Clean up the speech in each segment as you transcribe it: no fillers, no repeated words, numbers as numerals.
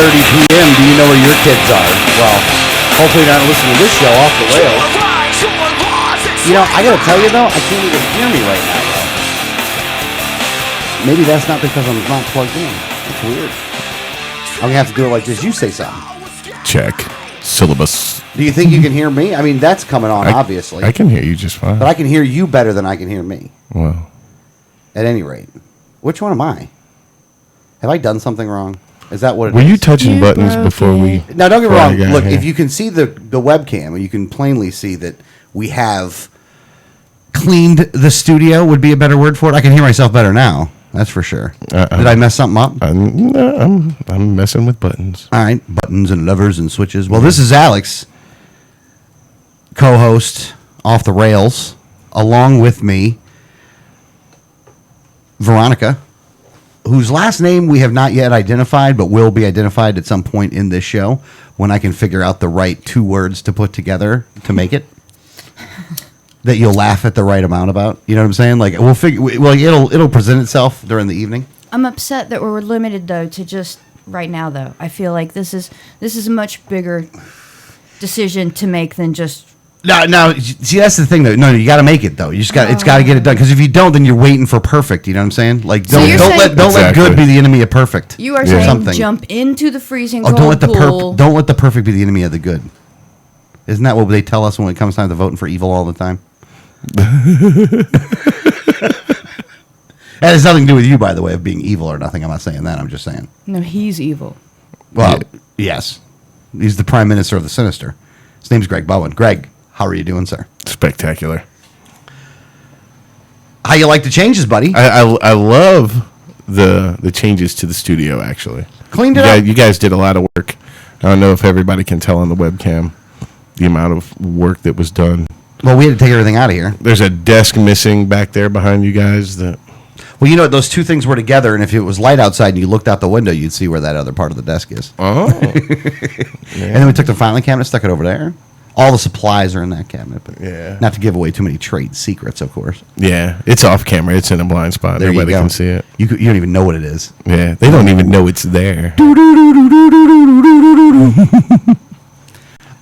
p.m. Do you know where your kids are? Well, hopefully they're not listening to this show off the rails. You know, I gotta tell you though, I can't even hear me right now. Though. Maybe that's not because I'm not plugged in. It's weird. I'm gonna have to do it like this. You say something. Check. Syllabus. Do you think you can hear me? I mean, that's coming on, obviously. I can hear you just fine. But I can hear you better than I can hear me. Well. At any rate. Which one am I? Have I done something wrong? Is that what it is? Were you touching buttons before we... Now, don't get me wrong. Look, if you can see the webcam, you can plainly see that we have cleaned the studio, would be a better word for it. I can hear myself better now. That's for sure. Did I mess something up? No, I'm messing with buttons. All right. Buttons and levers and switches. Well, this is Alex, co-host Off the Rails, along with me, Veronica, whose last name we have not yet identified, but will be identified at some point in this show when I can figure out the right two words to put together to make it. That you'll laugh at the right amount about. You know what I'm saying? Like we'll figure. Well, it'll present itself during the evening. I'm upset that we're limited though to just right now though. I feel like this is a much bigger decision to make than just. No. See, that's the thing though. No, you got to make it though. You just got. It's got to get it done. Because if you don't, then you're waiting for perfect. You know what I'm saying? Like don't let good be the enemy of perfect. You are saying jump into the freezing cold pool. Don't let the perfect be the enemy of the good. Isn't that what they tell us when it comes time to voting for evil all the time? That has nothing to do with you, by the way, of being evil or nothing. I'm not saying that. I'm just saying. No, he's evil. Well, yes. He's the prime minister of the sinister. His name's Greg Bowen. Greg, how are you doing, sir? Spectacular. How you like the changes, buddy? I love the changes to the studio, actually. Cleaned it up. You guys did a lot of work. I don't know if everybody can tell on the webcam the amount of work that was done. Well, we had to take everything out of here. There's a desk missing back there behind you guys. Well, you know, those two things were together, and if it was light outside and you looked out the window, you'd see where that other part of the desk is. Oh. Yeah. And then we took the filing cabinet, stuck it over there. All the supplies are in that cabinet. But yeah. Not to give away too many trade secrets, of course. Yeah. It's off camera. It's in a blind spot. Everybody can see it. You don't even know what it is. Yeah. They don't even know it's there.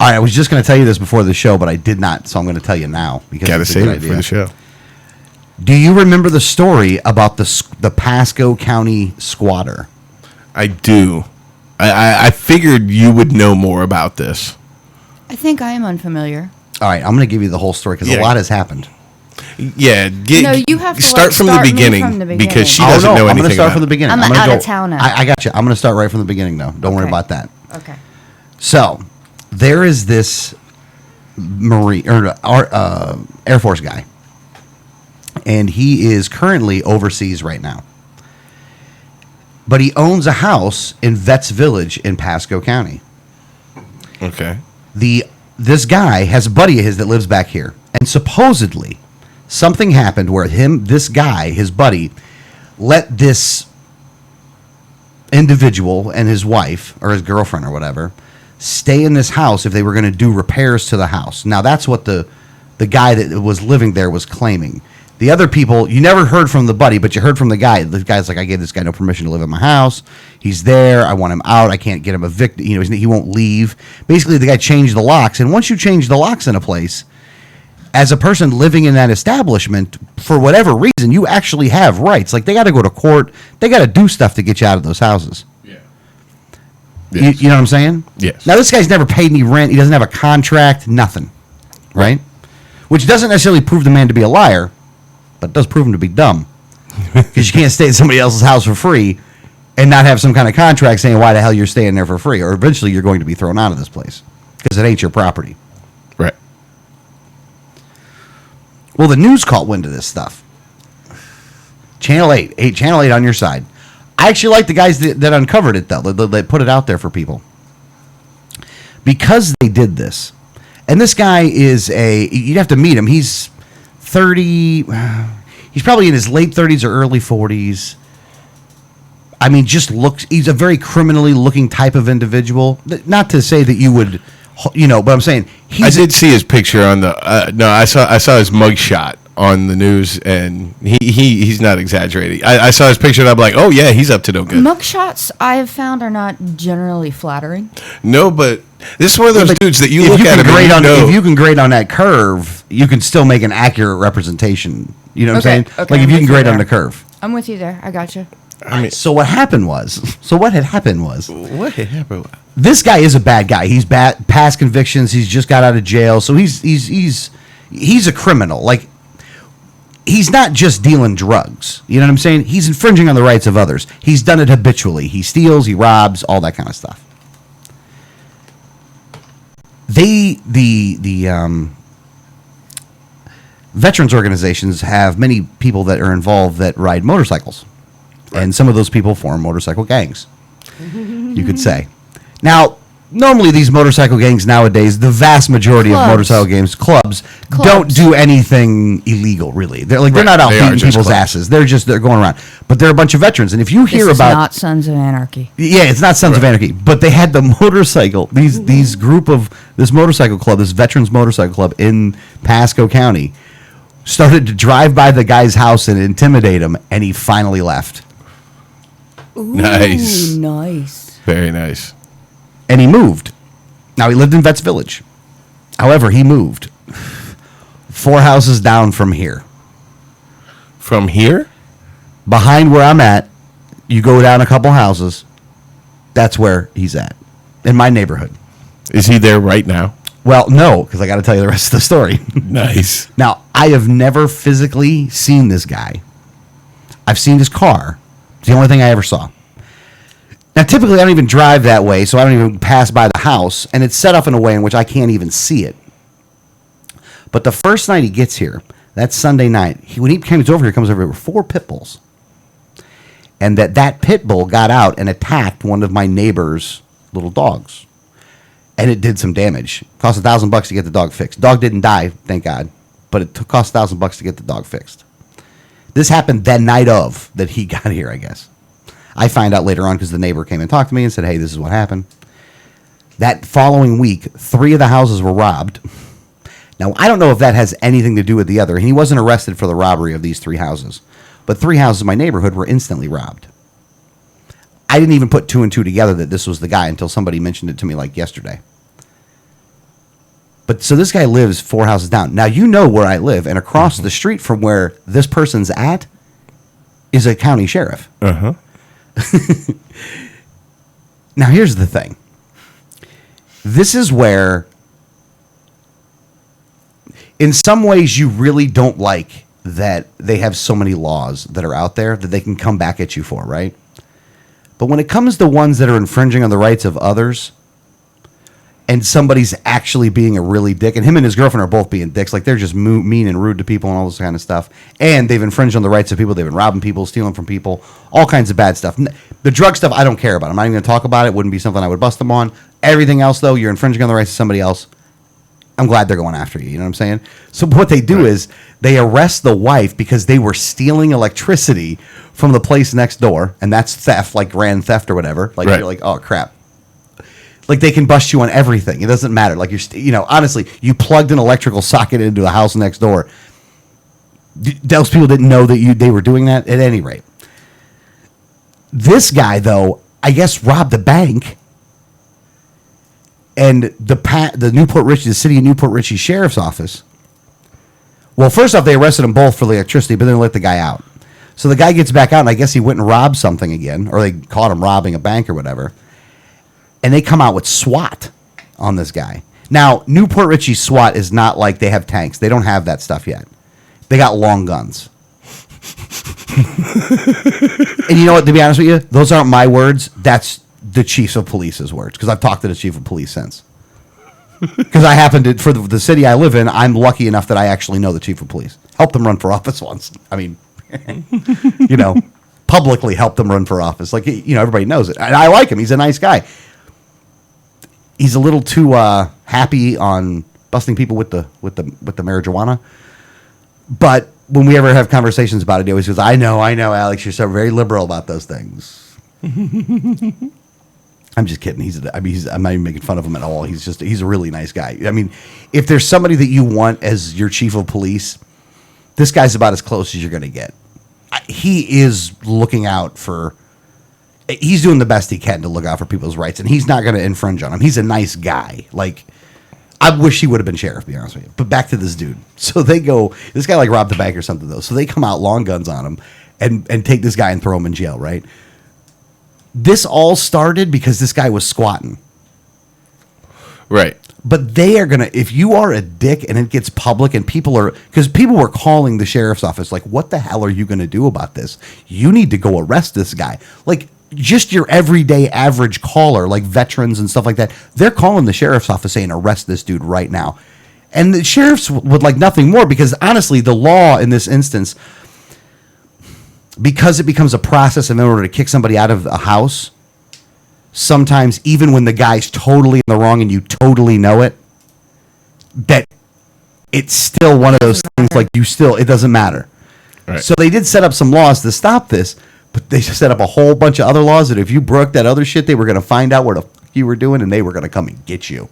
All right, I was just going to tell you this before the show, but I did not, so I'm going to tell you now. Got to save it for the show. Do you remember the story about the Pasco County squatter? I do. I figured you would know more about this. I think I am unfamiliar. All right, I'm going to give you the whole story because a lot has happened. Yeah, you have to start from the beginning because she doesn't know anything. I'm going to start from the beginning. I'm out of town now. I got you. I'm going to start right from the beginning, though. Don't worry about that. Okay. So, there is this Marine or Air Force guy, and he is currently overseas right now. But he owns a house in Vets Village in Pasco County. Okay. This guy has a buddy of his that lives back here, and supposedly something happened where this guy, his buddy, let this individual and his wife or his girlfriend or whatever stay in this house if they were going to do repairs to the house. Now, that's what the guy that was living there was claiming. The other people, you never heard from the buddy, but you heard from the guy. The guy's like, I gave this guy no permission to live in my house. He's there. I want him out. I can't get him evicted. You know, he won't leave. Basically, the guy changed the locks. And once you change the locks in a place, as a person living in that establishment, for whatever reason, you actually have rights. Like, they got to go to court. They got to do stuff to get you out of those houses. Yeah. Yes. You know what I'm saying? Yes. Now, this guy's never paid any rent. He doesn't have a contract, nothing. Right? Which doesn't necessarily prove the man to be a liar, but it does prove him to be dumb. Because you can't stay at somebody else's house for free and not have some kind of contract saying why the hell you're staying there for free. Or eventually you're going to be thrown out of this place because it ain't your property. Right. Well, the news caught wind of this stuff. Channel 8 on your side. I actually like the guys that uncovered it, though. They put it out there for people. Because they did this. And this guy is you'd have to meet him. He's 30, he's probably in his late 30s or early 40s. I mean, he's a very criminally looking type of individual. Not to say that you would, but I'm saying I did see his picture on the, I saw his mugshot on the news, and he's not exaggerating. I saw his picture, and I'm like, oh yeah, he's up to no good. Mugshots I have found are not generally flattering. No, but this is one of those dudes that you look at him grade and if you can grade on that curve, you can still make an accurate representation. You know what I'm saying? Okay, Like if I'm you with can grade you on there. the curve. I'm with you there. I gotcha. I mean, So what had happened was, what had happened? this guy is a bad guy. He's bad, past convictions. He's just got out of jail, so he's a criminal. Like, he's not just dealing drugs. You know what I'm saying? He's infringing on the rights of others. He's done it habitually. He steals, he robs, all that kind of stuff. The veterans organizations have many people that are involved that ride motorcycles. And some of those people form motorcycle gangs, you could say. Now, normally these motorcycle gangs nowadays, the vast majority of motorcycle gangs, clubs, don't do anything illegal, really. They're they're not out beating people's asses. They're going around. But they're a bunch of veterans. And if you hear This is about... not Sons of Anarchy. Yeah, it's not Sons of Anarchy. But they had the motorcycle, this motorcycle club, this veterans motorcycle club in Pasco County, started to drive by the guy's house and intimidate him, and he finally left. Ooh, Nice. Nice. Very nice. And he moved. Now, he lived in Vets Village. However, he moved 4 houses down from here. From here? Behind where I'm at, you go down a couple houses. That's where he's at, in my neighborhood. Is he there right now? Well, no, because I got to tell you the rest of the story. Nice. Now, I have never physically seen this guy. I've seen his car. It's the only thing I ever saw. Now, typically, I don't even drive that way, so I don't even pass by the house, and it's set up in a way in which I can't even see it. But the first night he gets here, that Sunday night, when he comes over here, he comes over here with 4 pit bulls. And that pit bull got out and attacked one of my neighbor's little dogs. And it did some damage. Cost $1,000 to get the dog fixed. Dog didn't die, thank God, but it cost $1,000 to get the dog fixed. This happened that night of that he got here, I guess. I find out later on because the neighbor came and talked to me and said, hey, this is what happened. That following week, 3 of the houses were robbed. Now, I don't know if that has anything to do with the other. He wasn't arrested for the robbery of these 3 houses. But 3 houses in my neighborhood were instantly robbed. I didn't even put 2 and 2 together that this was the guy until somebody mentioned it to me like yesterday. But so this guy lives 4 houses down. Now, you know where I live, and across the street from where this person's at is a county sheriff. Uh-huh. Now, here's the thing. This is where, in some ways, you really don't like that they have so many laws that are out there that they can come back at you for, right? But when it comes to ones that are infringing on the rights of others, and somebody's actually being a really dick, and him and his girlfriend are both being dicks, like they're just mean and rude to people and all this kind of stuff, and they've infringed on the rights of people, they've been robbing people, stealing from people, all kinds of bad stuff. The drug stuff, I don't care about. I'm not even going to talk about it. Wouldn't be something I would bust them on. Everything else, though, you're infringing on the rights of somebody else. I'm glad they're going after you. You know what I'm saying? So what they do is they arrest the wife because they were stealing electricity from the place next door, and that's theft, like grand theft or whatever. Like you're like, oh crap. Like they can bust you on everything. It doesn't matter. Like honestly, you plugged an electrical socket into a house next door. Those people didn't know that they were doing that. At any rate, this guy though, I guess robbed a bank. And the Newport Richey, the city of Newport Richey Sheriff's Office. Well, first off, they arrested them both for the electricity, but then let the guy out. So the guy gets back out, and I guess he went and robbed something again, or they caught him robbing a bank or whatever. And they come out with SWAT on this guy. Now, Newport Richey SWAT is not like they have tanks. They don't have that stuff yet. They got long guns. And you know what, to be honest with you, those aren't my words. That's the chief of police's words, because I've talked to the chief of police since. Because I happen to, for the city I live in, I'm lucky enough that I actually know the chief of police. Helped them run for office once. I mean, publicly helped them run for office. Like, everybody knows it. And I like him. He's a nice guy. He's a little too happy on busting people with the marijuana. But when we ever have conversations about it, he always goes, I know, Alex, you're so very liberal about those things. I'm just kidding. I'm not even making fun of him at all. He's a really nice guy. I mean, if there's somebody that you want as your chief of police this guy's about as close as you're going to get. He is looking out for. He's doing the best he can to look out for people's rights, and he's not going to infringe on them. He's a nice guy. Like, I wish he would have been sheriff, to be honest with you. But back to this dude. So they go, this guy like robbed the bank or something, though. So they come out long guns on him and take this guy and throw him in jail, right? This all started because this guy was squatting. Right. But they are going to, if you are a dick and it gets public and people are, because people were calling the sheriff's office, like, what the hell are you going to do about this? You need to go arrest this guy. Like, just your everyday average caller, like veterans and stuff like that, they're calling the sheriff's office saying, arrest this dude right now. And the sheriffs would like nothing more because, honestly, the law in this instance, because it becomes a process in order to kick somebody out of a house, sometimes even when the guy's totally in the wrong and you totally know it, that it's still one of those things like it doesn't matter. Right. So they did set up some laws to stop this, but they set up a whole bunch of other laws that if you broke that other shit, they were going to find out what the fuck you were doing and they were going to come and get you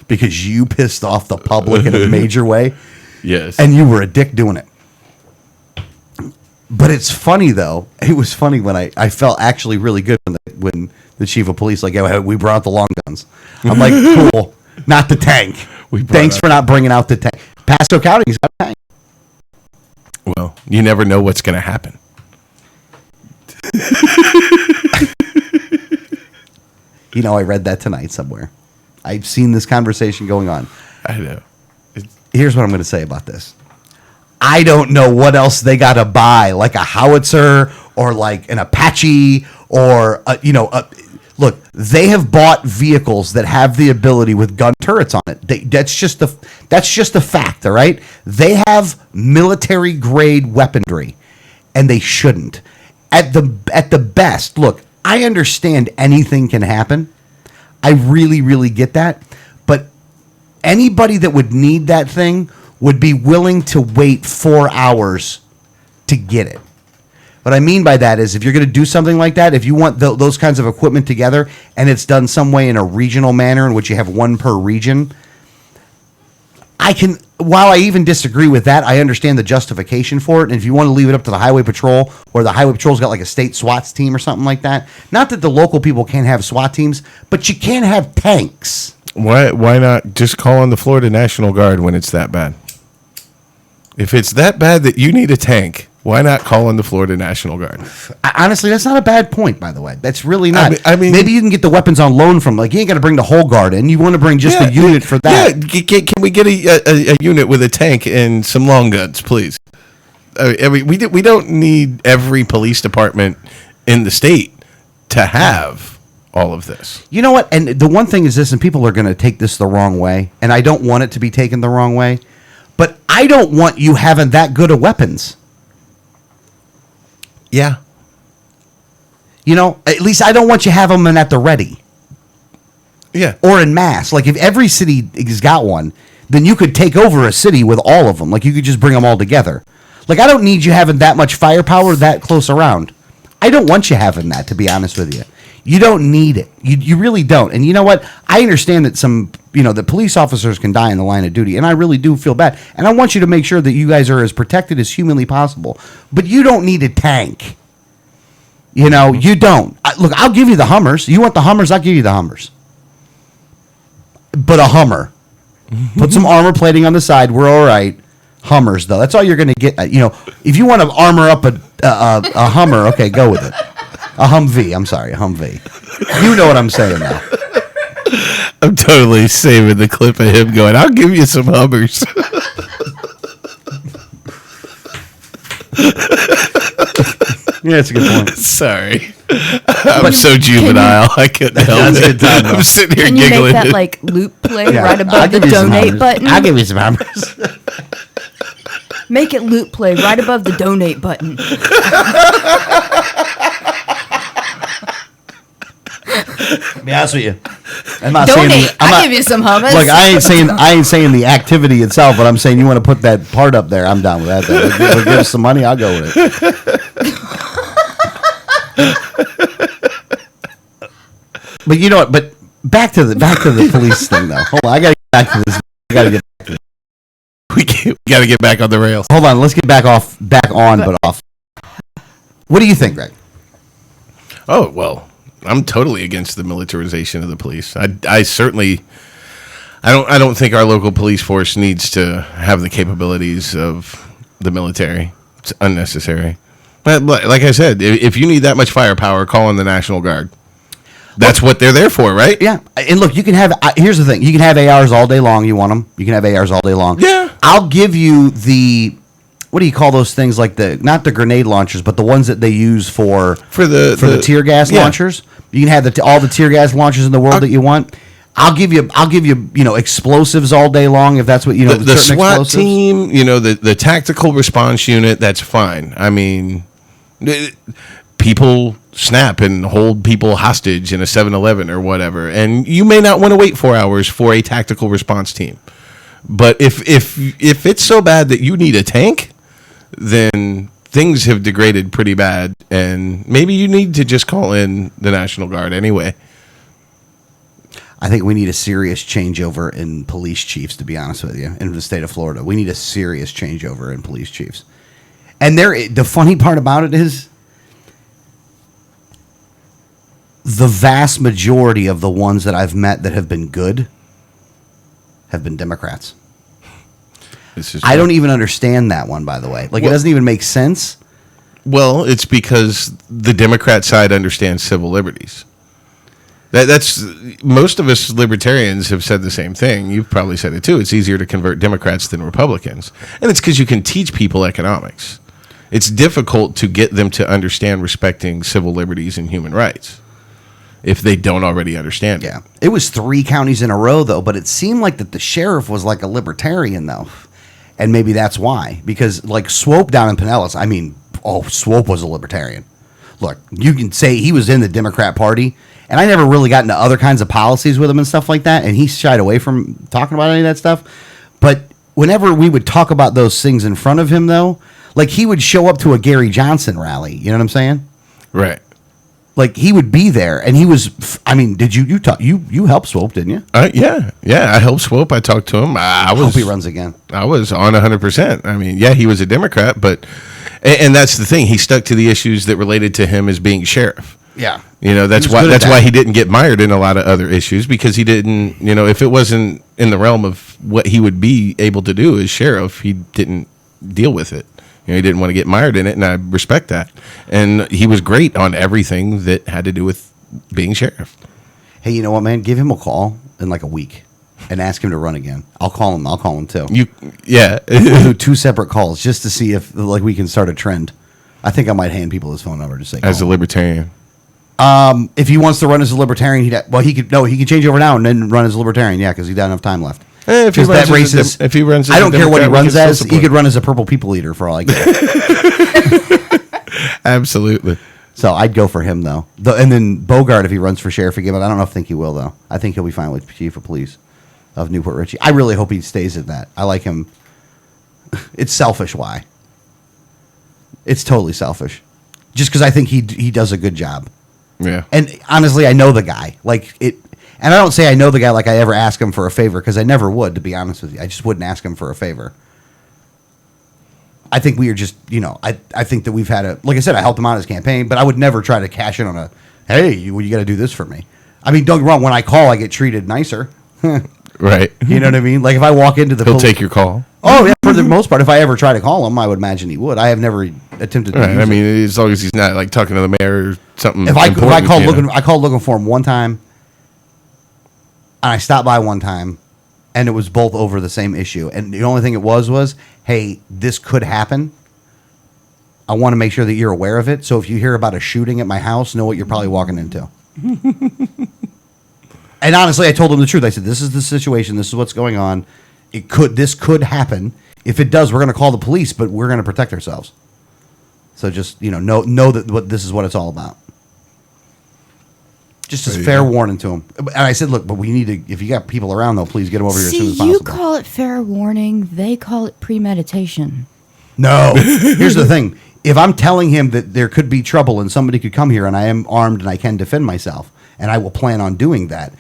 because you pissed off the public in a major way. Yes. And you were a dick doing it. But it's funny, though. It was funny when I felt actually really good when the chief of police, like, yeah, we brought out the long guns. I'm like, cool, not the tank. Thanks for not bringing out the tank. Pasco County's got a tank. Well, you never know what's going to happen. You know, I read that tonight somewhere. I've seen this conversation going on. I know. Here's what I'm going to say about this. I don't know what else they got to buy, like a howitzer or like an Apache or, look, they have bought vehicles that have the ability with gun turrets on it. That's just a fact, all right? They have military grade weaponry, and they shouldn't. At the best, look, I understand anything can happen. I really, really get that. But anybody that would need that thing would be willing to wait 4 hours to get it. What I mean by that is if you're going to do something like that, if you want those kinds of equipment together and it's done some way in a regional manner in which you have one per region, while I even disagree with that, I understand the justification for it. And if you want to leave it up to the highway patrol or the highway patrol's got like a state SWAT team or something like that, not that the local people can't have SWAT teams, but you can't have tanks. Why not just call on the Florida National Guard when it's that bad? If it's that bad that you need a tank, why not call on the Florida National Guard? Honestly, that's not a bad point, by the way. That's really not. I mean, maybe you can get the weapons on loan from, like, you ain't got to bring the whole guard in. You want to bring just a unit for that. Yeah, can we get a unit with a tank and some long guns, please? I mean, we don't need every police department in the state to have all of this. You know what? And the one thing is this, and people are going to take this the wrong way, and I don't want it to be taken the wrong way, but I don't want you having that good of weapons. Yeah. You know, at least I don't want you have them at the ready. Yeah. Or in mass. Like, if every city has got one, then you could take over a city with all of them. Like, you could just bring them all together. Like, I don't need you having that much firepower that close around. I don't want you having that, to be honest with you. You don't need it. You really don't. And you know what? I understand that the police officers can die in the line of duty, and I really do feel bad. And I want you to make sure that you guys are as protected as humanly possible. But you don't need a tank. You know, you don't. Look, I'll give you the Hummers. You want the Hummers? I'll give you the Hummers. But a Hummer. Put some armor plating on the side. We're all right. Hummers, though. That's all you're going to get. If you want to armor up a Hummer, okay, go with it. A Humvee. I'm sorry, a Humvee. You know what I'm saying now. I'm totally saving the clip of him going, I'll give you some Hummers. Yeah, that's a good point. Sorry. I'm so juvenile. I couldn't help it. I'm sitting here Can you giggling. make that like loop play right above the donate button? I'll give you some Hummers. Make it loop play right above the donate button. To be honest with you, I'm not Donate. I'll give you some hummus. Look, I ain't saying the activity itself, but I'm saying you want to put that part up there. I'm down with that. Though. Give us some money, I'll go with it. But you know what? But back to the police thing, though. Hold on, I gotta get back to this. I gotta get back to this. We can't. got to get back on the rails. Hold on, let's get back on, but off. What do you think, Greg? Oh, well, I'm totally against the militarization of the police. I certainly, I don't think our local police force needs to have the capabilities of the military. It's unnecessary. But like I said, if you need that much firepower, call in the National Guard. That's what they're there for, right? Yeah, and look, you can have. Here's the thing: you can have ARs all day long. You want them? You can have ARs all day long. Yeah. I'll give you the. What do you call those things? Like not the grenade launchers, but the ones that they use for the tear gas launchers. You can have all the tear gas launchers in the world that you want. I'll give you explosives all day long if that's what you know. The SWAT team, the tactical response unit. That's fine. I mean, people snap and hold people hostage in a 7-Eleven or whatever, and you may not want to wait 4 hours for a tactical response team. But if it's so bad that you need a tank, then things have degraded pretty bad, and maybe you need to just call in the National Guard anyway. I think we need a serious changeover in police chiefs, to be honest with you, in the state of Florida. We need a serious changeover in police chiefs. And the funny part about it is the vast majority of the ones that I've met that have been good have been Democrats. I don't even understand that one, by the way. It doesn't even make sense. Well, it's because the Democrat side understands civil liberties. That's most of us libertarians have said the same thing. You've probably said it too. It's easier to convert Democrats than Republicans. And it's because you can teach people economics. It's difficult to get them to understand respecting civil liberties and human rights if they don't already understand it. Yeah. It was 3 counties in a row, though, but it seemed like that the sheriff was like a libertarian, though. And maybe that's why. Because, like, Swope down in Pinellas, Swope was a libertarian. Look, you can say he was in the Democrat Party, and I never really got into other kinds of policies with him and stuff like that, and he shied away from talking about any of that stuff. But whenever we would talk about those things in front of him, though, like, he would show up to a Gary Johnson rally. You know what I'm saying? Right. Like, he would be there, and he was. I mean, did you talk? You helped Swope, didn't you? Yeah. I helped Swope. I talked to him. I hope he runs again. I was on 100%. I mean, yeah, he was a Democrat, but and that's the thing. He stuck to the issues that related to him as being sheriff. Yeah. That's why he didn't get mired in a lot of other issues, because he didn't. If it wasn't in the realm of what he would be able to do as sheriff, he didn't deal with it. He didn't want to get mired in it, and I respect that. And he was great on everything that had to do with being sheriff. Hey, you know what, man? Give him a call in like a week and ask him to run again. I'll call him too. We'll do 2 separate calls just to see if we can start a trend. I think I might hand people his phone number to say as a libertarian. If he wants to run as a libertarian, he could change over now and then run as a libertarian. Yeah, because he doesn't have time left. If he runs, I don't care what he runs as. He could run as a purple people eater for all I care. Absolutely. So I'd go for him though. And then Bogart, if he runs for sheriff again, but I don't think he will though. I think he'll be fine with chief of police of Newport Richey. I really hope he stays at that. I like him. It's selfish. Why? It's totally selfish. Just because I think he does a good job. Yeah. And honestly, I know the guy. And I don't say I know the guy like I ever ask him for a favor, because I never would, to be honest with you. I just wouldn't ask him for a favor. I think we are just, I think that we've had like I said, I helped him out in his campaign, but I would never try to cash in on hey, you got to do this for me. I mean, don't get me wrong, when I call, I get treated nicer. Right. You know what I mean? Like if I walk into the He'll take your call. Oh, yeah, for the most part. If I ever try to call him, I would imagine he would. I have never attempted to use I mean, as long as he's not like talking to the mayor or something. If I called looking for him one time, and I stopped by one time, and it was both over the same issue. And the only thing it was, hey, this could happen. I want to make sure that you're aware of it. So if you hear about a shooting at my house, know what you're probably walking into. And honestly, I told him the truth. I said, this is the situation. This is what's going on. This could happen. If it does, we're going to call the police, but we're going to protect ourselves. So just, know that this is what it's all about. Just as fair warning to him. And I said, look, but we need to, if you got people around, though, please get them over here as soon as possible. You call it fair warning. They call it premeditation. No. Here's the thing. If I'm telling him that there could be trouble and somebody could come here and I am armed and I can defend myself, and I will plan on doing that,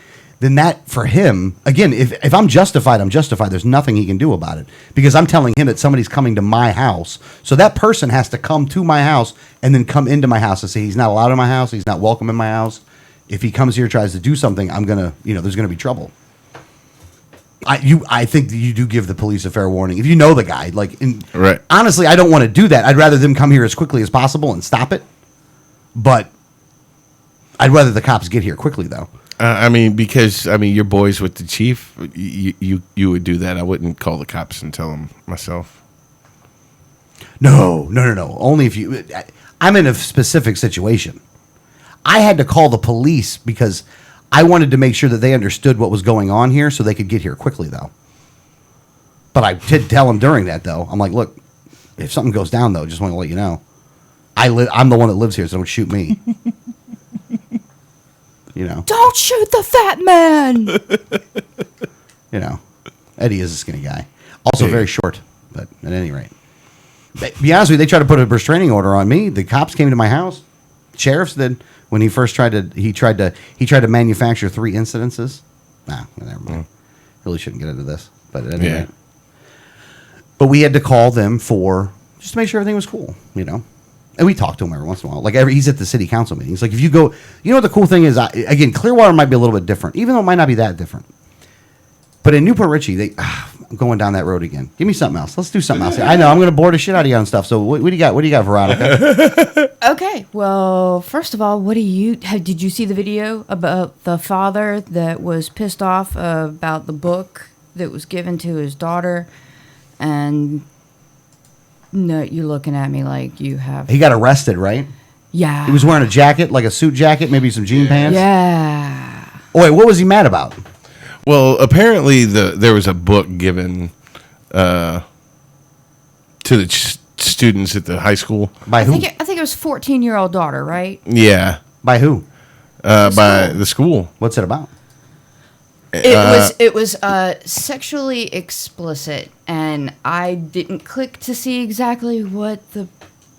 then that for him, again, if I'm justified, I'm justified. There's nothing he can do about it because I'm telling him that somebody's coming to my house. So that person has to come to my house and then come into my house and say he's not allowed in my house. He's not welcome in my house. If he comes here, tries to do something, I'm going to, there's going to be trouble. I think that you do give the police a fair warning. If you know the guy, right. Honestly, I don't want to do that. I'd rather them come here as quickly as possible and stop it. But I'd rather the cops get here quickly, though. Because you're boys with the chief. You would do that. I wouldn't call the cops and tell them myself. No. Only if you. I'm in a specific situation. I had to call the police because I wanted to make sure that they understood what was going on here, so they could get here quickly, though. But I did tell them during that, though. I'm like, look, if something goes down, though, just want to let you know. I'm the one that lives here, so don't shoot me. Don't shoot the fat man. Eddie is a skinny guy, also very short. But at any rate, to be honest with you, they tried to put a restraining order on me. The cops came to my house. Sheriffs did when he first tried to manufacture 3 incidences. Nah, never mind. Really shouldn't get into this, but at any rate. But we had to call them just to make sure everything was cool, And we talk to him every once in a while. He's at the city council meetings. If you go, what the cool thing is, again, Clearwater might be a little bit different, even though it might not be that different. But in Newport Richie, I'm going down that road again. Give me something else. Let's do something else. I know I'm going to bore the shit out of you on stuff. So what do you got? What do you got, Veronica? Okay. Well, first of all, did you see the video about the father that was pissed off about the book that was given to his daughter? And no, you're looking at me like you have. He got arrested, right? Yeah. He was wearing a jacket, like a suit jacket, maybe some jean pants. Yeah. Oh, wait, what was he mad about? Well, apparently there was a book given to the students at the high school. By who? I think it was 14-year-old daughter, right? Yeah. By who? By the school. What's it about? It was sexually explicit, and I didn't click to see exactly what the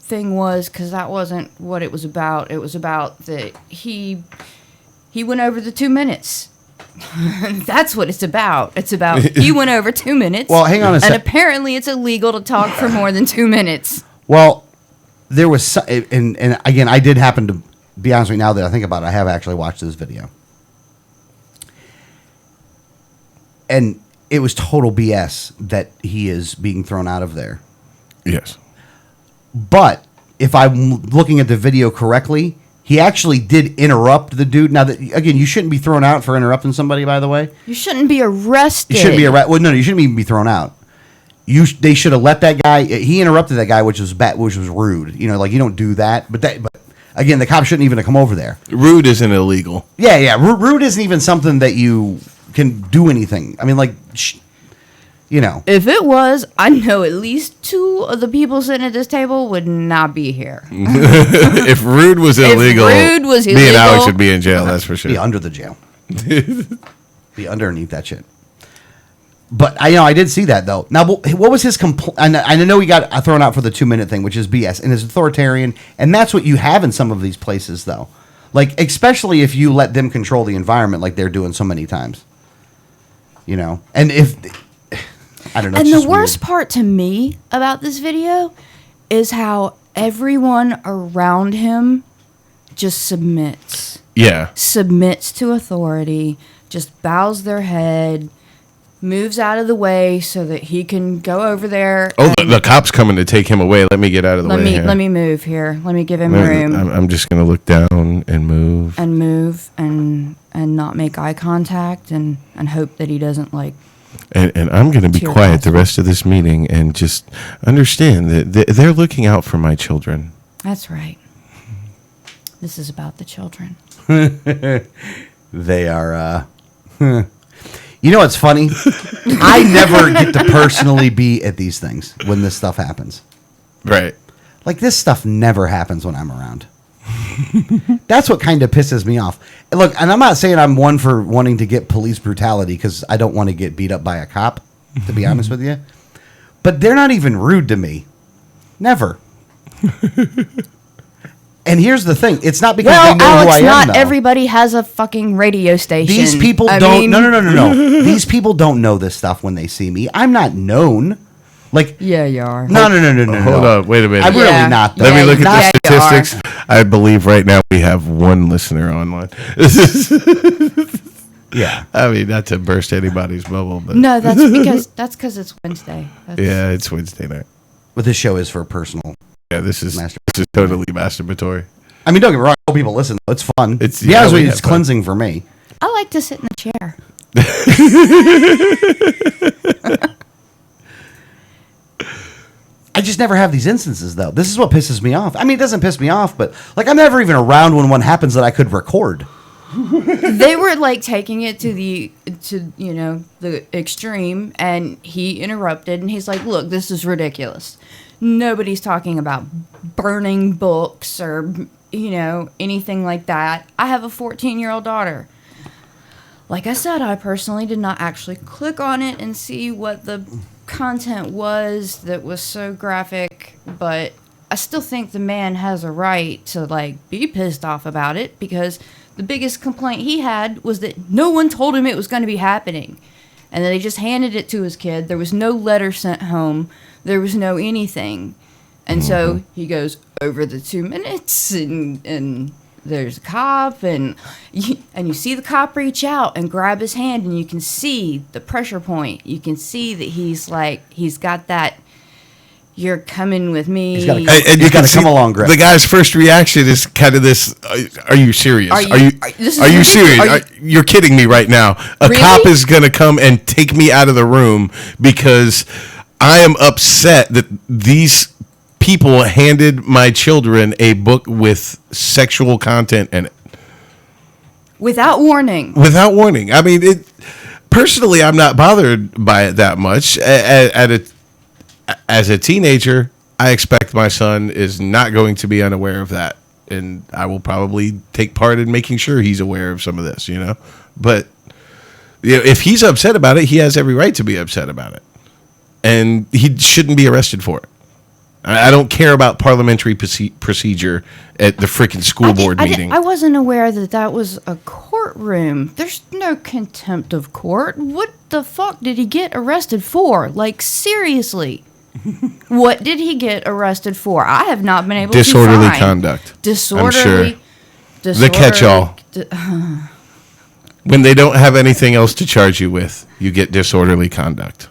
thing was because that wasn't what it was about. It was about that he went over the 2 minutes. That's what it's about. It's about he went over 2 minutes. Well, hang on a second. And apparently, it's illegal to talk for more than 2 minutes. Well, there was, and again, I did happen to be honest with you. Now that I think about it, I have actually watched this video. And it was total BS that he is being thrown out of there. Yes. But if I'm looking at the video correctly, he actually did interrupt the dude. Now, again, you shouldn't be thrown out for interrupting somebody, by the way. You shouldn't be arrested. You shouldn't be arrested. Well, no, you shouldn't even be thrown out. They should have let that guy. He interrupted that guy, which was rude. You don't do that. But again, the cops shouldn't even have come over there. Rude isn't illegal. Yeah. Rude isn't even something that you can do anything. I mean, If it was, I know at least 2 of the people sitting at this table would not be here. If rude was illegal, me and Alex would be in jail. That's for sure. Be under the jail. Be underneath that shit. But I did see that though. Now, what was his complaint? I know he got thrown out for the 2-minute thing, which is BS and is authoritarian, and that's what you have in some of these places, though. Especially if you let them control the environment, like they're doing so many times. And if I don't know. And the worst part to me about this video is how everyone around him just submits. Yeah. Submits to authority, just bows their head, moves out of the way so that he can go over there. Oh, the cop's coming to take him away. Let me get out of the way here. Let me move here. Let me give him room. I'm just going to look down and move. And move and not make eye contact and hope that he doesn't And I'm going to be quiet the rest of this meeting and just understand that they're looking out for my children. That's right. This is about the children. They are, You know what's funny? I never get to personally be at these things when this stuff happens. Right. This stuff never happens when I'm around. That's what kind of pisses me off. Look, and I'm not saying I'm one for wanting to get police brutality because I don't want to get beat up by a cop, to be honest with you. But they're not even rude to me. Never. And here's the thing: it's not because Well, they know Alex, who I am. not though. everybody has a fucking radio station. These people don't. No. These people don't know this stuff when they see me. I'm not known. Like, Yeah, you are. no. Hold on, wait a minute. I'm really not. Though. Let me look Yeah, at the you are. statistics. I believe right now we have one listener online. Yeah. I mean, not to burst anybody's bubble, but No, that's because it's Wednesday. yeah, it's Wednesday night. But this show is for personal. Yeah, this is Masturbatory. totally masturbatory. I mean, don't get me wrong. I hope people listen. It's fun. It's- To be yeah, honest with we you, have it's fun. cleansing for me. I like to sit in the chair. I just never have these instances, though. This is what pisses me off. I mean, it doesn't piss me off, but like I'm never even around when one happens that I could record. They were like taking it to the extreme, and he interrupted, and he's like, "Look, this is ridiculous. Nobody's talking about burning books or anything like that. I have a 14-year-old daughter." Like I said, I personally did not actually click on it and see what the content was that was so graphic, but I still think the man has a right to like be pissed off about it, because the biggest complaint he had was that no one told him it was going to be happening, and they just handed it to his kid. There was no letter sent home. There was no anything. And so he goes over the 2 minutes, and there's a cop, and you see the cop reach out and grab his hand, and you can see the pressure point. You can see that he's got that, "You're coming with me." He's got a And You you gotta can see come along grip. the guy's first reaction is kind of this: "Are you serious? Are you- this is are you really- serious? are you- You're kidding me right now. A Really? cop is gonna come and take me out of the room because I am upset that these people handed my children a book with sexual content in it Without warning. without warning." I mean, personally, I'm not bothered by it that much. As a teenager, I expect my son is not going to be unaware of that, and I will probably take part in making sure he's aware of some of this, But if he's upset about it, he has every right to be upset about it, and he shouldn't be arrested for it. I don't care about parliamentary procedure at the freaking school board meeting. I wasn't aware that was a courtroom. There's no contempt of court. What the fuck did he get arrested for? Like, seriously. What did he get arrested for? I have not been able Disorderly to find. conduct. Disorderly. I'm sure. The catch-all. When they don't have anything else to charge you with, you get disorderly conduct.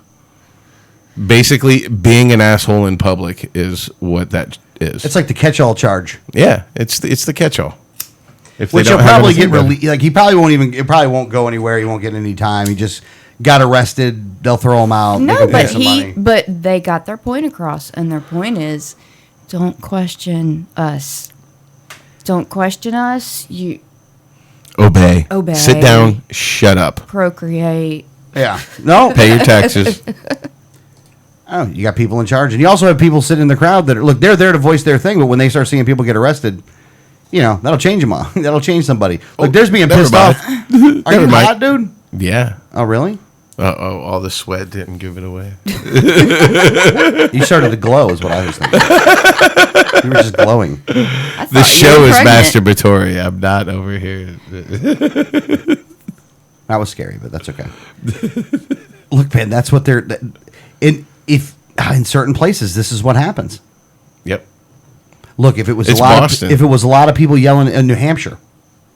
Basically, being an asshole in public is what that is. It's like the catch-all charge, Yeah, it's the catch-all. If they which don't he'll have probably get anything better. released. Like he probably won't even. It probably won't go anywhere. He won't get any time. He just got arrested. They'll throw him out. No, make him pay but some money. but they got their point across, and their point is, don't question us. Don't question us. You Obey. Obey. Sit down. Shut up. procreate. Yeah. No. Pay your taxes. Oh, you got people in charge, and you also have people sitting in the crowd that look. They're there to voice their thing, but when they start seeing people get arrested, that'll change them. That'll change somebody. Look, there's being never pissed mind. off. Are you mind. hot, dude? Yeah. Oh, really? Uh-oh, all the sweat didn't give it away. You started to glow, is what I was thinking. You were just glowing. I The thought you show were is pregnant. masturbatory. I'm not over here. That was scary, but that's okay. Look, man, that's what they're in. If in certain places, this is what happens. Yep. Look, if it was It's a lot, Boston. if it was a lot of people yelling in New Hampshire,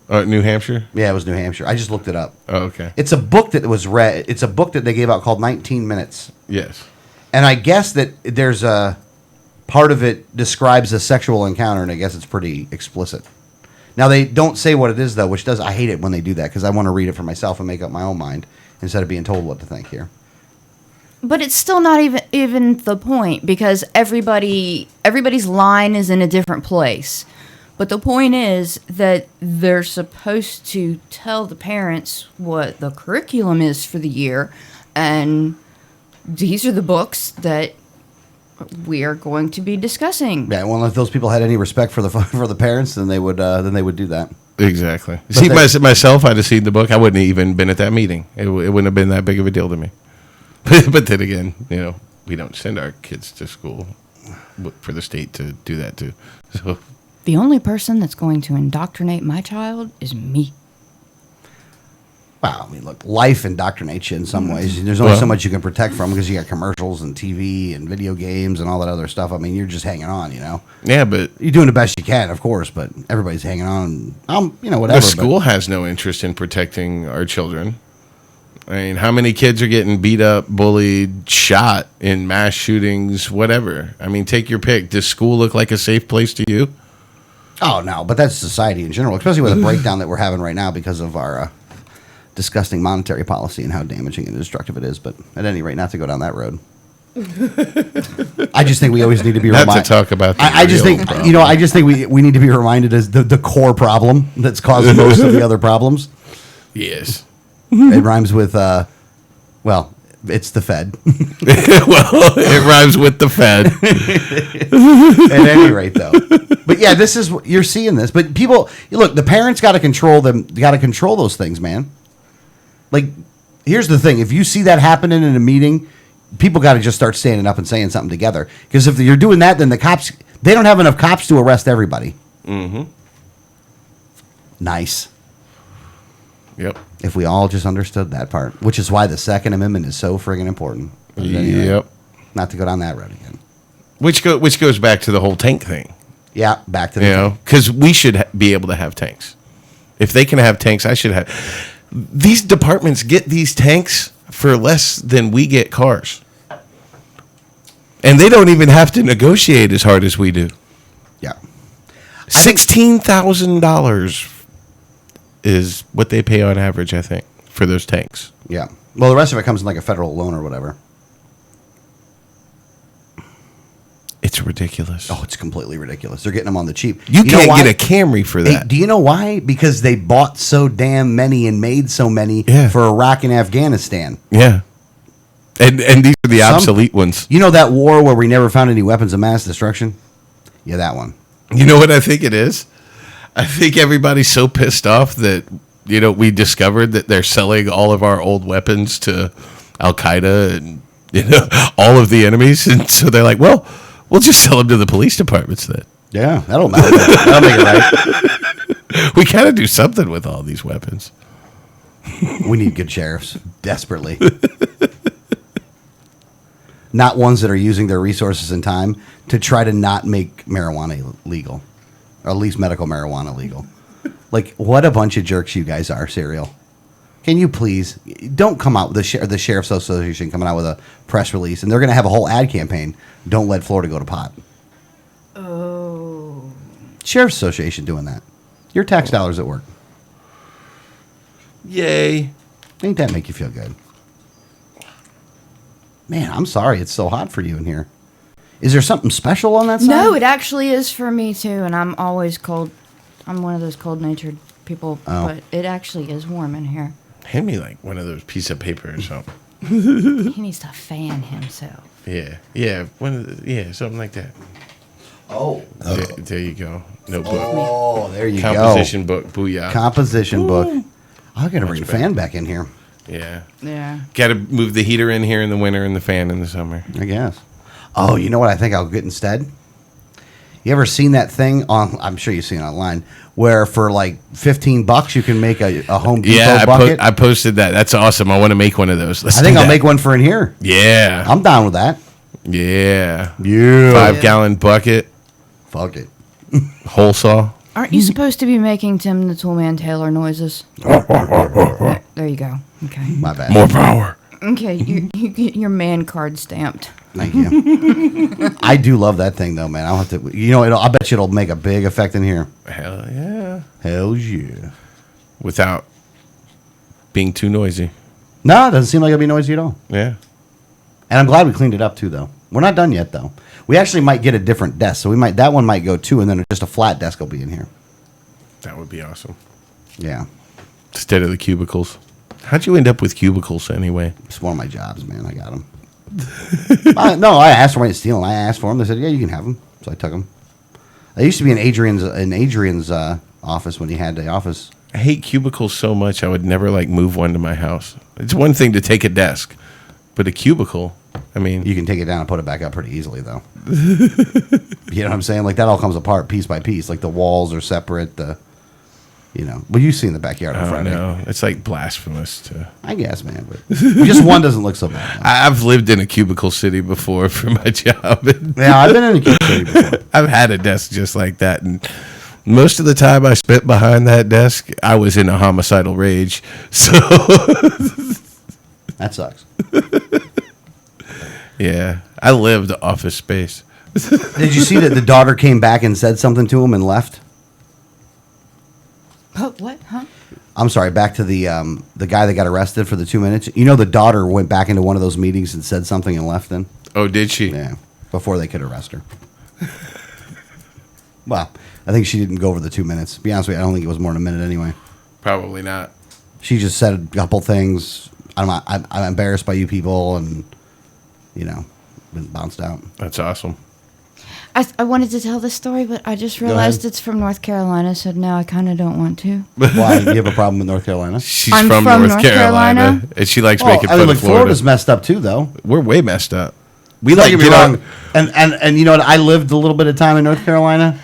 New Hampshire? yeah, it was New Hampshire. I just looked it up. Oh, okay. It's a book that was read. It's a book that they gave out called 19 Minutes, Yes. and I guess that there's a part of it describes a sexual encounter, and I guess it's pretty explicit. Now they don't say what it is though, which does I hate it when they do that because I want to read it for myself and make up my own mind instead of being told what to think here. But it's still not even the point, because everybody's line is in a different place. But the point is that they're supposed to tell the parents what the curriculum is for the year, and these are the books that we are going to be discussing. Yeah, well, if those people had any respect for the parents, then they would do that. Exactly. See, myself, I'd have seen the book. I wouldn't have even been at that meeting. It wouldn't have been that big of a deal to me. But then again, we don't send our kids to school for the state to do that too. So The only person that's going to indoctrinate my child is me. Well, I mean, look, life indoctrinates you in some ways. There's only so much you can protect from because you got commercials and TV and video games and all that other stuff. I mean, you're just hanging on, you know. Yeah, but You're doing the best you can, of course, but everybody's hanging on. Whatever. the school has no interest in protecting our children. I mean, how many kids are getting beat up, bullied, shot in mass shootings, whatever? I mean, take your pick. Does school look like a safe place to you? Oh, no, but that's society in general, especially with the breakdown that we're having right now because of our disgusting monetary policy and how damaging and destructive it is. But at any rate, not to go down that road. I just think we always need to be Not reminded. to talk about the I just real think, problem. I just think we need to be reminded as the core problem that's causing most of the other problems. Yes. It rhymes with, it's the Fed. Well, it rhymes with the Fed. At any rate, though. But yeah, you're seeing this. But people, look, the parents got to control them. Got to control those things, man. Like, here's the thing: if you see that happening in a meeting, people got to just start standing up and saying something together. Because if you're doing that, then the cops, they don't have enough cops to arrest everybody. Mm-hmm. Nice. Yep. If we all just understood that part, which is why the Second Amendment is so friggin' important. But anyway, Yep. not to go down that road again. Which goes back to the whole tank thing. Yeah, back to the You know, because we should be able to have tanks. If they can have tanks, I should have. These departments get these tanks for less than we get cars. And they don't even have to negotiate as hard as we do. Yeah. $16,000 is what they pay on average, I think, for those tanks. Yeah. Well, the rest of it comes in like a federal loan or whatever. It's ridiculous. Oh, it's completely ridiculous. They're getting them on the cheap. You know can't why? get a Camry for Hey, that. do you know why? Because they bought so damn many and made so many for Iraq and Afghanistan. Yeah. And these are the obsolete ones. You know that war where we never found any weapons of mass destruction? Yeah, that one. You know what I think it is? I think everybody's so pissed off that, we discovered that they're selling all of our old weapons to Al Qaeda and, all of the enemies. And so they're like, well, we'll just sell them to the police departments then. Yeah, that'll matter. That'll make it right. We kind of do something with all these weapons. We need good sheriffs, desperately. Not ones that are using their resources and time to try to not make marijuana legal, or at least medical marijuana legal. Like, what a bunch of jerks you guys are, Serial. Can you please don't come out with the Sheriff's Association coming out with a press release, and they're going to have a whole ad campaign. Don't let Florida go to pot. Oh. Sheriff's Association doing that. Your tax dollars at work. Yay. Ain't that make you feel good? Man, I'm sorry it's so hot for you in here. Is there something special on that side? No, it actually is for me too, and I'm always cold. I'm one of those cold-natured people, but it actually is warm in here. Hand me like one of those piece of paper or something. He needs to fan himself. Yeah, something like that. Oh. There you go. No book. Oh, there you Composition go. book. Booyah. Composition book. Oh, I got to bring the fan back in here, Yeah. Yeah. Got to move the heater in here in the winter and the fan in the summer. I guess. Oh, you know what I think I'll get instead? You ever seen that thing on, I'm sure you've seen it online, where for like $15 you can make a Home Depot bucket? I posted that. That's awesome. I want to make one of those. I think I'll make one for in here. Yeah. I'm down with that. Yeah. Yeah. 5-gallon bucket. Fuck it. Hole saw. Aren't you supposed to be making Tim the Toolman Taylor noises? There you go. Okay. My bad. More power. Okay, you get your man card stamped. Thank you. I do love that thing though, man. I'll have to. I bet you it'll make a big effect in here. Hell yeah. Hell yeah. Without being too noisy. No, it doesn't seem like it'll be noisy at all. Yeah. And I'm glad we cleaned it up too, though. We're not done yet, though. We actually might get a different desk, so that one might go too, and then just a flat desk will be in here. That would be awesome. Yeah, Instead of the cubicles. How'd you end up with cubicles anyway? it's one of my jobs, man. I got them. I asked for them. I didn't steal them. I asked for them. They said, "Yeah, you can have them." So I took them. I used to be in Adrian's office when he had the office. I hate cubicles so much I would never move one to my house. It's one thing to take a desk, but a cubicle, I mean, You can take it down and put it back up pretty easily, though. You know what I'm saying? Like, that all comes apart piece by piece. Like, the walls are separate. But you've seen the backyard on I don't Friday. know. It's like blasphemous to. I guess, man. But just one doesn't look so bad. I've lived in a cubicle city before for my job. Yeah, I've been in a Cube City before. I've had a desk just like that, and most of the time I spent behind that desk, I was in a homicidal rage. So, That sucks. yeah, I lived office space. Did you see that the daughter came back and said something to him and left? Oh, what? Huh? I'm sorry, back to the guy that got arrested for the 2 minutes. You know, the daughter went back into one of those meetings and said something and left then? Oh, did she? Yeah, before they could arrest her. Well, I think she didn't go over the 2 minutes. To be honest with you, I don't think it was more than a minute anyway. Probably not. She just said a couple things. I'm embarrassed by you people, and, been bounced out. That's awesome. I wanted to tell this story, but I just realized it's from North Carolina, so now I kind of don't want to. Why? You have a problem with North Carolina? She's I'm from from North North Carolina, Carolina. and she likes Oh, making I fun mean, of Florida. Florida's messed up too, though. We're way messed up. We Don't like get me get wrong. on. And you know what? I lived a little bit of time in North Carolina.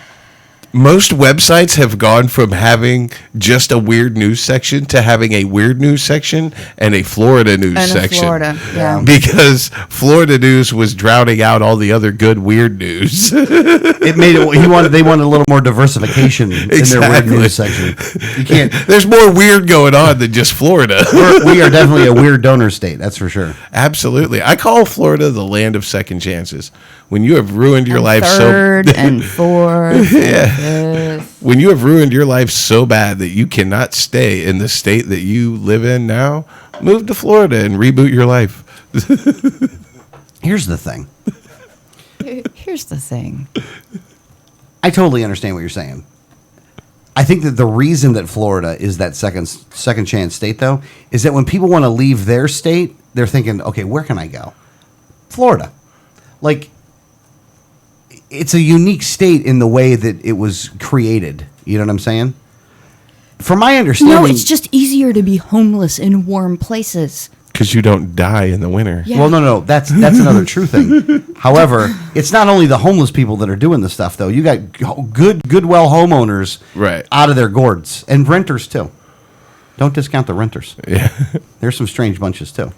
Most websites have gone from having just a weird news section to having a weird news section and a Florida news And a section. Florida, yeah. Because Florida news was drowning out all the other good weird news. It made it. They wanted a little more diversification in their weird Exactly. news section. You can't. There's more weird going on than just Florida. We are definitely a weird donor state. That's for sure. Absolutely. I call Florida the land of second chances. When you have ruined your life Third and fourth. when you have ruined your life so bad that you cannot stay in the state that you live in now, move to Florida and reboot your life. Here's the thing. Here's the thing. I totally understand what you're saying. I think that the reason that Florida is that second chance state, though, is that when people want to leave their state, they're thinking, okay, where can I go? Florida. Like, it's a unique state in the way that it was created. You know what I'm saying? From my understanding, No, it's just easier to be homeless in warm places. Because you don't die in the winter. Yeah. Well, no, that's another true thing. However, it's not only the homeless people that are doing this stuff, though. You got goodwill homeowners Right. out of their gourds, and renters too. Don't discount the renters. Yeah. There's some strange bunches too.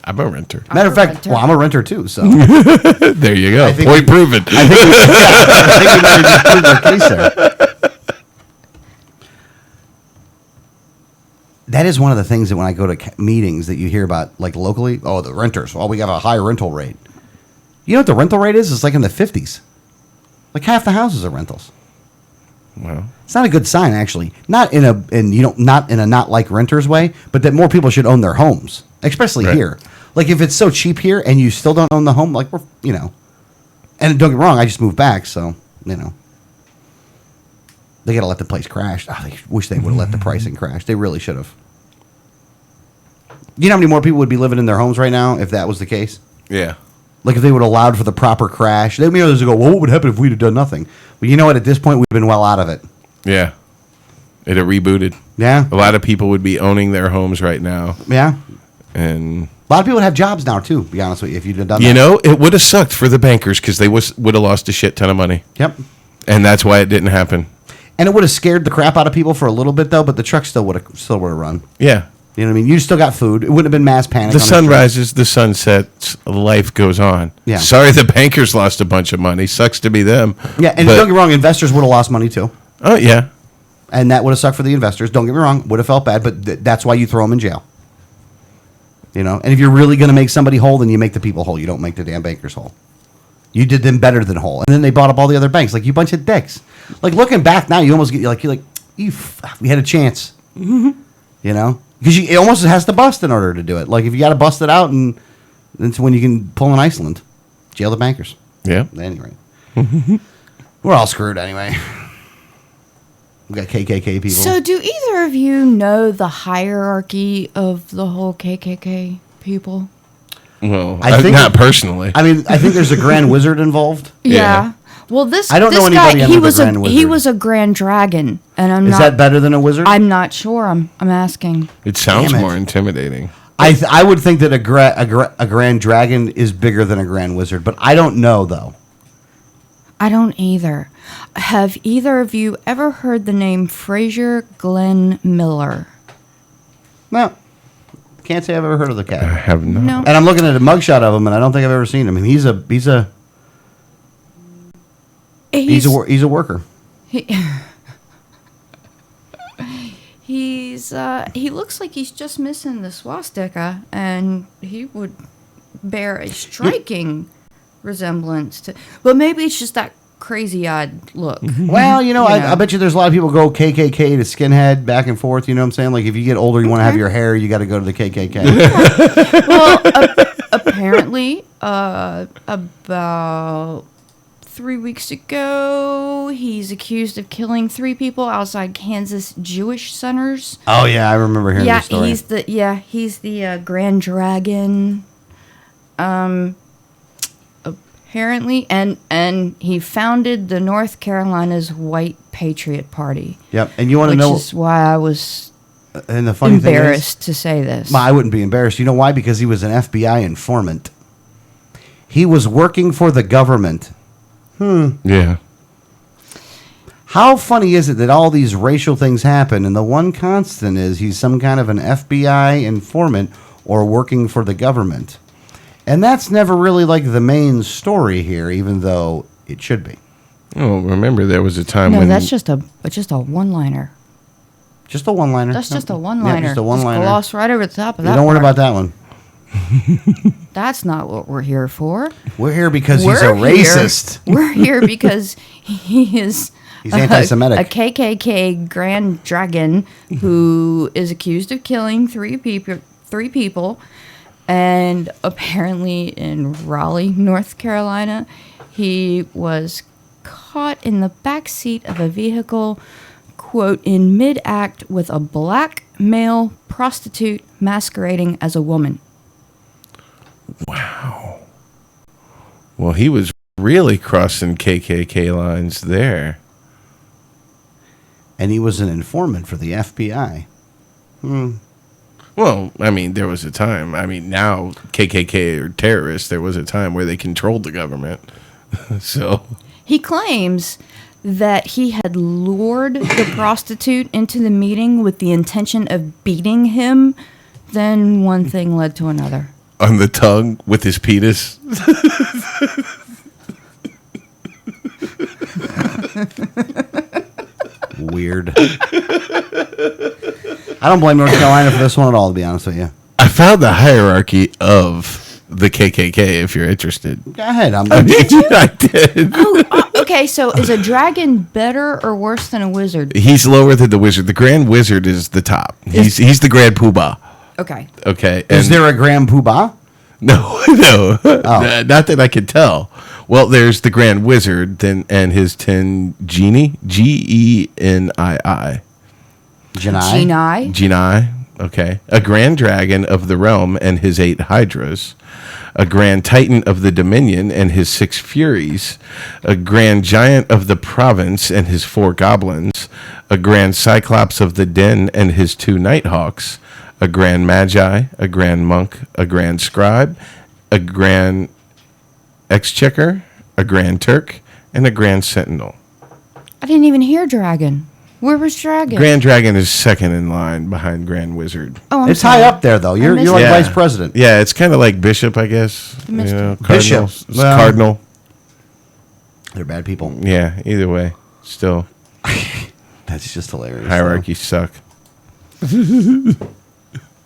I'm a renter. Matter of a fact, renter. well, I'm a renter too. So There you go. think Point we- proven. I think we better just prove our case there. That is one of the things that when I go to meetings that you hear about, like locally. Oh, the renters. Oh, we got a high rental rate. You know what the rental rate is? It's like in the 50s. Like half the houses are rentals. Well, It's not a good sign, actually. Not in a not like renters way, but that more people should own their homes, especially Right. here. Like if it's so cheap here and you still don't own the home, like And don't get me wrong, I just moved back, so they gotta let the place crash. Oh, they wish they would have let the pricing crash. They really should have. You know how many more people would be living in their homes right now if that was the case? yeah. Like if they would have allowed for the proper crash. They may others go, well, what would happen if we'd have done nothing? But you know what? At this point, we've been well out of it. Yeah. It had rebooted. Yeah, A lot of people would be owning their homes right now. yeah. And, A lot of people would have jobs now too. To be honest with you, if you'd have done that. you know, it would have sucked for the bankers because they would have lost a shit ton of money. Yep. And that's why it didn't happen. And it would have scared the crap out of people for a little bit though. But the truck still would have run. Yeah. You know what I mean? You still got food. It wouldn't have been mass panic. The on sun street. rises, the sun sets, life goes on. Yeah. Sorry the bankers lost a bunch of money. Sucks to be them. Yeah, and But- don't get me wrong, investors would have lost money too. Oh, yeah. And that would have sucked for the investors. Don't get me wrong, would have felt bad, but that's why you throw them in jail. And if you're really going to make somebody whole, then you make the people whole. You don't make the damn bankers whole. You did them better than whole. And then they bought up all the other banks. Like, you bunch of dicks. Like, looking back now, you almost get, we had a chance. Because it almost has to bust in order to do it. Like, if you got to bust it out, and that's when you can pull in Iceland. Jail the bankers. Yeah. At any rate. We're all screwed anyway. We got KKK people. So, do either of you know the hierarchy of the whole KKK people? Well, I think- not personally. I think there's a Grand Wizard involved. Yeah. Well, this I don't know this anybody guy, under he the was Grand he Wizard. was a Grand Dragon, and I'm Is not that better than a wizard? I'm not sure. I'm asking. It sounds Damn it. more intimidating. I would think that a grand dragon is bigger than a grand wizard, but I don't know though. I don't either. Have either of you ever heard the name Fraser Glenn Miller? No, can't say I've ever heard of the I cat. have not. No. And I'm looking at a mugshot of him, and I don't think I've ever seen him. And he's a worker. He looks like he's just missing the swastika, and he would bear a striking resemblance to. But maybe it's just that crazy-eyed look. Well, I bet you there's a lot of people go KKK to skinhead back and forth. You know what I'm saying? Like if you get older, you want to have your hair, you got to go to the KKK. Well, apparently, about 3 weeks ago, he's accused of killing 3 people outside Kansas Jewish centers. Oh yeah, I remember hearing Yeah, the story. he's the Grand Dragon. Apparently, and he founded the North Carolina's White Patriot Party. Yep, and you want to Which know? is why I was And the funny embarrassed to say this. thing is, I wouldn't be embarrassed. You know why? Because he was an FBI informant. He was working for the government. Yeah. How funny is it that all these racial things happen, and the one constant is he's some kind of an FBI informant or working for the government? And that's never really like the main story here, even though it should be. Oh, remember there was a time No, when that's just a one-liner. Just a one-liner. That's just a Yeah, one-liner. just a one-liner. Gloss right over the top of Yeah, that. don't worry part. about that one. That's not what we're here for. We're here because he's a racist. We're here because he is. He's anti-Semitic. A KKK Grand Dragon who is accused of killing 3 people, and apparently in Raleigh, North Carolina, he was caught in the back seat of a vehicle, quote, in mid-act with a black male prostitute masquerading as a woman. Wow. Well, he was really crossing KKK lines there. And he was an informant for the FBI. Well, I mean, there was a time. I mean, now KKK are terrorists. There was a time where they controlled the government. So He claims that he had lured the prostitute into the meeting with the intention of beating him. Then one thing led to another. on the tongue with his penis. Weird. I don't blame North Carolina for this one at all, to be honest with you. I found the hierarchy of the KKK. If you're interested, Go ahead. I did. Okay, so is a dragon better or worse than a wizard? He's lower than the wizard. The Grand Wizard is the top. He's the Grand Poobah. Okay. Okay. Is there a Grand Poobah? No, no, not that I can tell. Well, there's the Grand Wizard, then, and his 10 genie, Genii. Janai? Genii. Okay. A Grand Dragon of the Realm and his 8 Hydras. A Grand Titan of the Dominion and his 6 Furies. A Grand Giant of the Province and his 4 Goblins. A Grand Cyclops of the Den and his 2 Nighthawks. A Grand Magi, a Grand Monk, a Grand Scribe, a Grand Exchequer, a Grand Turk, and a Grand Sentinel. I didn't even hear dragon. Where was dragon? Grand Dragon is second in line behind Grand Wizard. Oh, I'm It's sorry. high up there, though. You're missed like it. vice president. Yeah, it's kind of like Bishop, I guess. missed it. Cardinal. Bishop. Well- Cardinal. They're bad people. Yeah, either way. Still, That's just hilarious. hierarchies suck.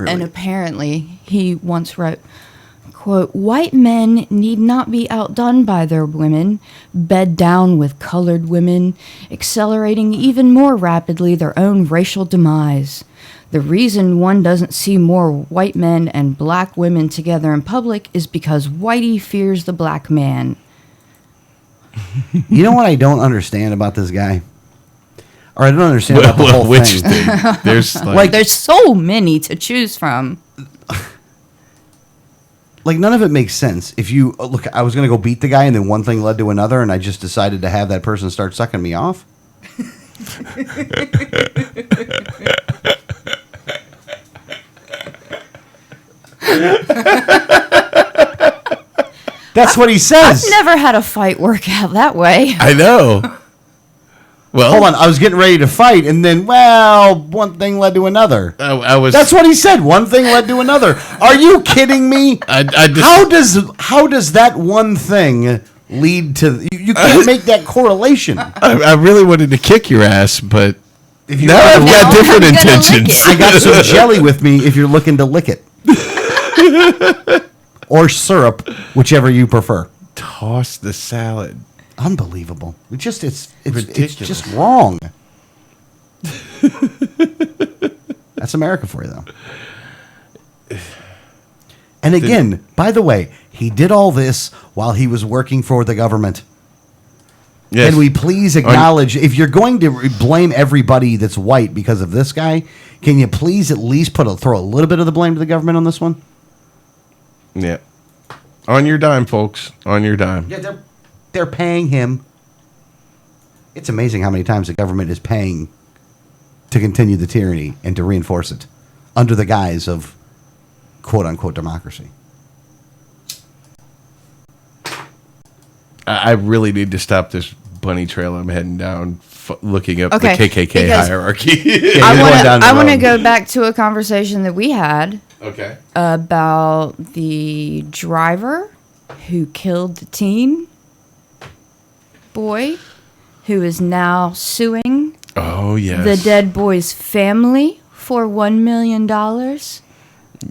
Really. And apparently, he once wrote, quote, "White men need not be outdone by their women, bed down with colored women, accelerating even more rapidly their own racial demise. The reason one doesn't see more white men and black women together in public is because whitey fears the black man." You know what I don't understand about this guy? Or I don't understand about the whole Which thing. thing? There's Like- There's so many to choose from. Like, none of it makes sense. If you look, I was going to go beat the guy, and then one thing led to another, and I just decided to have that person start sucking me off. That's what he says. I've never had a fight work out that way. I know. Well, Hold on, I was getting ready to fight, and then, one thing led to another. I was. That's what he said. One thing led to another. Are you kidding me? I just, How does that one thing lead to? You can't make that correlation. I really wanted to kick your ass, but If you now I've want to got lick different it. I'm gonna lick intentions. it. I got some jelly with me if you're looking to lick it. Or syrup, whichever you prefer. Toss the salad. Unbelievable. It's Ridiculous. just wrong. That's America for you, though. And again, by the way, he did all this while he was working for the government. Yes. Can we please acknowledge, if you're going to blame everybody that's white because of this guy, can you please at least throw a little bit of the blame to the government on this one? Yeah. On your dime, folks. On your dime. Yeah, they're paying him. It's amazing how many times the government is paying to continue the tyranny and to reinforce it under the guise of quote-unquote democracy. I really need to stop this bunny trail I'm heading down, looking up Okay, the KKK because- hierarchy. Yeah, you're going down the I want to road. go back to a conversation that we had Okay. about the driver who killed the teen boy, who is now suing Oh, yes. the dead boy's family for $1 million.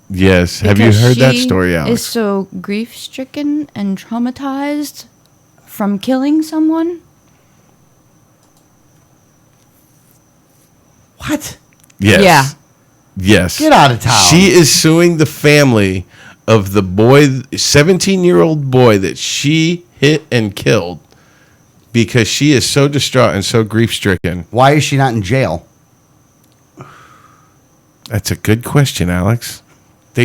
Yes. Have you because heard that she story, Alex? Is so grief-stricken and traumatized from killing someone. What? Yes. Yeah. Yes. Get out of town. She is suing the family of the boy, 17-year-old boy that she hit and killed because she is so distraught and so grief-stricken. Why is she not in jail? That's a good question, Alex.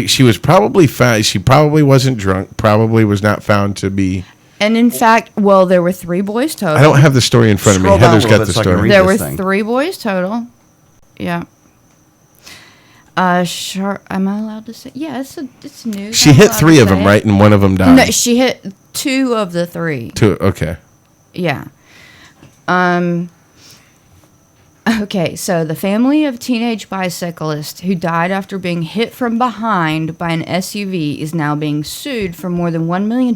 She was probably found. She probably wasn't drunk. Probably was not found to be. And in fact, well, there were 3 boys total. I don't have the story in front Scroll of me. down a Heather's little got bit the so I can story. read There this were thing. 3 boys total. Yeah. Am I allowed to say? Yeah, it's news. She I'm hit allowed 3 to of say them, it. right? And one of them died. No, she hit 2 of the 3. 2. Okay. Yeah. Okay, so the family of teenage bicyclist who died after being hit from behind by an SUV is now being sued for more than $1 million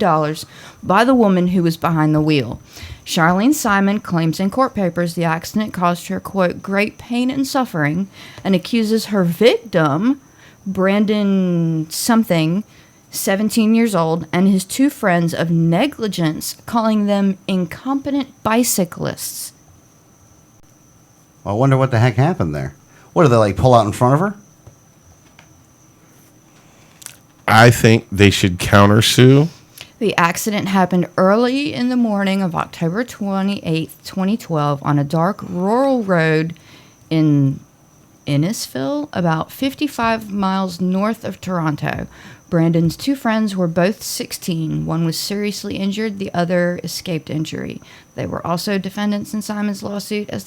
by the woman who was behind the wheel. Charlene Simon claims in court papers the accident caused her, quote, great pain and suffering, and accuses her victim, Brandon something, 17 years old, and his 2 friends of negligence, calling them incompetent bicyclists. I wonder what the heck happened there. What, do they pull out in front of her? I think they should countersue. The accident happened early in the morning of October 28th, 2012, on a dark rural road in Innisfil, about 55 miles north of Toronto. Brandon's 2 friends were both 16. One was seriously injured, the other escaped injury. They were also defendants in Simon's lawsuit as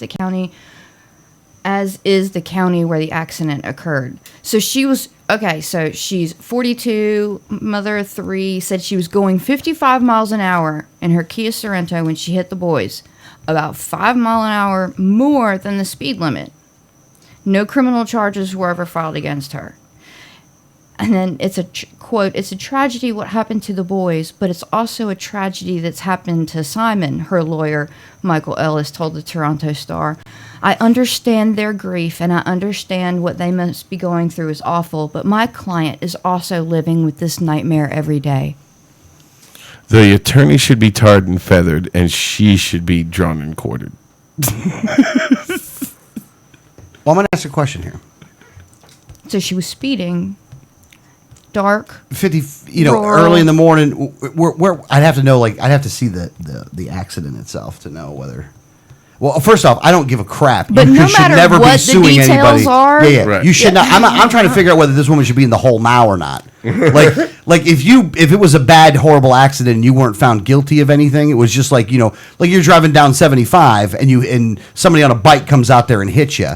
is the county where the accident occurred. So she's 42, mother of 3, said she was going 55 miles an hour in her Kia Sorento when she hit the boys, about 5 miles an hour more than the speed limit. No criminal charges were ever filed against her. And then it's a quote, it's a tragedy what happened to the boys, but it's also a tragedy that's happened to Simon, her lawyer, Michael Ellis, told the Toronto Star. I understand their grief and I understand what they must be going through is awful, but my client is also living with this nightmare every day. The attorney should be tarred and feathered, and she should be drawn and quartered. Well, I'm going to ask a question here. So she was speeding, dark. 50, Rural. early in the morning. Where I'd have to know, I'd have to see the accident itself to know whether. Well, first off, I don't give a crap. But You no should matter never be what the suing details anybody. are- Yeah. Right. You should not. I'm trying to figure out whether this woman should be in the hole now or not. Like if it was a bad, horrible accident and you weren't found guilty of anything, it was just like you're driving down 75 and somebody on a bike comes out there and hits you.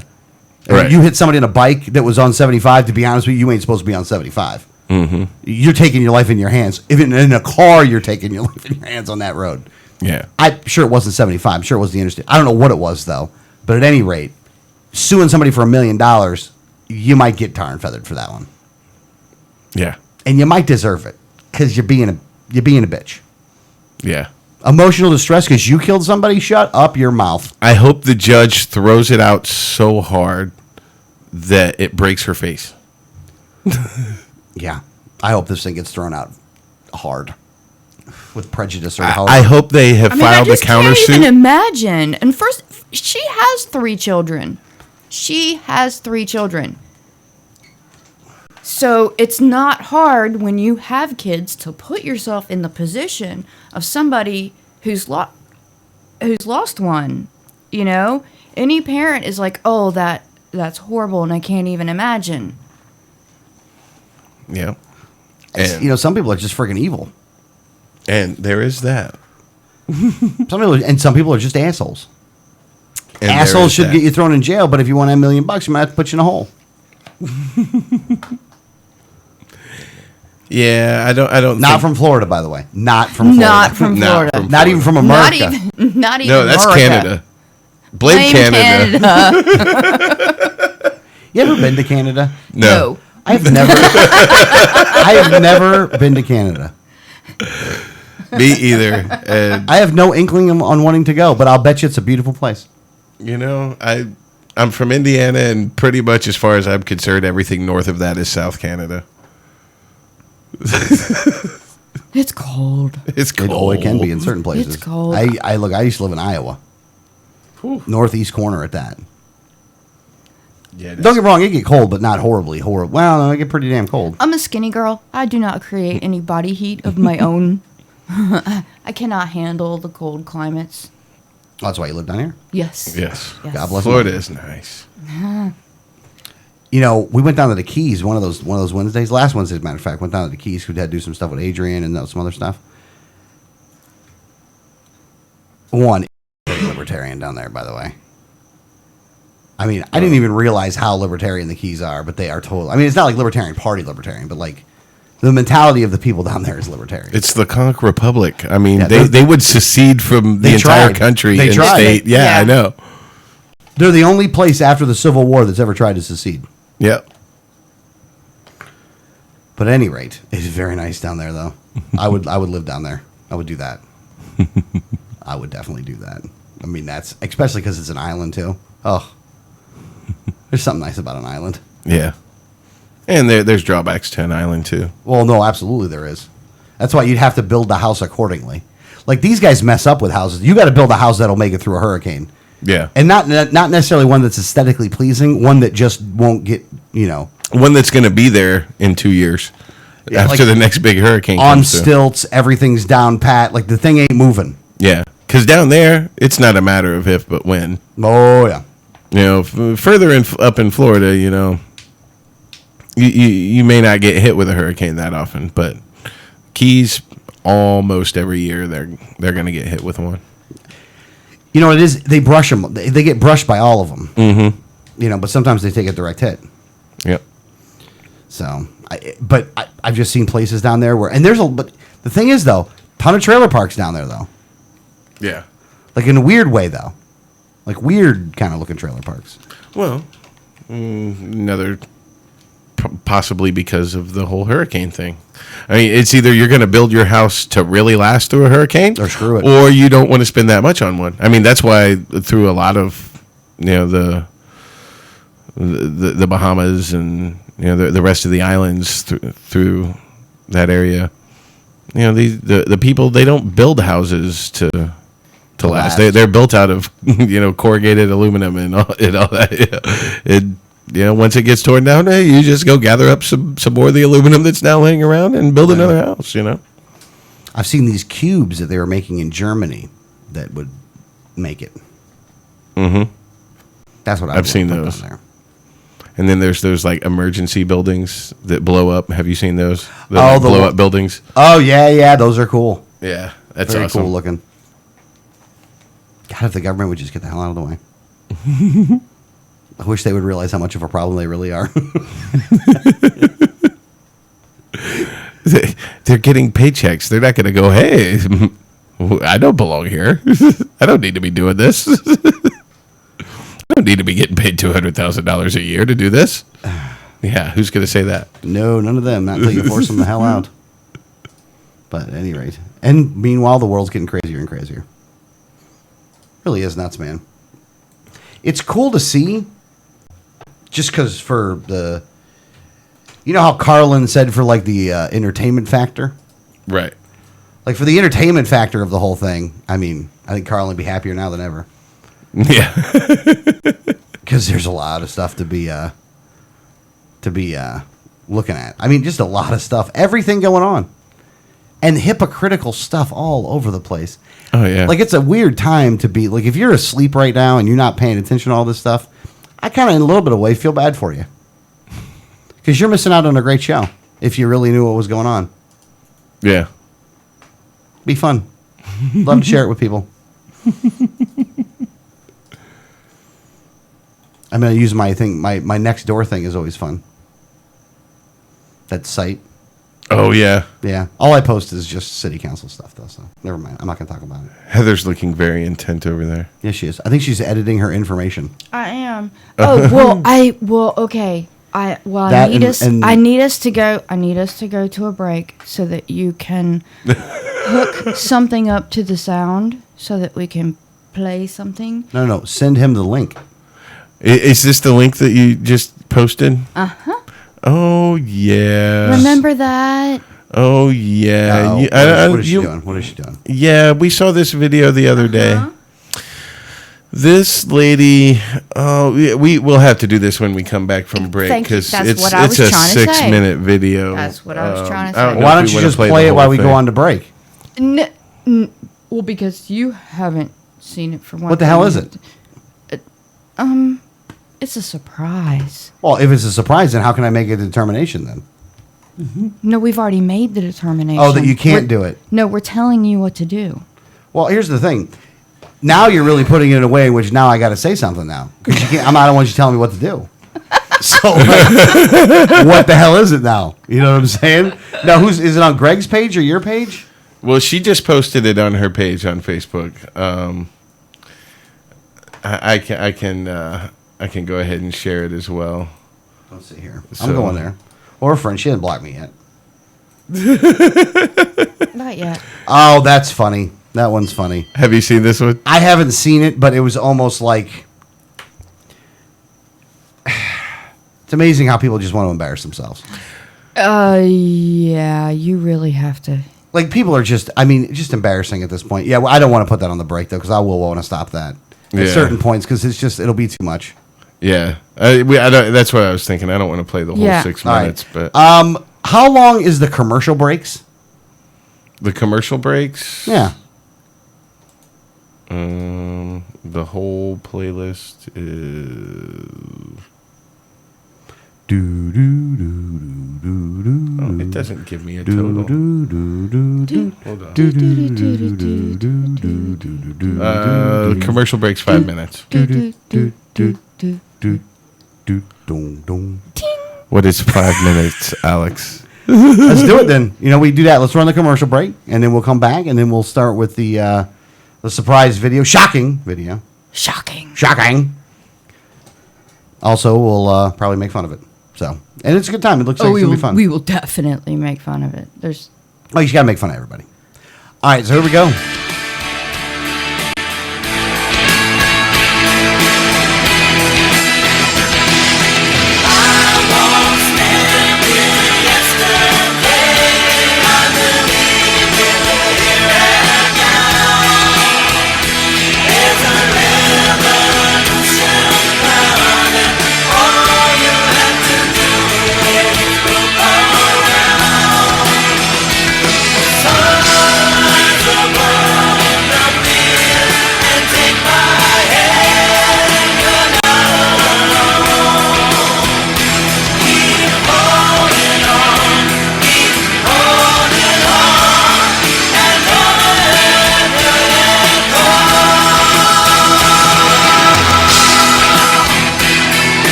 Right. You hit somebody on a bike that was on 75. To be honest with you, you ain't supposed to be on 75. You're taking your life in your hands. Even in a car, you're taking your life in your hands on that road. Yeah. I'm sure it wasn't 75. I'm sure it was the interstate. I don't know what it was, though. But at any rate, suing somebody for $1 million, you might get tar and feathered for that one. Yeah. And you might deserve it because you're being a bitch. Yeah. Emotional distress because you killed somebody? Shut up your mouth. I hope the judge throws it out so hard that it breaks her face. Yeah. I hope this thing gets thrown out hard with prejudice or I hope they have filed a countersuit. I can't even imagine. And first, she has 3 children. She has 3 children. So it's not hard when you have kids to put yourself in the position of somebody who's lost one. You know, any parent is like, "Oh, that's horrible, and I can't even imagine." Yeah. And, some people are just freaking evil. And there is that. Some people are just assholes. And Assholes should get you thrown in jail, but if you want $1 million, you might have to put you in a hole. Yeah, I don't. Not from Florida, by the way. Not from Florida. Not from Florida. Not even from America. Not even. No, that's America. Canada. Blame Canada. You ever been to Canada? No. I have never been to Canada. Me either. And I have no inkling on wanting to go, but I'll bet you it's a beautiful place. I'm from Indiana, and pretty much as far as I'm concerned, everything north of that is South Canada. It's cold. It's cold. It can be in certain places. It's cold. I used to live in Iowa. Northeast corner at that. Yeah, Don't get me wrong, it get cold, but not horribly horrible. Well, no, it get pretty damn cold. I'm a skinny girl. I do not create any body heat of my own. I cannot handle the cold climates. Oh, that's why you live down here? Yes. Yes. God bless Florida them. is nice. We went down to the Keys one of those Wednesdays. Last Wednesday, as a matter of fact, went down to the Keys. We had to do some stuff with Adrian and some other stuff. One, very libertarian down there, by the way. I mean, I didn't even realize how libertarian the Keys are, but they are totally. I mean, it's not like Libertarian Party libertarian, but like the mentality of the people down there is libertarian. It's the Conch Republic. I mean, Yeah, they would secede from the entire tried. country They and tried. state. Yeah, Yeah. I know. They're the only place after the Civil War that's ever tried to secede. Yep. But at any rate, it's very nice down there, though. I would live down there. I would do that. I would definitely do that. I mean, that's especially because it's an island too. Oh, there's something nice about an island. Yeah. And there's drawbacks to an island too. Well, no, absolutely there is. That's why you'd have to build the house accordingly. Like these guys mess up with houses. You got to build a house that'll make it through a hurricane, Yeah. and not necessarily one that's aesthetically pleasing. One that just won't get One that's going to be there in 2 years Yeah, after like the next big hurricane on comes through. stilts. Everything's down pat. Like the thing ain't moving. Yeah. Because down there, it's not a matter of if, but when. Oh yeah. Further up in Florida, you may not get hit with a hurricane that often, but Keys, almost every year, they're going to get hit with one. It is. They brush them. They get brushed by all of them. Mm-hmm. But sometimes they take a direct hit. Yep. So, I've just seen places down there where, but the thing is though, ton of trailer parks down there though. Yeah. Like in a weird way though, like weird kind of looking trailer parks. Well, another possibly because of the whole hurricane thing. I mean, it's either you're going to build your house to really last through a hurricane, Or screw it. or you don't want to spend that much on one. I mean, that's why through a lot of the Bahamas and the rest of the islands through that area, the people, they don't build houses to last. They're built out of corrugated aluminum and all that. Once it gets torn down, you just go gather up some more of the aluminum that's now laying around and build another house. I've seen these cubes that they were making in Germany that would make it. Mm-hmm. That's what I've seen those. There. And then there's those like emergency buildings that blow up. Have you seen those? The the blow up buildings. Oh yeah, those are cool. Yeah, that's Very awesome. cool looking. God, if the government would just get the hell out of the way. I wish they would realize how much of a problem they really are. they're getting paychecks. They're not going to go, hey, I don't belong here. I don't need to be doing this. I don't need to be getting paid $200,000 a year to do this. Yeah, who's going to say that? No, none of them. Not until you force them the hell out. But at any rate. And meanwhile, the world's getting crazier and crazier. Really is nuts, man. It's cool to see. Just because for the... You know how Carlin said for like the entertainment factor? Right. Like for the entertainment factor of the whole thing, I mean, I think Carlin would be happier now than ever. Yeah. Because there's a lot of stuff to be looking at. I mean, just a lot of stuff. Everything going on. And hypocritical stuff all over the place. Oh, yeah. Like, it's a weird time to be... Like, if you're asleep right now and you're not paying attention to all this stuff, I kind of, in a little bit of way, feel bad for you. Because you're missing out on a great show if you really knew what was going on. Yeah. Be fun. Love to share it with people. I'm going to use my thing. My next door thing is always fun. That site. Oh, yeah. Yeah. All I post is just city council stuff, though. So never mind. I'm not going to talk about it. Heather's looking very intent over there. Yeah, she is. I think she's editing her information. I am. Oh well. Okay. I need us to go to a break so that you can hook something up to the sound so that we can play something. No. Send him the link. Is this the link that you just posted? Uh-huh. Oh, yeah. Remember that? Oh, yeah. What is she doing? What is she doing? Yeah, we saw this video the other day. This lady, we will have to do this when we come back from break because it's a 6-minute video. That's what I was trying to say. Why don't you just play it while we go on to break? Well, because you haven't seen it for one. What the hell is it? It's a surprise. Well, if it's a surprise, then how can I make a determination then? Mm-hmm. No, we've already made the determination. Oh, that you can't do it. No, we're telling you what to do. Well, here's the thing. Now you're really putting it in a way in which now I got to say something now. Because I don't want you telling me what to do. So, what the hell is it now? You know what I'm saying? Now, is it on Greg's page or your page? Well, she just posted it on her page on Facebook. I can go ahead and share it as well. Let's see here. I'm going there. Or a friend. She hasn't blocked me yet. Not yet. Oh, that's funny. That one's funny. Have you seen this one? I haven't seen it, but it was almost like... It's amazing how people just want to embarrass themselves. Yeah, you really have to. Like, people are just embarrassing at this point. Yeah, well, I don't want to put that on the break, though, because I will want to stop that at certain points, because it'll be too much. Yeah. That's what I was thinking. I don't want to play the whole 6 minutes. Right. But how long is the commercial breaks? The commercial breaks? Yeah. The whole playlist is... Oh, it doesn't give me a total. Hold on. Commercial breaks 5 minutes. What is 5 minutes, Alex? Let's do it then. We do that. Let's run the commercial break, and then we'll come back, and then we'll start with the surprise video. Shocking video. Shocking. Also, we'll probably make fun of it. So, and it's a good time. It looks like it's going to be fun. We will definitely make fun of it. You just got to make fun of everybody. All right, so here we go.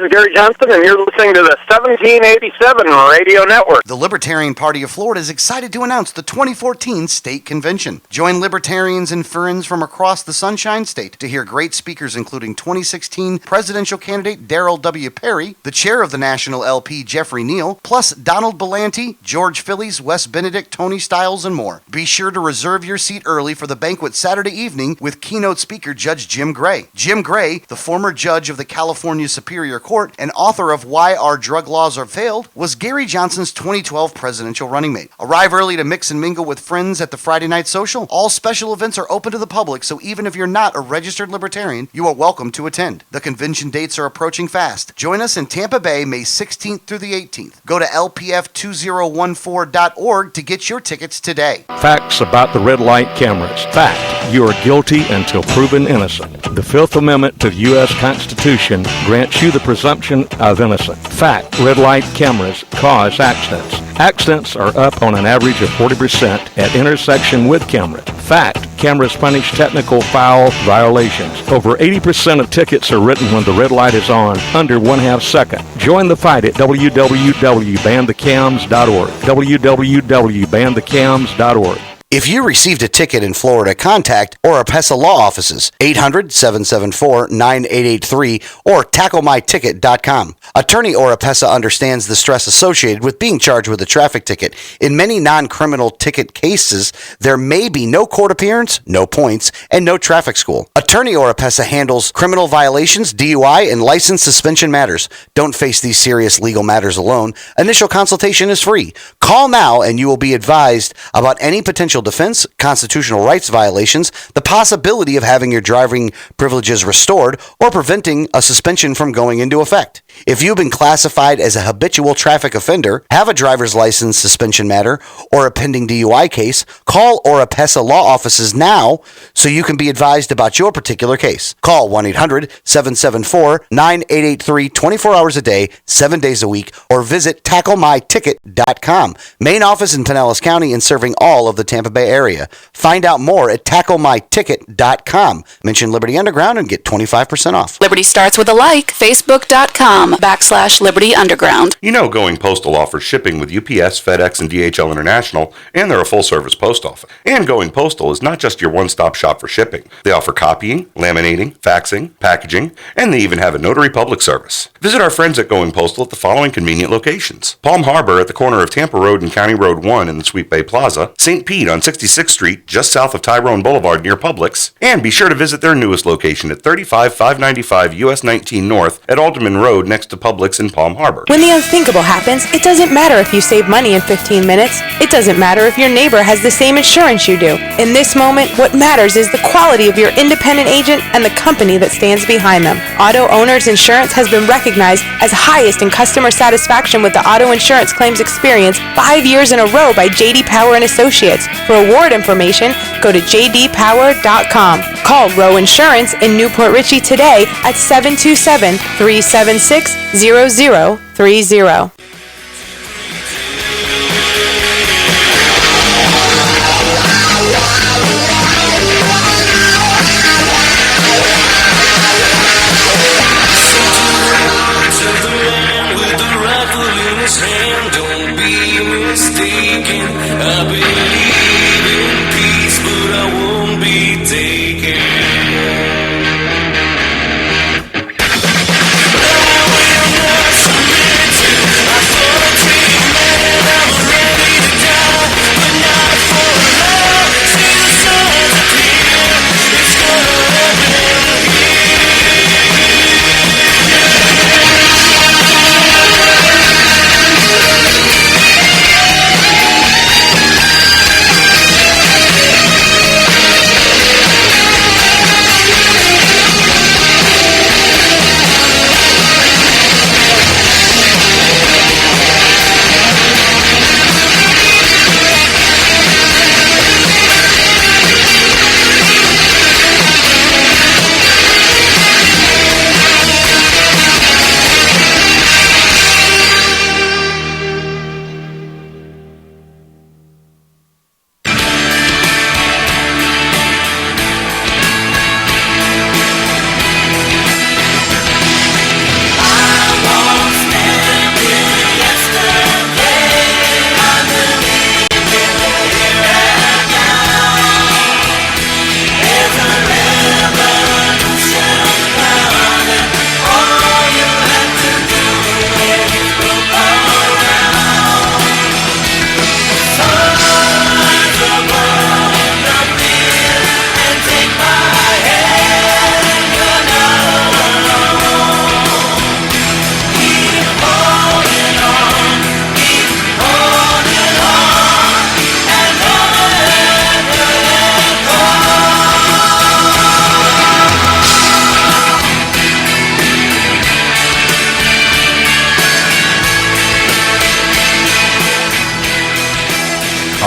is Gary Johnson, and you're listening to the 1787 Radio Network. The Libertarian Party of Florida is excited to announce the 2014 State Convention. Join libertarians and friends from across the Sunshine State to hear great speakers including 2016 presidential candidate Darrell W. Perry, the chair of the National LP Jeffrey Neal, plus Donald Belanti, George Phillies, Wes Benedict, Tony Stiles, and more. Be sure to reserve your seat early for the banquet Saturday evening with keynote speaker Judge Jim Gray. Jim Gray, the former judge of the California Superior Court and author of Why Our Drug Laws Are Failed, was Gary Johnson's 2012 presidential running mate. Arrive early to mix and mingle with friends at the Friday Night Social. All special events are open to the public, so even if you're not a registered libertarian, you are welcome to attend. The convention dates are approaching fast. Join us in Tampa Bay, May 16th through the 18th. Go to lpf2014.org to get your tickets today. Facts about the red light cameras. Fact, you are guilty until proven innocent. The Fifth Amendment to the U.S. Constitution grants you the presumption of innocence. Fact, red light cameras cause accidents. Accidents are up on an average of 40% at intersection with cameras. Fact, cameras punish technical foul violations. Over 80% of tickets are written when the red light is on, under 1/2 second. Join the fight at www.banthecams.org. www.banthecams.org. If you received a ticket in Florida, contact Oropesa Law Offices, 800-774-9883 or tacklemyticket.com. Attorney Oropesa understands the stress associated with being charged with a traffic ticket. In many non-criminal ticket cases, there may be no court appearance, no points, and no traffic school. Attorney Oropesa handles criminal violations, DUI, and license suspension matters. Don't face these serious legal matters alone. Initial consultation is free. Call now and you will be advised about any potential defense, constitutional rights violations, the possibility of having your driving privileges restored, or preventing a suspension from going into effect. If you've been classified as a habitual traffic offender, have a driver's license suspension matter, or a pending DUI case, call Oropesa Law Offices now so you can be advised about your particular case. Call 1-800-774-9883 24 hours a day, 7 days a week, or visit tacklemyticket.com. Main office in Pinellas County and serving all of the Tampa Bay area. Find out more at tacklemyticket.com. Mention Liberty Underground and get 25% off. Liberty starts with a like. Facebook.com/Liberty Underground. You know Going Postal offers shipping with UPS, FedEx, and DHL International, and they're a full-service post office. And Going Postal is not just your one-stop shop for shipping. They offer copying, laminating, faxing, packaging, and they even have a notary public service. Visit our friends at Going Postal at the following convenient locations: Palm Harbor at the corner of Tampa Road and County Road 1 in the Sweet Bay Plaza, St. Pete on 66th Street, just south of Tyrone Boulevard near Publix, and be sure to visit their newest location at 35595 US 19 North at Alderman Road next to Publix in Palm Harbor. When the unthinkable happens, it doesn't matter if you save money in 15 minutes. It doesn't matter if your neighbor has the same insurance you do. In this moment, what matters is the quality of your independent agent and the company that stands behind them. Auto Owners Insurance has been recognized as highest in customer satisfaction with the auto insurance claims experience 5 years in a row by J.D. Power and Associates. For award information, go to jdpower.com. Call Row Insurance in Newport Richey today at 727-376-0030.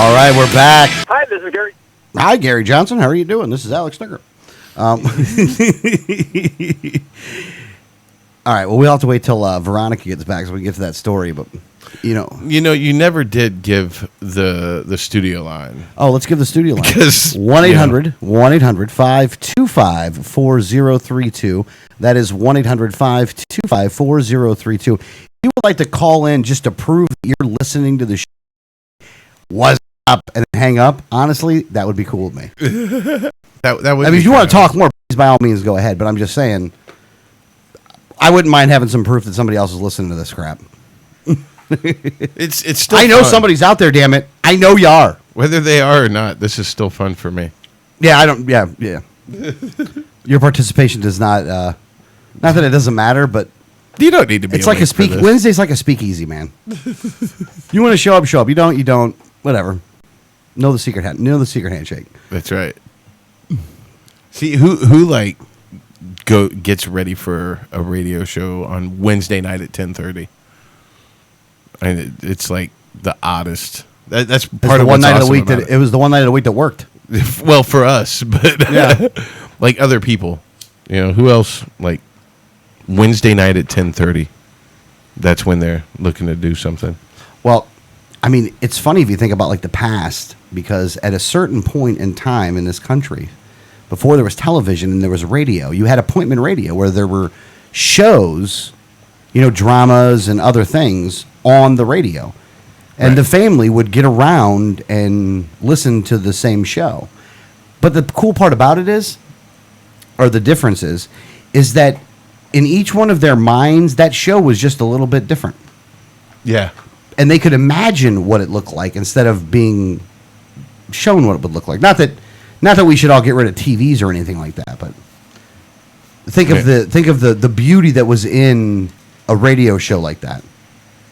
All right, we're back. Hi, this is Gary. Hi, Gary Johnson. How are you doing? This is Alex Snicker. All right, well, we'll have to wait till Veronica gets back so we can get to that story. But, you never did give the studio line. Oh, let's give the studio line. 'Cause, 1-800-525-4032. That is 1-800-525-4032. If you would like to call in just to prove that you're listening to the show, what's up, and then hang up, honestly, that would be cool with me. That would. I mean, if you want to talk more, please, by all means, go ahead. But I'm just saying, I wouldn't mind having some proof that somebody else is listening to this crap. It's still. I know fun. somebody's out there. Damn it! I know you are. Whether they are or not, this is still fun for me. Yeah, I don't. Yeah. Your participation does not. Not that it doesn't matter, but You don't need to be. it's like a awake for speak. this. Wednesday's like a speakeasy, man. You want to show up, show up. You don't. You don't. Whatever. Know the secret handshake. That's right. See who like gets ready for a radio show on Wednesday night at 10:30. And it's like the oddest. That's part of one what's night of the awesome week about that it was the one night of the week that worked. Well, for us, but Yeah. like other people, who else? Like Wednesday night at 10:30. That's when they're looking to do something. Well, I mean, it's funny if you think about like the past, because at a certain point in time in this country, before there was television and there was radio, you had appointment radio where there were shows, dramas and other things on the radio. And the family would get around and listen to the same show. But the cool part about it is, or the difference is that in each one of their minds, that show was just a little bit different. Yeah. And they could imagine what it looked like instead of being shown what it would look like. Not that we should all get rid of TVs or anything like that, but think of the beauty that was in a radio show like that.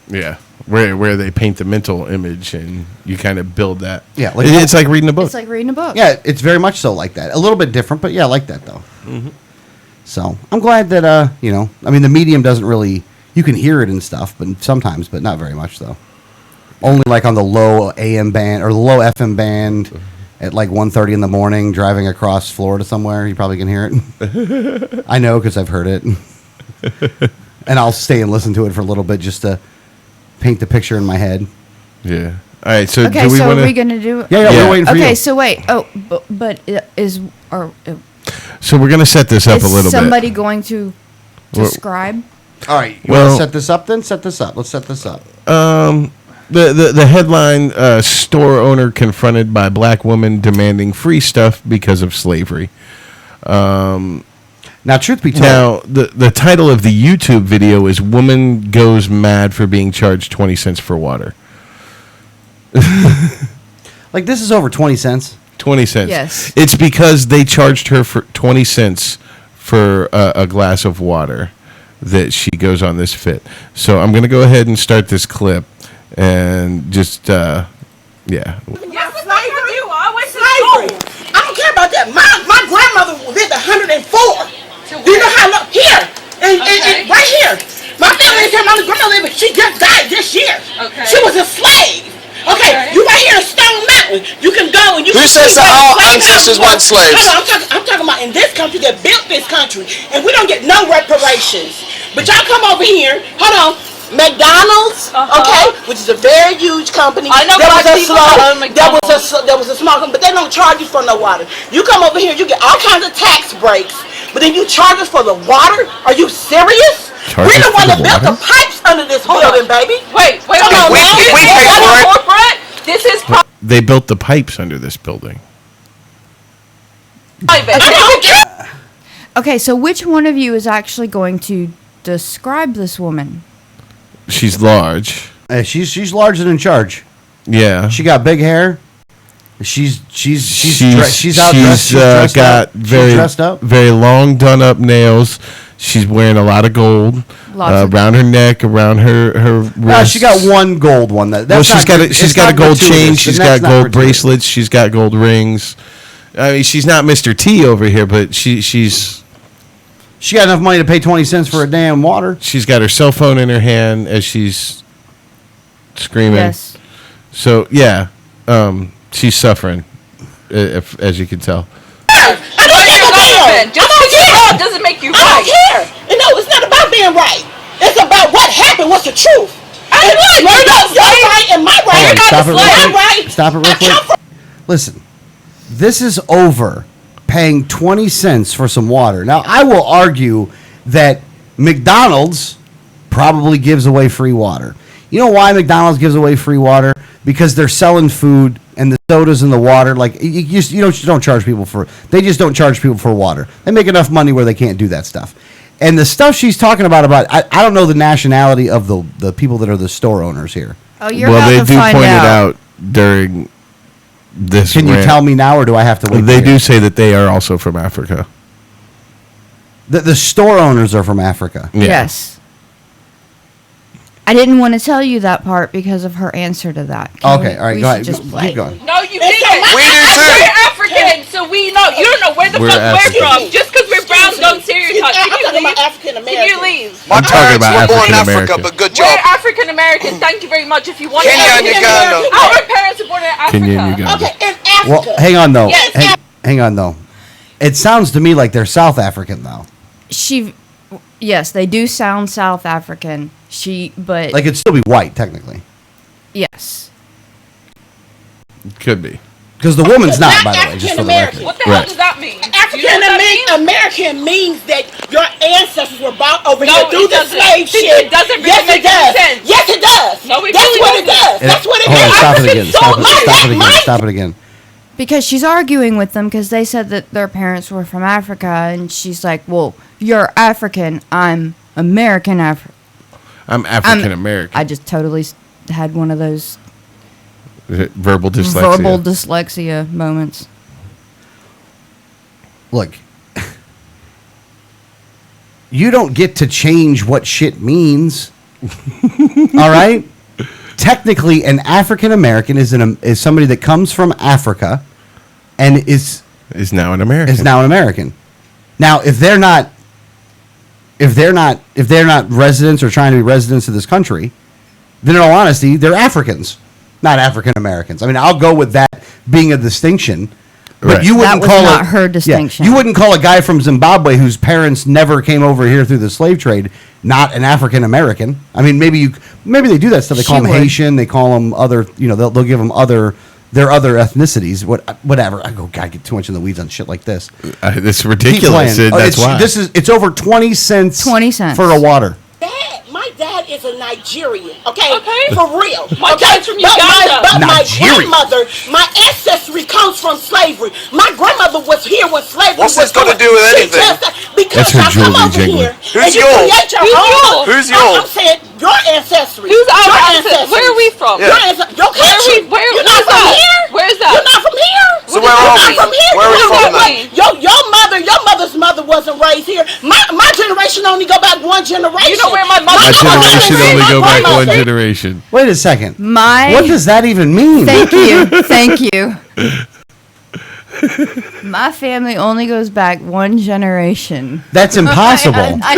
Yeah. Where they paint the mental image and you kind of build that. Yeah, it's like reading a book. It's like reading a book. Yeah, it's very much so like that. A little bit different, but yeah, I like that though. Mm-hmm. So I'm glad that I mean, the medium doesn't really. You can hear it and stuff, but sometimes, but not very much though. Only like on the low AM band or the low FM band at like 1:30 in the morning, driving across Florida somewhere. You probably can hear it. I know because I've heard it, and I'll stay and listen to it for a little bit just to paint the picture in my head. Yeah. All right. So Okay, do we so want are we gonna do? Yeah, we're waiting for you. Okay, so wait. Oh, but is So we're gonna set this up a little somebody bit. going to Well- describe? All right, you Well- want to set this up then? Set this up. Let's set this up. The headline: store owner confronted by black woman demanding free stuff because of slavery. Now, truth be told, Now, the title of the YouTube video is "Woman Goes Mad for Being Charged 20 Cents for Water." like this is over 20 cents. 20 cents. Yes. It's because they charged her for 20 cents for a glass of water that she goes on this fit. So I'm going to go ahead and start this clip and just, yeah. Yes, slavery. You always slavery. I don't care about that. My grandmother lived 104. Do you know how long? Here. And right here. My family didn't tell my grandmother lived, but she just died this year. Okay. She was a slave. Okay. You right here in Stone Mountain. You can go and you Who can says see that where all slave ancestors houses weren't slaves? No, I'm talking about in this country that built this country. And we don't get no reparations. But y'all come over here. Hold on. McDonald's, okay, which is a very huge company. I know there was black a people small, that own McDonald's. there was a small company, but they don't charge you for no water. You come over here, you get all kinds of tax breaks, but then you charge us for the water? Are you serious? Charge We're us the one for that the built water? the pipes under this building, baby. Wait. Come on, We man. pay for it. Corporate? This is They built the pipes under this building. private. I don't care. Okay, so which one of you is actually going to describe this woman? She's large. She's large and in charge. Yeah. She got big hair. She's out dressed. She's got up. very She's dressed up. very long done up nails. She's wearing a lot of gold Lots of- around her neck, around her wrists. No, she got one gold one. Well, she's got a gold chain. She's got gold bracelets. bracelets. She's got gold rings. I mean, she's not Mr. T over here, but she's She got enough money to pay 20 cents for a damn water. she's got her cell phone in her hand as she's screaming. Yes. So yeah, She's suffering, as you can tell. I don't give a damn. Just because you're wrong doesn't make you I don't right. care. You know, it's not about being right. It's about what happened. What's the truth? I know you're not right and my right. Hold on, stop it real quick. Right. Stop it real quick. Listen, this is over paying 20 cents for some water. Now, I will argue that McDonald's probably gives away free water. You know why McDonald's gives away free water? Because they're selling food and the sodas and the water. Like you don't charge people for. They just don't charge people for water. They make enough money where they can't do that stuff. And the stuff she's talking about I don't know the nationality of the people that are the store owners here. Oh, you're Well, about they to do find point out. it out during this. Can you rant. tell me now, or do I have to wait? They to hear? do say that they are also from Africa. The store owners are from Africa. Yeah. Yes. I didn't want to tell you that part because of her answer to that. Okay, all right, we go should ahead. just play. Keep going. No, you It's didn't. We do too. We're African, so we know. You don't know where the We're fuck African. we're from. Just because we're brown, don't stereotype. I'm Can you talking leave? about African Can American. you leave? I'm talking about Parents were born in African Africa, American. but good We're job. African American. Thank you very much. If you want to Kenya and Uganda. Our parents were born in Africa. Kenya and Uganda. Okay, in Africa. Well, hang on though. Yes. Hang on though. It sounds to me like they're South African though. Yes, they do sound South African. But Like it'd still be white technically, yes. Could be. because the woman's not, Not by the way, just for the African-American. record. What the hell Right. does that mean? African You know what that means? American means that your ancestors were brought over No, here through it the doesn't. slave See, ship. it doesn't really yes, make it does. any sense. Yes, it does. No, it That's really what it doesn't. does. That's what it Hold on, is. stop it again. Stop it again. My- Stop it again. Because she's arguing with them because they said that their parents were from Africa, and she's like, "Well, you're African. I'm American. I'm African American. I just totally had one of those Verbal dyslexia. verbal dyslexia moments. Look, you don't get to change what shit means. All right? Technically, an African American is somebody that comes from Africa and is now an American. now an American. Now, if they're not residents or trying to be residents of this country, then in all honesty, they're Africans, not African Americans. I mean, I'll go with that being a distinction. But Right. you wouldn't That was call not it her distinction. You wouldn't call a guy from Zimbabwe whose parents never came over here through the slave trade not an African American. I mean, maybe they do that stuff. They call She them would. Haitian. They call them other. They'll give them their other ethnicities. Whatever. I get too much in the weeds on shit like this. It's Keep ridiculous. playing. That's why. It's over 20 cents. 20 cents. for a water. My dad is a Nigerian, okay? Okay. For real. My dad's from Uganda. But my Nigerian. grandmother, my ancestry comes from slavery. My grandmother was here when slavery What's was this got to going. do with She anything? because That's her y'all come jewelry over jingling. here Who's and you yours? create your Who's own. yours? Who's yours? I'm saying your ancestry. Who's our Your ancestors? Where are we from? Yeah. Your ancestry. Your Where are we? country. Where? You're Where's not from that? here. Where's that? You're not from here. So where are You're we? not from here. Where are we You're from not then? Your mother's mother wasn't raised here. My generation only go back one generation. You know where my mother- My generation My only go back one grandmother- generation. Wait a second. My What does that even mean? Thank you. Thank you. My family only goes back one generation. That's impossible. I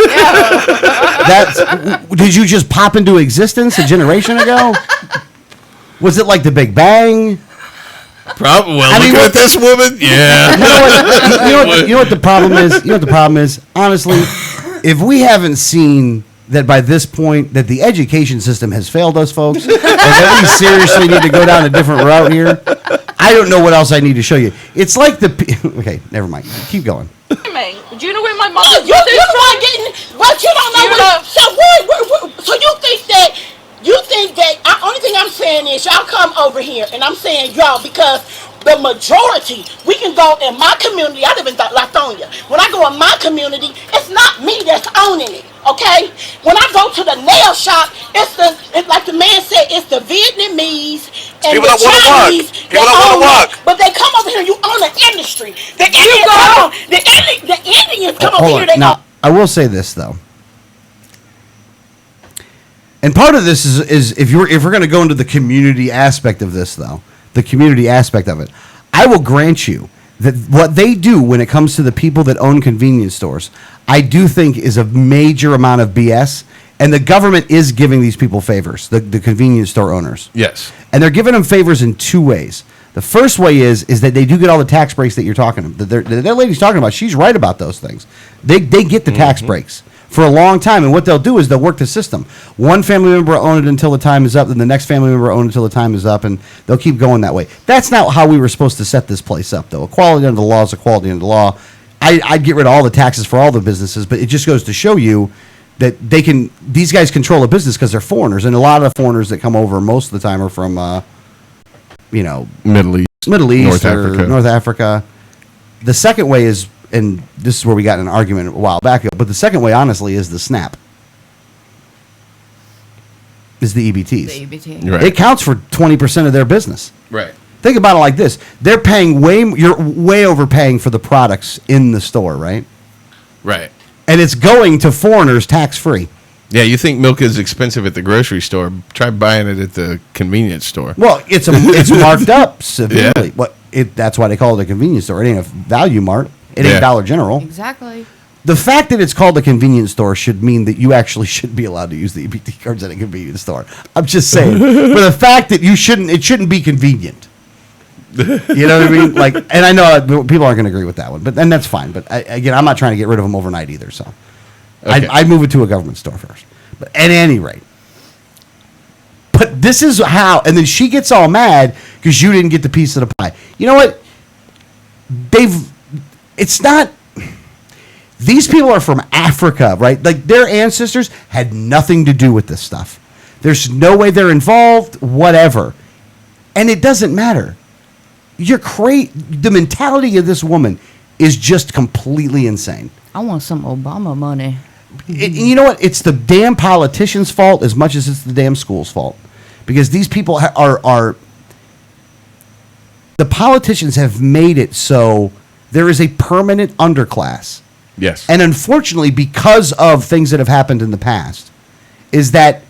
know. Did you just pop into existence a generation ago? Was it like the Big Bang? Probably. Well, I mean, look what- at this woman. Yeah. You know what the problem is? You know what the problem is? Honestly, if we haven't seen that by this point that the education system has failed us, folks, and that we seriously need to go down a different route here, I don't know what else I need to show you. It's like okay, never mind. Keep going. Do you know where my mother's You're mother's the from? one getting what you don't know. You know- So you think that only thing I'm saying is y'all come over here, and I'm saying y'all because the majority, we can go in my community. I live in Lithonia. When I go in my community, it's not me that's owning it. Okay? When I go to the nail shop, it's like the man said, it's the Vietnamese and People the that wanna work. Chinese People that wanna own it. work. But they come over here, you own the industry. The Indians come over Hold here, on. they Now, I will say this though. And part of this is if we're going to go into the community aspect of this, though, the community aspect of it, I will grant you that what they do when it comes to the people that own convenience stores, I do think is a major amount of BS, And the government is giving these people favors, the convenience store owners. Yes. And they're giving them favors in two ways. The first way is that they do get all the tax breaks that you're talking about. That lady's talking about. She's right about those things. They get the tax breaks for a long time. And what they'll do is they'll work the system. One family member will own it until the time is up, then the next family member will own it until the time is up, and they'll keep going that way. That's not how we were supposed to set this place up, though. Equality under the law is equality under the law. I'd get rid of all the taxes for all the businesses, but it just goes to show you that these guys control a business because they're foreigners, and a lot of the foreigners that come over most of the time are from, Middle East, North Africa. The second way is, and this is where we got in an argument a while back, but the second way, honestly, is the SNAP. Is the EBTs. The EBT. Right. It counts for 20% of their business. Right. Think about it like this. They're paying you're way overpaying for the products in the store, right? Right. And it's going to foreigners tax-free. Yeah, you think milk is expensive at the grocery store? Try buying it at the convenience store. Well, it's marked up severely. Yeah. That's why they call it a convenience store. It ain't a Value Mart. It ain't Dollar General. Exactly. The fact that it's called a convenience store should mean that you actually should be allowed to use the EBT cards at a convenience store. I'm just saying. For the fact that it shouldn't be convenient. You know what I mean? Like, and I know people aren't going to agree with that one, and that's fine. But again, I'm not trying to get rid of them overnight either. So, Okay. I'd move it to a government store first. But at any rate, but this is how, and then she gets all mad because you didn't get the piece of the pie. You know what? It's not. These people are from Africa, right? Like their ancestors had nothing to do with this stuff. There's no way they're involved, whatever, and it doesn't matter. You're crazy. The mentality of this woman is just completely insane. I want some Obama money. You know what? It's the damn politicians' fault as much as it's the damn school's fault. Because these people are the politicians have made it so there is a permanent underclass. Yes. And unfortunately, because of things that have happened in the past, is that,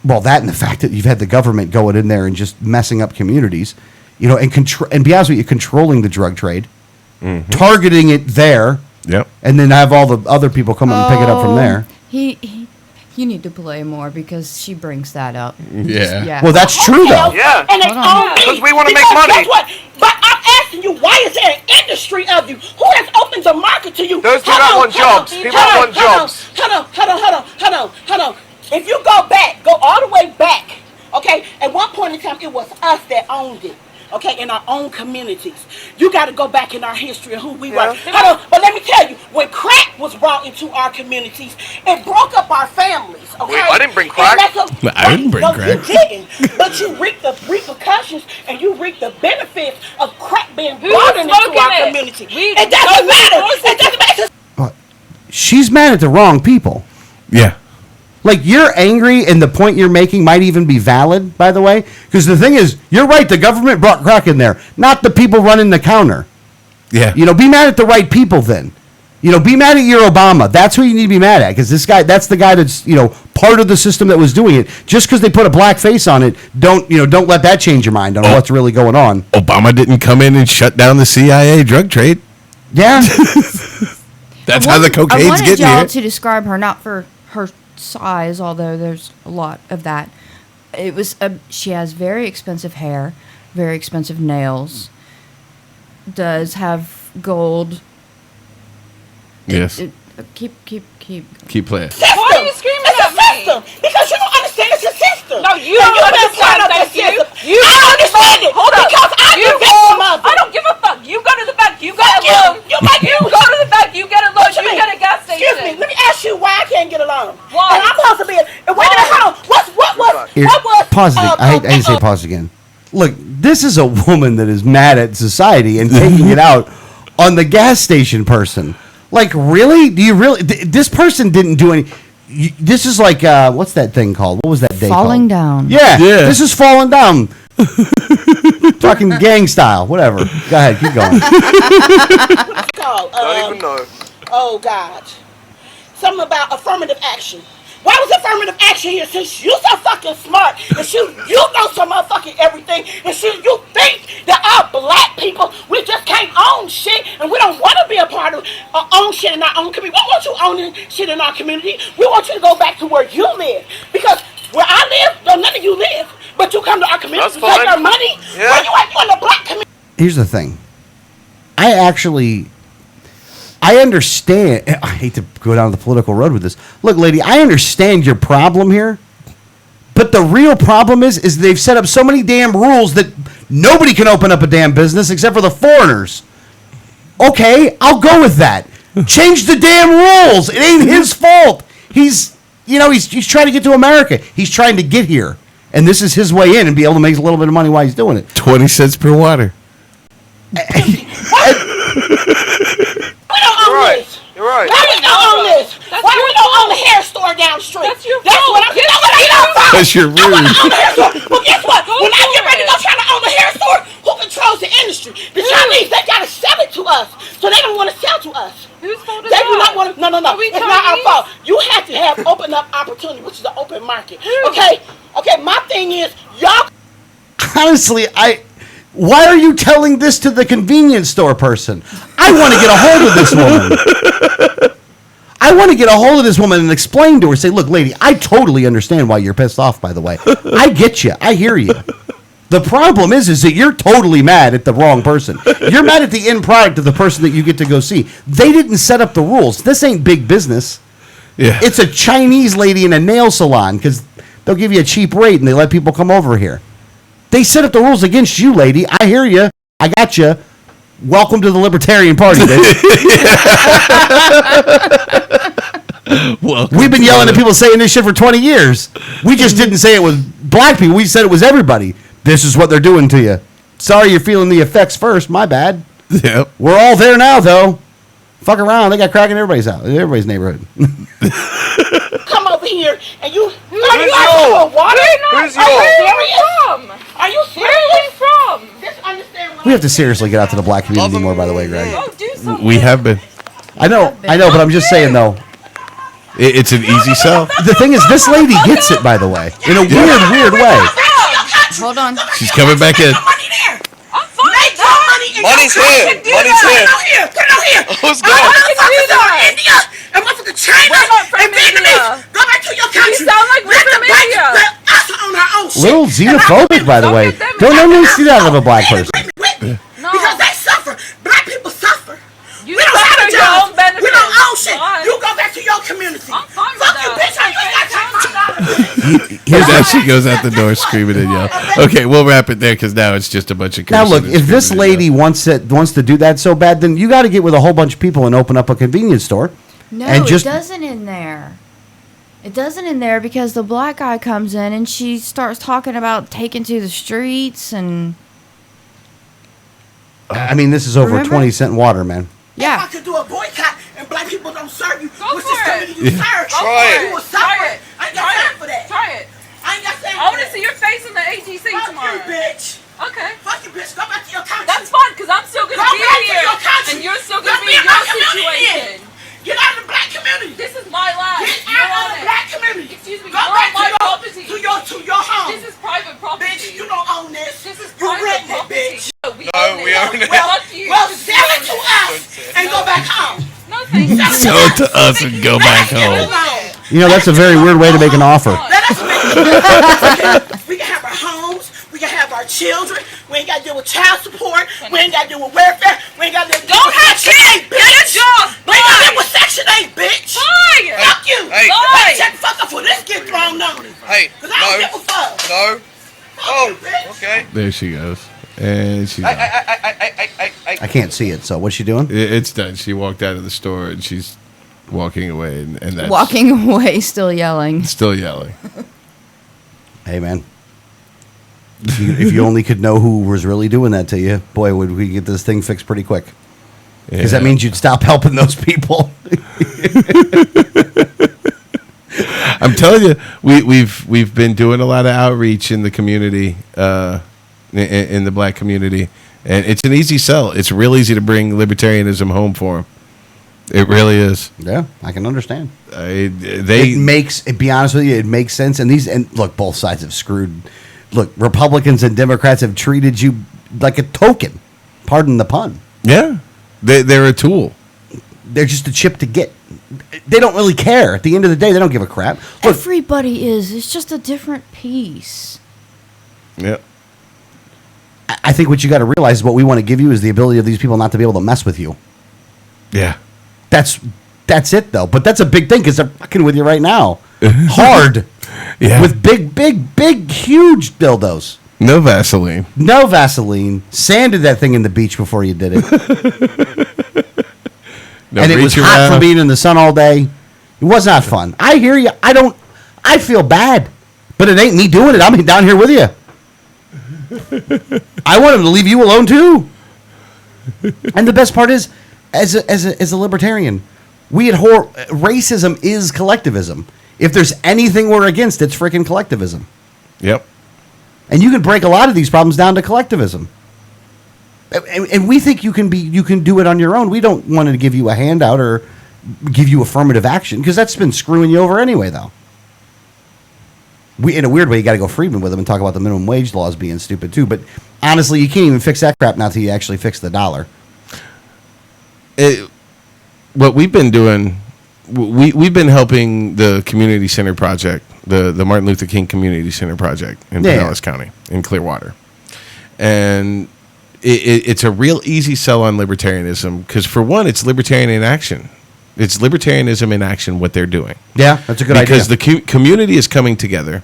well, that and the fact that you've had the government going in there and just messing up communities, and be honest with you, controlling the drug trade, targeting it there. Yep. And then have all the other people come and pick it up from there. You need to play more because she brings that up. Yeah. Well, that's true, though. Yeah. And it's on me. Because we want to make Because money. guess what? But I'm asking you, why is there an industry of you? Who has opened the market to you? Those people want jobs. People want jobs. Hold on. If you go back, go all the way back, okay? At one point in time, it was us that owned it. Okay, in our own communities. You got to go back in our history of who we were. Hold on, but let me tell you, when crack was brought into our communities, it broke up our families, okay? Wait, I didn't bring crack. I didn't bring crack. You didn't, but you reaped the repercussions and you reaped the benefits of crack being brought into our community. It doesn't matter. It doesn't matter. She's mad at the wrong people. Yeah. Like, you're angry, and the point you're making might even be valid, by the way. Because the thing is, you're right, the government brought crack in there, not the people running the counter. Yeah. Be mad at the right people then. Be mad at your Obama. That's who you need to be mad at, because that's the guy that's, part of the system that was doing it. Just because they put a black face on it, don't let that change your mind on what's really going on. Obama didn't come in and shut down the CIA drug trade. Yeah. That's how the cocaine's I wanted getting y'all here. to describe her, not for her size, although there's a lot of that. It was she has very expensive hair, very expensive nails, does have gold. Yes. Keep Keep playing. Why are you screaming at me? System. Because you don't understand it's a system. No, you don't understand. Thank you. I understand it. Hold up. Because I'm You the victim go. of it. I don't give a fuck. You go to the back. You get Fuck a you. loan. You like You you. go to the back. You get a loan. What you You mean? get a gas station. Excuse me. Let me ask you why I can't get a loan. Why? And I'm supposed to be. And wait a minute. Hold on. What was? Pause it. I hate to say pause again. Look, this is a woman that is mad at society and taking it out on the gas station person. Like, really? Do you really? This person didn't do any. This is like, what's that thing called? What was that day falling called? down. Yeah. Yeah. This is falling down. Fucking gang style. Whatever. Go ahead. Keep going. Called, Don't even know. Oh God. Something about affirmative action. Why was affirmative action here? Since you so fucking smart, and you know so motherfucking everything, and you think that our black people, we just can't own shit, and we don't want to be a part of own shit in our own community. Why won't you owning shit in our community. We want you to go back to where you live. Because where I live, no, none of you live. But you come to our community to take our money. Yeah. Where you at? You in the black community. Here's the thing. I understand. I hate to go down the political road with this. Look, lady, I understand your problem here. But the real problem is they've set up so many damn rules that nobody can open up a damn business except for the foreigners. Okay, I'll go with that. Change the damn rules. It ain't his fault. He's trying to get to America. He's trying to get here. And this is his way in and be able to make a little bit of money while he's doing it. 20 cents per water. We don't own this. You're right. Why we don't own this? Why we don't own the hair store down the street? That's your That's fault. what I'm saying. Because you're I want rude. to own the hair store. Well, guess what? When I get ready to go try to own the hair store, who controls the industry? The Chinese. They got to sell it to us. So they don't want to sell to us. Whose fault is They do that? not want to. No. Are we It's not our Chinese? fault. You have to have open up opportunity, which is the open market. Okay. My thing is, y'all. Honestly, why are you telling this to the convenience store person? I want to get a hold of this woman. I want to get a hold of this woman and explain to her, say, look, lady, I totally understand why you're pissed off, by the way. I get you. I hear you. The problem is that you're totally mad at the wrong person. You're mad at the end product of the person that you get to go see. They didn't set up the rules. This ain't big business. Yeah. It's a Chinese lady in a nail salon because they'll give you a cheap rate and they let people come over here. They set up the rules against you, lady. I hear you. I got you. Welcome to the Libertarian Party, bitch. We've been yelling at people saying this shit for 20 years. We just didn't say it was black people. We said it was everybody. This is what they're doing to you. Sorry you're feeling the effects first. My bad. Yep. We're all there now, though. Fuck around. They got crack in everybody's house, everybody's neighborhood. Come over here and you. Who's Are you you? asking for water? Who's Are you you? serious? From? Are you Where are serious? you from? Just understand what We have to seriously get out to the black community more, by the way, Greg. Oh, do something. We have been. I know, but I'm just saying, though. It's an easy sell. The thing is, this lady gets it, by the way, in a weird way. Hold on. She's coming back in. money there. I'm fine Make with your that. money in Money's your here. country. Money's Put here. it on here. Put it on here. Who's Go going? back to I can do that. India and motherfucking China We're not from and Vietnamese. India. Go back to your country. sound like we're Let the from blacks- India. Let us own our own shit. Little xenophobic, by the Don't way. get them Don't let me see that out of a black They person. agree with me. No. Because they suffer. Black people suffer. You We don't have suffer a your job. own benefits. We don't own shit. Fine. You go back to your community. I'm fine with Fuck you, that. bitch. I ain't got time for $5. Here's how she goes out the door screaming and yell. Okay, we'll wrap it there because now it's just a bunch of Now, cursing look, and if this screaming and lady wants to do that so bad, then you got to get with a whole bunch of people and open up a convenience store. No, And just- it doesn't in there. It doesn't in there because the black guy comes in and she starts talking about taking to the streets and I mean, this is over Remember? 20-cent water, man. If yeah. I could do a boycott and black people don't serve you, Go which for is it. community you serve, Try it. you will Try suffer. it. I ain't got time for that. Try it. I ain't got time I for want to that. see your face in the AGC Fuck tomorrow. you, bitch. Okay. Fuck you, bitch. Go back to your country. That's fine, because I'm still going Go to be back to here. your country. And you're still Let going to me be in in my your community situation. Get out of the black community. This is my life. Get You're out of on the it. black community. Excuse me, Go you're back on my property. to your home. This is private property. Bitch, you don't own this. This is You private rent it, property. bitch. No, we No, own we own it. Well, Fuck you. well, sell it to us and go back home. No, thank you. Sell it to us and go back home. You know, that's a very weird way to make an offer. Let us make it. We can have our homes. We can have our children. We ain't got to deal with child support. We ain't got to deal with welfare. We ain't got to deal with Don't have Section 8, kids. Get a job. We ain't got to deal with Section 8, bitch. Fine. Fuck you. Hey. You better shut the fuck up before this get thrown on me. Hey, Because I don't give a no. fuck. No. Fuck Oh, you, bitch. okay. There she goes. And she's done. I can't see it, so what's she doing? It's done. She walked out of the store and she's walking away, and that's Walking away, still yelling. still yelling. Hey, man. If you only could know who was really doing that to you, boy, would we get this thing fixed pretty quick. Because that Yeah. means you'd stop helping those people. I'm telling you, we've been doing a lot of outreach in the community, in the black community, and it's an easy sell. It's real easy to bring libertarianism home for them. It really is. Yeah, I can understand. They It makes, be honest with you, it makes sense. And look, both sides have screwed. Look, Republicans and Democrats have treated you like a token. Pardon the pun. yeah, they're a tool. they're just a chip to get. They don't really care. At the end of the day, they don't give a crap. Look, Everybody is. It's just a different piece. Yep. I think what you got to realize is what we want to give you is the ability of these people not to be able to mess with you. Yeah. That's it, though. But that's a big thing because they're fucking with you right now. Hard. Yeah. With big, huge dildos. No Vaseline. No Vaseline. Sanded that thing in the beach before you did it. No and it was reach hot around. from being in the sun all day. It was not fun. I hear you. I feel bad. But it ain't me doing it. I'm down here with you. I want him to leave you alone, too. And the best part is, as a libertarian, racism is collectivism. If there's anything we're against, it's freaking collectivism. Yep. And you can break a lot of these problems down to collectivism. And we think you can do it on your own. We don't want to give you a handout or give you affirmative action because that's been screwing you over anyway, though. In a weird way, you got to go Friedman with them and talk about the minimum wage laws being stupid too. But honestly, you can't even fix that crap now until you actually fix the dollar. What we've been doing, we've been helping the community center project, the Martin Luther King Community Center project in Pinellas County in Clearwater, and it's a real easy sell on libertarianism because for one, it's libertarian in action. It's libertarianism in action. What they're doing, yeah, that's a good idea. Because the community is coming together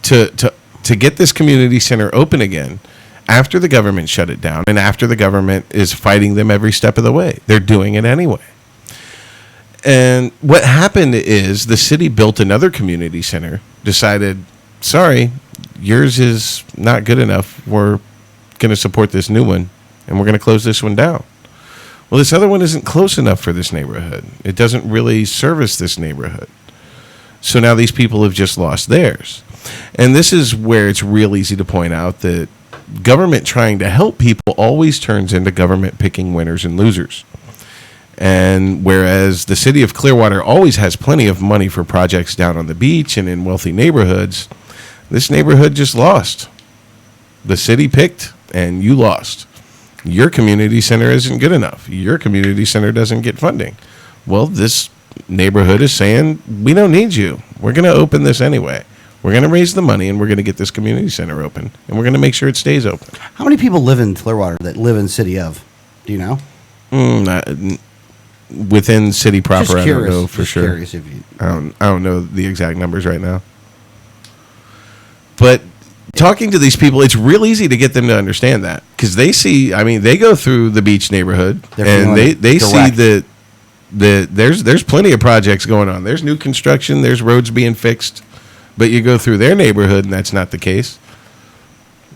to get this community center open again after the government shut it down and after the government is fighting them every step of the way. They're doing it anyway. And what happened is the city built another community center, decided, sorry, yours is not good enough. We're going to support this new one, and we're going to close this one down. Well, this other one isn't close enough for this neighborhood. It doesn't really service this neighborhood. So now these people have just lost theirs. And this is where it's real easy to point out that government trying to help people always turns into government picking winners and losers. And whereas the city of Clearwater always has plenty of money for projects down on the beach and in wealthy neighborhoods, this neighborhood just lost. The city picked and you lost. Your community center isn't good enough. Your community center doesn't get funding. Well, this neighborhood is saying, we don't need you. We're going to open this anyway. We're going to raise the money and we're going to get this community center open. And we're going to make sure it stays open. How many people live in Clearwater that live in City of? Do you know? Within city proper, Just I curious. don't know for Just sure. Curious if you... I don't know the exact numbers right now. But talking to these people, it's real easy to get them to understand that because they see. I mean, they go through the beach neighborhood and they see that there's plenty of projects going on. There's new construction. There's roads being fixed. But you go through their neighborhood and that's not the case.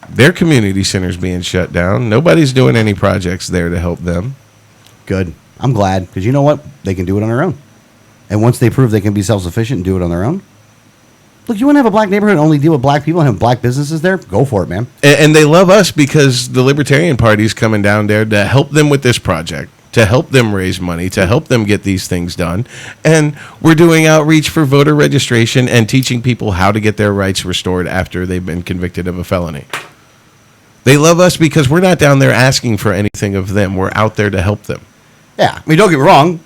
Their community center's being shut down. Nobody's doing any projects there to help them. Good. I'm glad because you know what? They can do it on their own. And once they prove they can be self-sufficient and do it on their own, look, you want to have a black neighborhood and only deal with black people and have black businesses there? Go for it, man. And they love us because the Libertarian Party's coming down there to help them with this project, to help them raise money, to help them get these things done. And we're doing outreach for voter registration and teaching people how to get their rights restored after they've been convicted of a felony. They love us because we're not down there asking for anything of them. We're out there to help them. Yeah. I mean, don't get me wrong.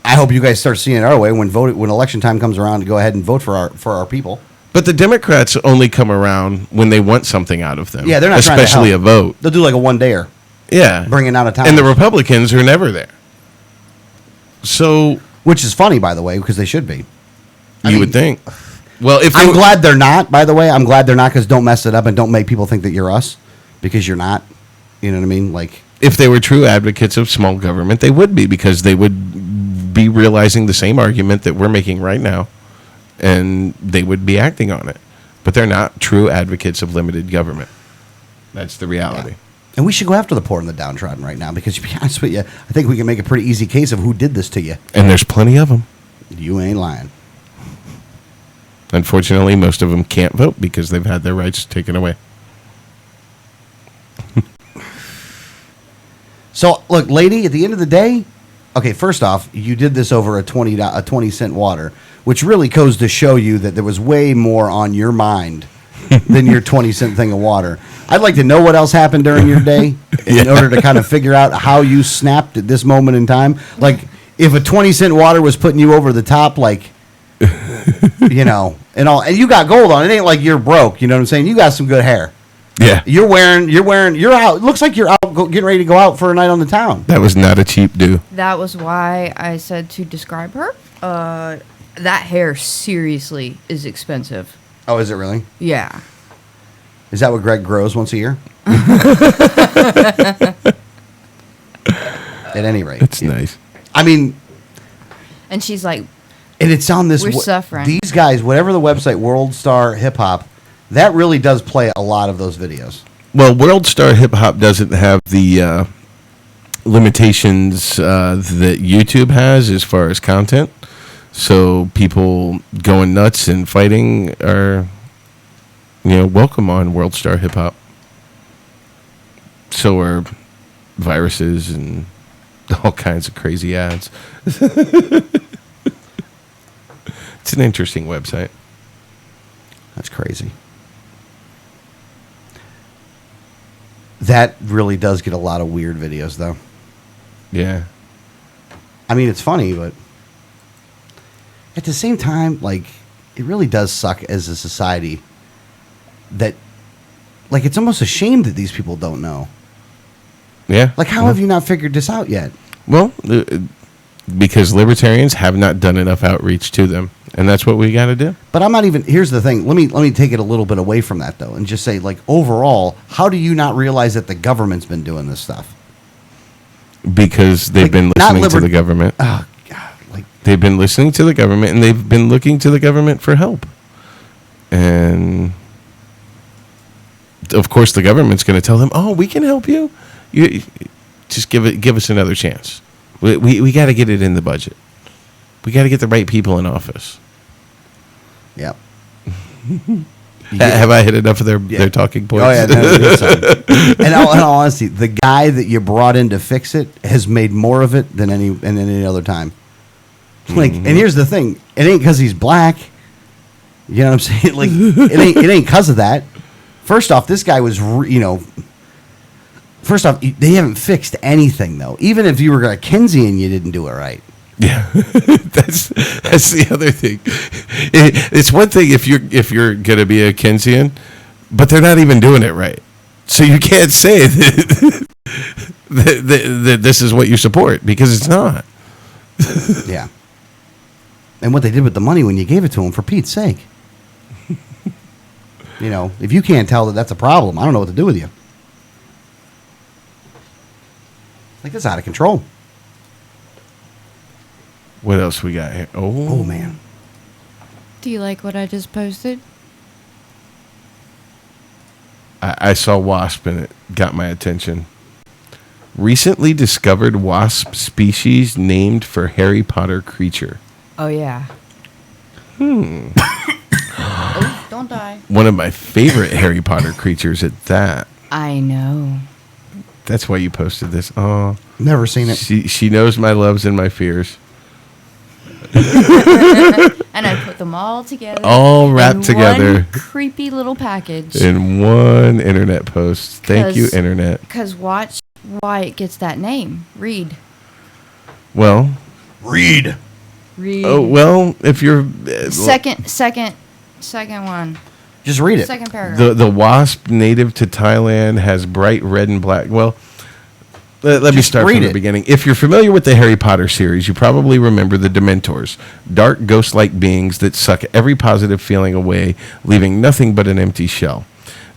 I hope you guys start seeing it our way when election time comes around to go ahead and vote for our people. But the Democrats only come around when they want something out of them. Yeah, they're not trying to especially a help. vote. They'll do like a one-dayer. Yeah. Bringing out of town. And the Republicans are never there. So, which is funny, by the way, because they should be. You would think. Well, if I'm glad they're not, by the way. I'm glad they're not because don't mess it up and don't make people think that you're us because you're not. You know what I mean? Like, if they were true advocates of small government, they would be because they would be realizing the same argument that we're making right now and they would be acting on it. But they're not true advocates of limited government. That's the reality. Yeah. And we should go after the poor and the downtrodden right now because, to be honest with you, I think we can make a pretty easy case of who did this to you. And there's plenty of them. You ain't lying. Unfortunately, most of them can't vote because they've had their rights taken away. So, look, lady, at the end of the day, okay, first off, you did this over a 20-cent water, which really goes to show you that there was way more on your mind than your 20-cent thing of water. I'd like to know what else happened during your day in order to kind of figure out how you snapped at this moment in time. Like, if a 20-cent water was putting you over the top, like, you know, and you got gold on it. It ain't like you're broke. You know what I'm saying? You got some good hair. Yeah. You're out. It looks like you're out getting ready to go out for a night on the town. That was not a cheap do. That was why I said to describe her. That hair seriously is expensive. Oh, is it really? Yeah. Is that what Greg grows once a year? At any rate. It's nice. I mean, And she's like, and it's on this. We're suffering. These guys, whatever the website, World Star Hip Hop, that really does play a lot of those videos. Well, World Star Hip Hop doesn't have the limitations that YouTube has as far as content. So people going nuts and fighting are, welcome on World Star Hip Hop. So are viruses and all kinds of crazy ads. It's an interesting website. That's crazy. That really does get a lot of weird videos, though. Yeah. I mean, it's funny, but at the same time, like, it really does suck as a society that, like, it's almost a shame that these people don't know. Yeah. Like, how have you not figured this out yet? Well, because libertarians have not done enough outreach to them, and that's what we got to do. But I'm not even. Here's the thing. Let me take it a little bit away from that though, and just say, like, overall, how do you not realize that the government's been doing this stuff? Because they've been listening to the government. Oh God! Like, they've been listening to the government, and they've been looking to the government for help. And of course, the government's going to tell them, "Oh, we can help you. You just give us another chance. We got to get it in the budget. We got to get the right people in office." Yep. Have I hit enough of their talking points? Oh yeah. No, in all honesty, the guy that you brought in to fix it has made more of it than any other time. Like, and here's the thing: it ain't because he's black. You know what I'm saying? Like, it ain't because of that. First off, this guy was, First off, they haven't fixed anything though. Even if you were a Keynesian, you didn't do it right. Yeah, that's the other thing. It's one thing if you're gonna be a Keynesian, but they're not even doing it right. So you can't say that this is what you support because it's not. Yeah. And what they did with the money when you gave it to them, for Pete's sake. If you can't tell that that's a problem, I don't know what to do with you. Like, that's out of control. What else we got here? Oh man. do you like what I just posted? I saw wasp and it got my attention. Recently discovered wasp species named for Harry Potter creature. Oh, yeah. Oh, don't die. One of my favorite Harry Potter creatures at that. I know. That's why you posted this. Oh, never seen it. She knows my loves and my fears. And I put them all together. All wrapped together. One creepy little package. In one internet post. Thank you, internet. Because watch why it gets that name. Read. Well. Read. Oh, well, if you're... Second one. Just read it. Second paragraph. The wasp native to Thailand has bright red and black... Well... Let me start from the beginning. If you're familiar with the Harry Potter series, you probably remember the Dementors, dark ghost-like beings that suck every positive feeling away, leaving nothing but an empty shell.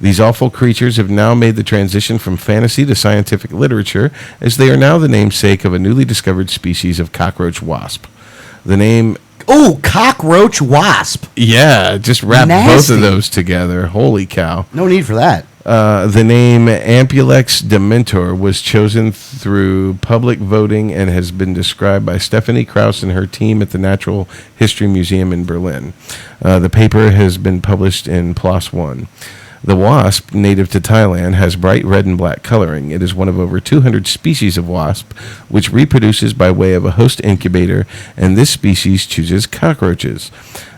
These awful creatures have now made the transition from fantasy to scientific literature, as they are now the namesake of a newly discovered species of cockroach wasp. The name... Oh, cockroach wasp. Yeah, just wrap both of those together. Holy cow. No need for that. The name Ampulex dementor was chosen through public voting and has been described by Stephanie Krauss and her team at the Natural History Museum in Berlin. The paper has been published in PLOS One. The wasp, native to Thailand, has bright red and black coloring. It is one of over 200 species of wasp, which reproduces by way of a host incubator, and this species chooses cockroaches.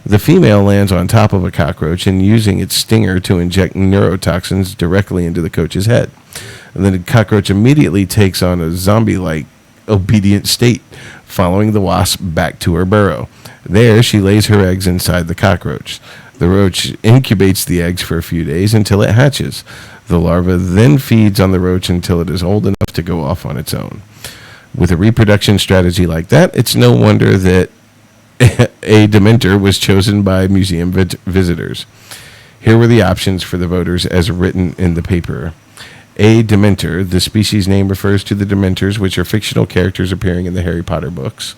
The female lands on top of a cockroach and using its stinger to inject neurotoxins directly into the coach's head. And then the cockroach immediately takes on a zombie-like obedient state, following the wasp back to her burrow. There, she lays her eggs inside the cockroach. The roach incubates the eggs for a few days until it hatches. The larva then feeds on the roach until it is old enough to go off on its own. With a reproduction strategy like that, it's no wonder that a Dementor was chosen by museum visitors. Here were the options for the voters as written in the paper. A Dementor, the species name refers to the Dementors, which are fictional characters appearing in the Harry Potter books.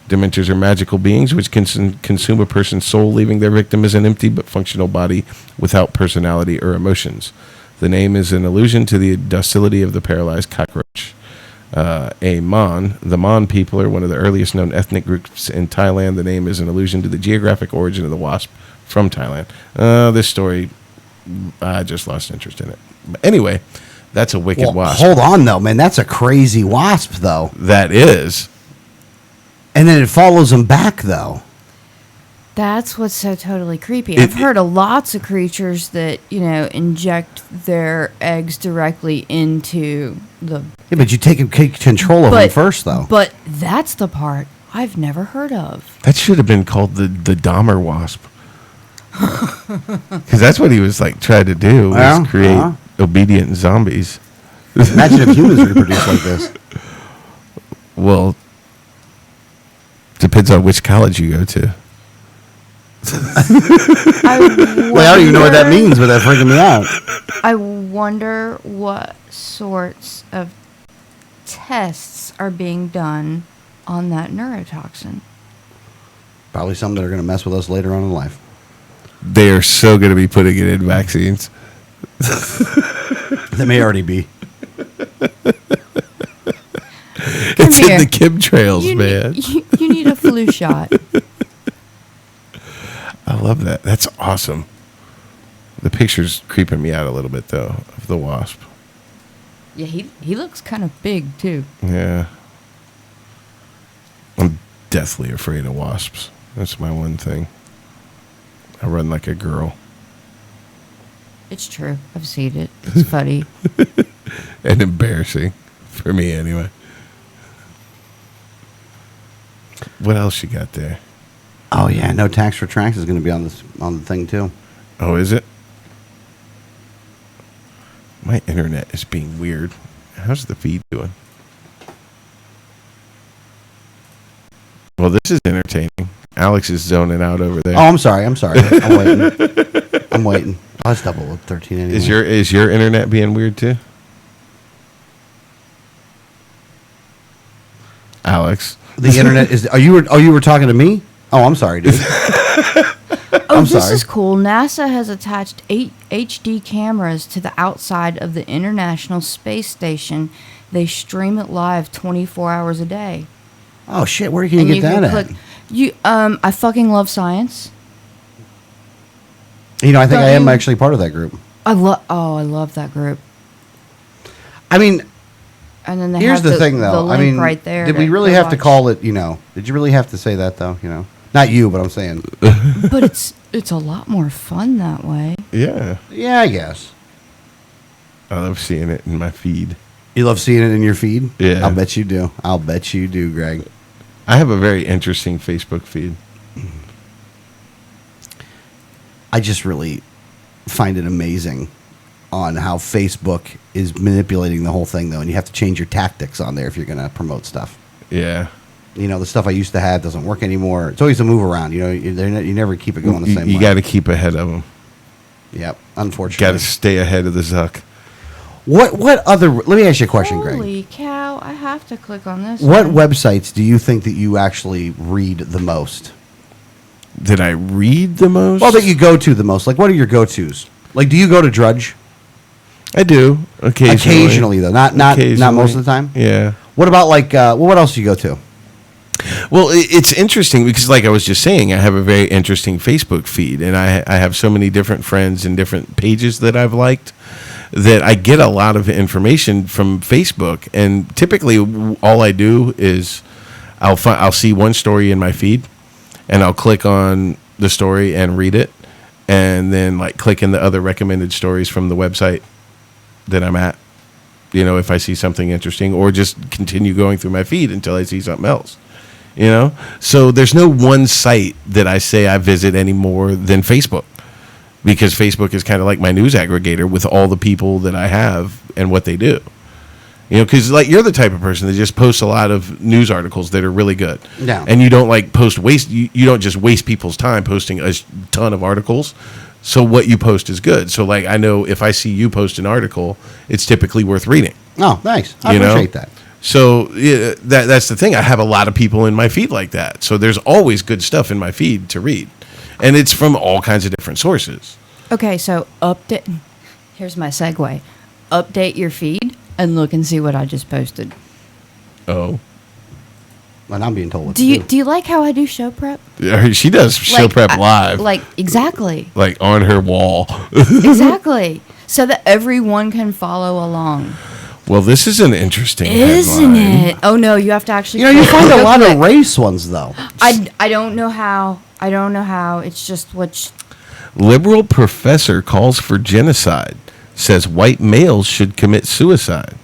Dementors are magical beings which can consume a person's soul, leaving their victim as an empty but functional body without personality or emotions. The name is an allusion to the docility of the paralyzed cockroach. The Mon people are one of the earliest known ethnic groups in Thailand. The name is an allusion to the geographic origin of the wasp from Thailand. This story, I just lost interest in it. But anyway, that's a wicked wasp. Hold on, though, man. That's a crazy wasp, though. That is. And then it follows them back, though. That's what's so totally creepy. I've heard of lots of creatures that, inject their eggs directly into the... Yeah, but you take control of them first, though. But that's the part I've never heard of. That should have been called the Dahmer wasp. Because that's what he was trying to do, was create obedient zombies. Imagine if humans reproduced like this. Well, depends on which college you go to. I don't even know what that means, but that freaking me out. I wonder what sorts of tests are being done on that neurotoxin. Probably some that are going to mess with us later on in life. They are so going to be putting it in vaccines. They may already be. It's in the chemtrails, man. You need a flu shot. I love that. That's awesome. The picture's creeping me out a little bit, though, of the wasp. Yeah, he looks kind of big, too. Yeah. I'm deathly afraid of wasps. That's my one thing. I run like a girl. It's true. I've seen it. It's funny. And embarrassing. For me, anyway. What else you got there? Oh, yeah. No tax for tracks is going to be on the thing, too. Oh, is it? My internet is being weird. How's the feed doing? Well, this is entertaining. Alex is zoning out over there. Oh, I'm sorry. I'm waiting. Oh, it's double with 13 anyway. Is your internet being weird too? Alex. The internet is... you were talking to me? Oh, I'm sorry, dude. This is cool. NASA has attached 8 HD cameras to the outside of the International Space Station. They stream it live 24 hours a day. Oh, shit. Where can you get that at? I fucking love science. I think I am actually part of that group. I love that group. I mean... And then here's the thing, though. The link right there. Did we really have to call it, Did you really have to say that, though, Not you, but I'm saying. But it's a lot more fun that way. Yeah. Yeah, I guess. I love seeing it in my feed. You love seeing it in your feed? Yeah. I'll bet you do, Greg. I have a very interesting Facebook feed. I just really find it amazing on how Facebook is manipulating the whole thing, though, and you have to change your tactics on there if you're going to promote stuff. Yeah. The stuff I used to have doesn't work anymore. It's always a move around. You never keep it going the same way. You got to keep ahead of them. Yep, unfortunately. Got to stay ahead of the Zuck. What other... Let me ask you a question, Greg. Holy cow, I have to click on this. What websites do you think that you actually read the most? Did I read the most? Well, that you go to the most. Like, what are your go-tos? Like, do you go to Drudge? I do. Occasionally, though. Not most of the time? Yeah. What about, what else do you go to? Well, it's interesting because, like I was just saying, I have a very interesting Facebook feed, and I have so many different friends and different pages that I've liked that I get a lot of information from Facebook. And typically, all I do is I'll see one story in my feed, and I'll click on the story and read it, and then click in the other recommended stories from the website that I'm at. If I see something interesting, or just continue going through my feed until I see something else. You know, so there's no one site that I say I visit any more than Facebook, because Facebook is kind of like my news aggregator with all the people that I have and what they do. You know, because like you're the type of person that just posts a lot of news articles that are really good. Yeah. And you don't like waste. You don't just waste people's time posting a ton of articles. So what you post is good. So like I know if I see you post an article, it's typically worth reading. Oh, nice. I appreciate that. So yeah, that's the thing. I have a lot of people in my feed like that. So there's always good stuff in my feed to read, and it's from all kinds of different sources. Okay, so update. Here's my segue. Update your feed and look and see what I just posted. Oh, And I'm being told what Do you like how I do show prep? yeah, she does show prep live, Like exactly, like on her wall. exactly, so that everyone can follow along. Well, this is an interesting Isn't headline. it? Oh no, you have to actually. You find a go lot of click. race ones though. I don't know how. I don't know how. It's just what. Liberal professor calls for genocide. Says white males should commit suicide.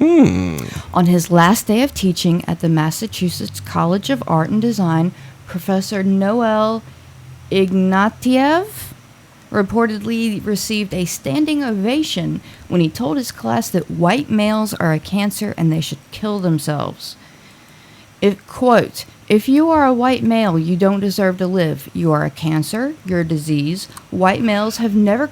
On his last day of teaching at the Massachusetts College of Art and Design, Professor Noel Ignatieff reportedly received a standing ovation when he told his class that white males are a cancer and they should kill themselves. Quote, if you are a white male, you don't deserve to live. You are a cancer. You're a disease. White males have never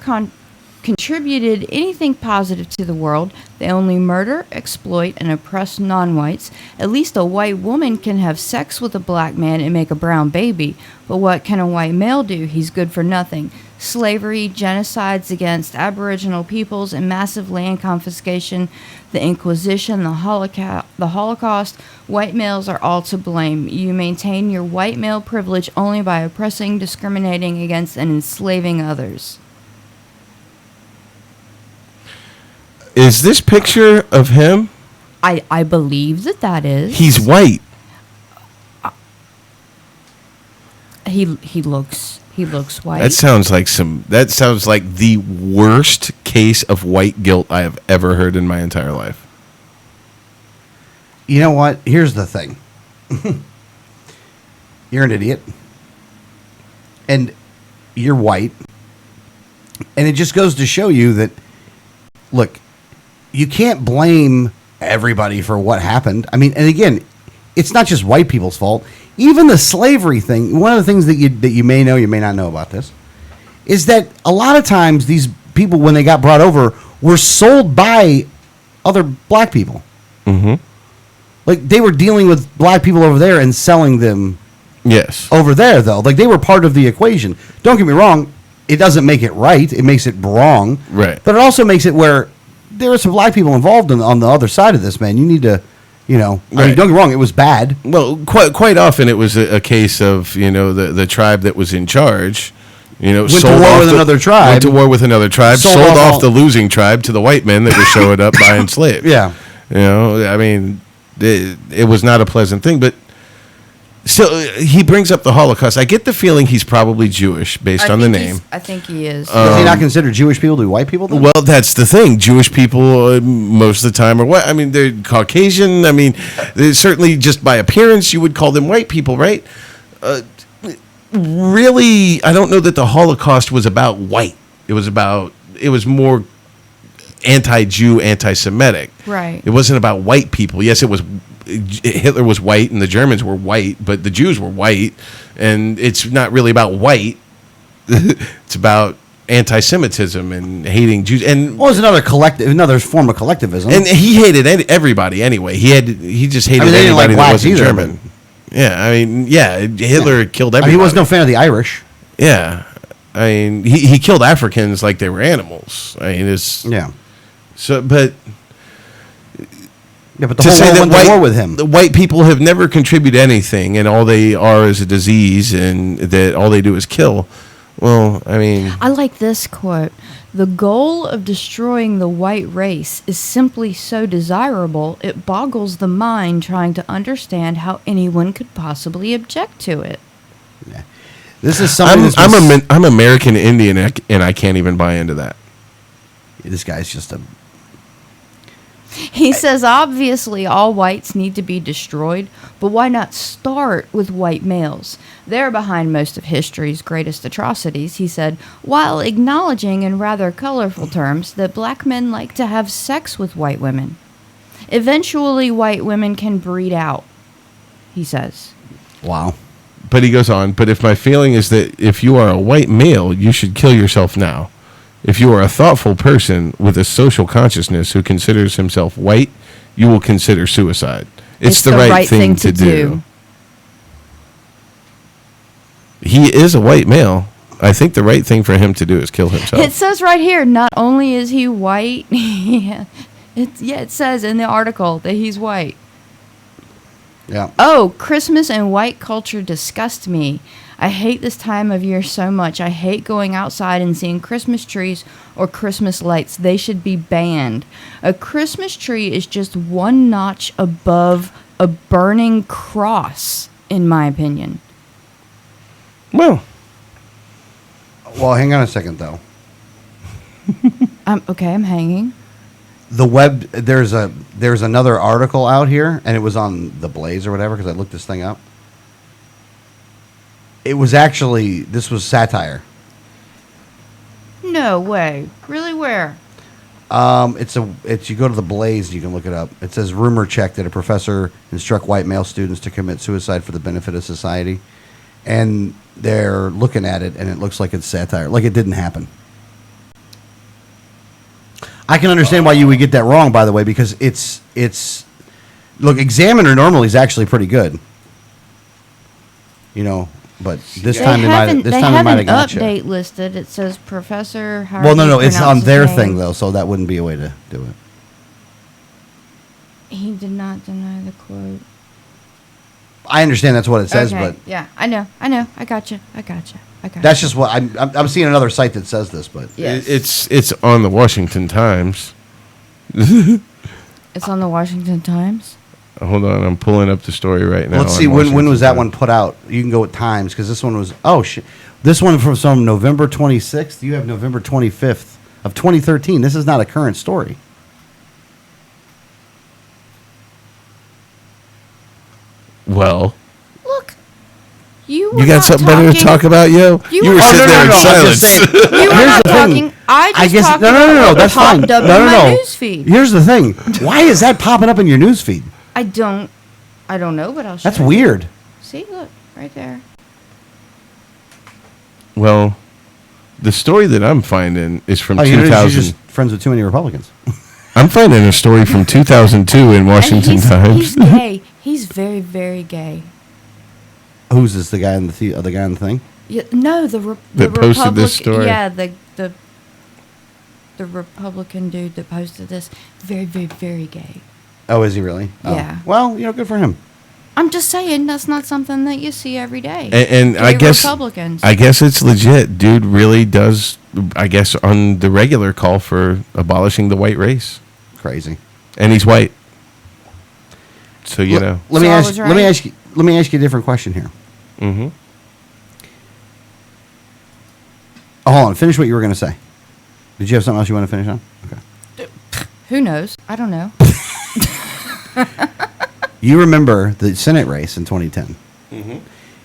contributed anything positive to the world. They only murder, exploit, and oppress non-whites. At least a white woman can have sex with a black man and make a brown baby. But what can a white male do? He's good for nothing. Slavery, genocides against Aboriginal peoples, and massive land confiscation, the Inquisition, the Holocaust, white males are all to blame. You maintain your white male privilege only by oppressing, discriminating against, and enslaving others. Is this picture of him? I believe that is. He's white. He looks white. That sounds like the worst case of white guilt I have ever heard in my entire life. You know what? Here's the thing. You're an idiot. And you're white. And it just goes to show you that, look, you can't blame everybody for what happened. I mean, and again, it's not just white people's fault. Even the slavery thing, one of the things that you may know, you may not know about this, is that a lot of times these people, when they got brought over, were sold by other black people. Mm-hmm. Like, they were dealing with black people over there and selling them Yes. over there, though. Like, they were part of the equation. Don't get me wrong. It doesn't make it right. It makes it wrong. Right. But it also makes it where there are some black people involved on the other side of this, man. You need to, I mean, Right. don't get me wrong. It was bad. Well, quite often it was a case of, the tribe that was in charge, Went to war with another tribe. Went to war with another tribe, Sold sold off off all- the losing tribe to the white men that were showing up buying slaves. Yeah. I mean, it was not a pleasant thing, but so he brings up the Holocaust. I get the feeling he's probably Jewish based on the name. I think he is. Does he not consider Jewish people to be white people, then? Well, that's the thing. Jewish people, most of the time, are what? I mean, they're Caucasian. I mean, they're certainly just by appearance, you would call them white people, right? Really, I don't know that the Holocaust was about white. It was more anti-Jew, anti-Semitic. Right. It wasn't about white people. Yes, it was. Hitler was white and the Germans were white, but the Jews were white, and it's not really about white. It's about anti-Semitism and hating Jews. And Well, it's another form of collectivism. and he hated everybody anyway. He just hated they didn't like anybody that blacks wasn't either, German. Yeah, I mean, Hitler killed I everybody. mean, he was no fan of the Irish. Yeah, I mean, he killed Africans like they were animals. I mean, it's Yeah. so, but. Yeah, but the To whole say world that went to war with him. the white people have never contributed anything, and all they are is a disease, and that all they do is kill. Well, I mean, I like this quote. The goal of destroying the white race is simply so desirable, it boggles the mind trying to understand how anyone could possibly object to it. This is something I'm American Indian, and I can't even buy into that. This guy's just a... He says, obviously, all whites need to be destroyed, but why not start with white males? They're behind most of history's greatest atrocities, he said, while acknowledging in rather colorful terms that black men like to have sex with white women. Eventually, white women can breed out, he says. Wow. But he goes on, but if my feeling is that if you are a white male, you should kill yourself now. If you are a thoughtful person with a social consciousness who considers himself white, you will consider suicide. It's the right thing to do. He is a white male. I think the right thing for him to do is kill himself. It says right here, not only is he white, it says in the article that he's white. Yeah. Oh, Christmas and white culture disgust me. I hate this time of year so much. I hate going outside and seeing Christmas trees or Christmas lights. They should be banned. A Christmas tree is just one notch above a burning cross, in my opinion. Well, hang on a second, though. Okay, I'm hanging. There's another article out here, and it was on The Blaze or whatever, because I looked this thing up. It was actually, this was satire. No way. Really, where? It's you go to The Blaze, you can look it up. It says, rumor check that a professor instruct white male students to commit suicide for the benefit of society. And they're looking at it, and it looks like it's satire. Like it didn't happen. I can understand why you would get that wrong, by the way, because it's look, Examiner normally is actually pretty good. You know, but this time they might have got you. They have an update listed. It says Professor. Well, no, it's on their thing though, so that wouldn't be a way to do it. He did not deny the quote. I understand that's what it says, Okay, but yeah, I know, I got you. that's just what I'm seeing another site that says this, but Yes. it's on the Washington Times. It's on the Washington Times. Hold on, I'm pulling up the story right now. let's see when was that one put out. You can go with times because this one was this one from some November 26th. You have November 25th of 2013. This is not a current story. Well, Look, you got not something better to talking- talk about, yo? You were sitting there in silence. You were not talking. I just guess talked no, about that's what fine. popped up in my No. news feed. Here's the thing. Why is that popping up in your news feed? I don't know, but I'll show That's you. weird. See, look, right there. Well, the story that I'm finding is from You're 2000. just friends with too many Republicans. I'm finding a story from 2002 in Washington and Times. He's gay. He's very, very gay. Who's this? The guy in the other guy in the thing? Yeah, no, the That posted this story? Yeah, the Republican dude that posted this. Very, very, very gay. Oh, is he really? Oh. Yeah. Well, good for him. I'm just saying that's not something that you see every day. And I Gay guess Republicans. I guess it's legit. Dude really does, I guess, on the regular call for abolishing the white race. Crazy. And he's white. So, you know. Let me So I ask was let me right? ask you a different question here. Mm-hmm. Oh, hold on. Finish what you were going to say. Did you have something else you want to finish on? Okay. Who knows? I don't know. You remember the Senate race in 2010. Mm-hmm.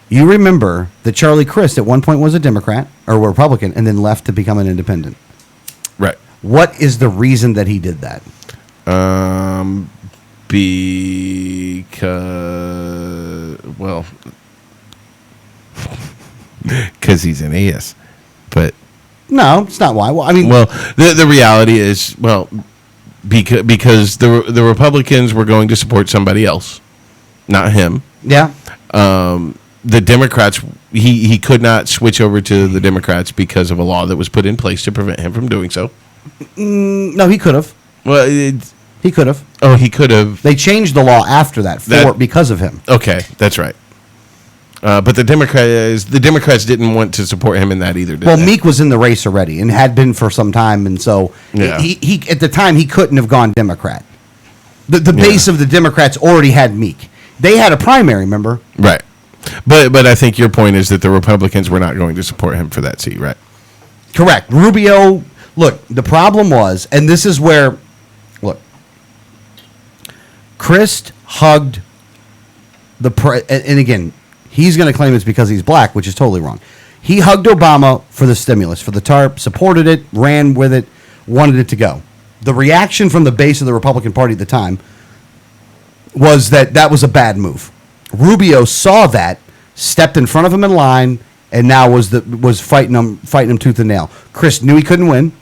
You remember that Charlie Crist at one point was a Democrat or a Republican and then left to become an independent. Right. What is the reason that he did that? Because, well, because he's an ass. But No, it's not why. Well, I mean, well, the reality is, well, because the Republicans were going to support somebody else, not him. yeah. The Democrats, he could not switch over to the Democrats because of a law that was put in place to prevent him from doing so. No, he could have. Well, He could have. oh, he could have. They changed the law after that because of him. Okay, that's right. But the Democrats didn't want to support him in that either. Did Well, they? Meek was in the race already and had been for some time, and so Yeah. he at the time he couldn't have gone Democrat. The base of the Democrats already had Meek. They had a primary, remember? Right. But I think your point is that the Republicans were not going to support him for that seat, right? Correct. Rubio. Look, the problem was, and this is where, look, Chris hugged and again, he's going to claim it's because he's black, which is totally wrong. He hugged Obama for the stimulus, for the TARP, supported it, ran with it, wanted it to go. The reaction from the base of the Republican Party at the time was that was a bad move. Rubio saw that, stepped in front of him in line, and now was fighting him tooth and nail. Chris knew he couldn't win,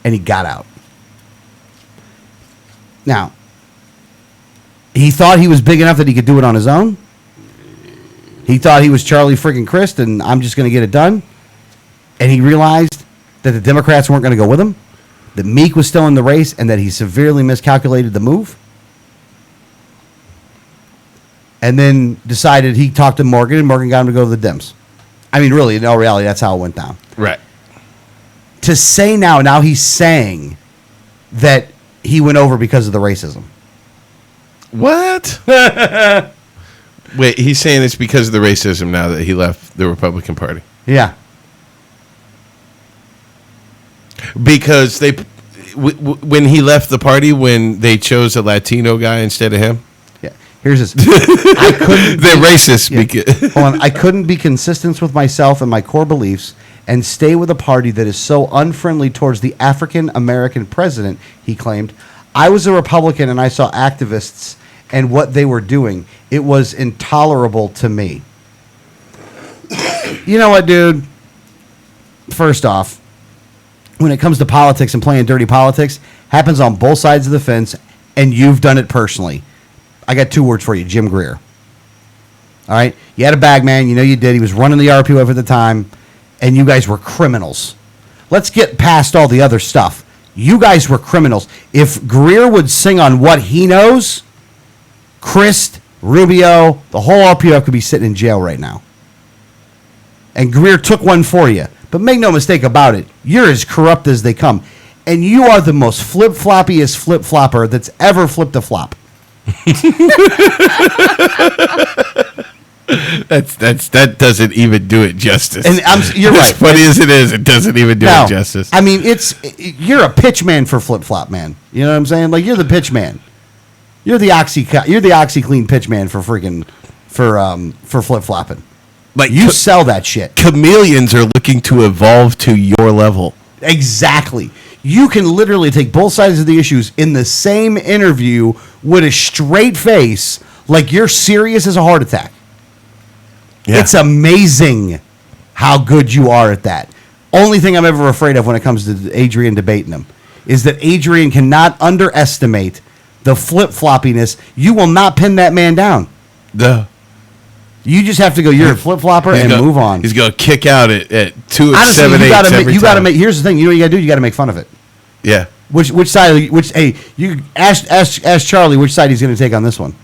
and he got out. Now, he thought he was big enough that he could do it on his own. He thought he was Charlie freaking Crist, and I'm just going to get it done. And he realized that the Democrats weren't going to go with him, that Meek was still in the race, and that he severely miscalculated the move. And then decided he talked to Morgan, and Morgan got him to go to the Dems. I mean, really, in all reality, that's how it went down. Right. To say now he's saying that he went over because of the racism. What? Wait, he's saying it's because of the racism now that he left the Republican Party. Yeah. Because when he left the party, when they chose a Latino guy instead of him. Yeah. Here's this. They're racist. Yeah. Hold on. I couldn't be consistent with myself and my core beliefs and stay with a party that is so unfriendly towards the African American president, he claimed. I was a Republican and I saw activists and what they were doing. It was intolerable to me. You know what, dude? First off, when it comes to politics and playing dirty politics, happens on both sides of the fence, and you've done it personally. I got 2 words for you, Jim Greer. All right? You had a bag man. You know you did. He was running the RPF at the time, and you guys were criminals. Let's get past all the other stuff. You guys were criminals. If Greer would sing on what he knows, Crist, Rubio, the whole RPF could be sitting in jail right now. And Greer took one for you. But make no mistake about it, you're as corrupt as they come. And you are the most flip-floppiest flip-flopper that's ever flipped a flop. That doesn't even do it justice. And you're right. As funny as it is, it doesn't even do it justice. I mean, you're a pitch man for flip-flop, man. You know what I'm saying? Like, you're the pitch man. You're the OxyClean pitch man for flip-flopping. Like, you sell that shit. Chameleons are looking to evolve to your level. Exactly. You can literally take both sides of the issues in the same interview with a straight face, like you're serious as a heart attack. Yeah. It's amazing how good you are at that. Only thing I'm ever afraid of when it comes to Adrian debating him is that Adrian cannot underestimate the flip-floppiness. You will not pin that man down. You just have to go, you're a flip-flopper, and move on. He's going to kick out at 2 Honestly, 7 8 every you time. Gotta make. Here's the thing. You know what you got to do? You got to make fun of it. Yeah. Which side? Hey, you ask Charlie which side he's going to take on this one.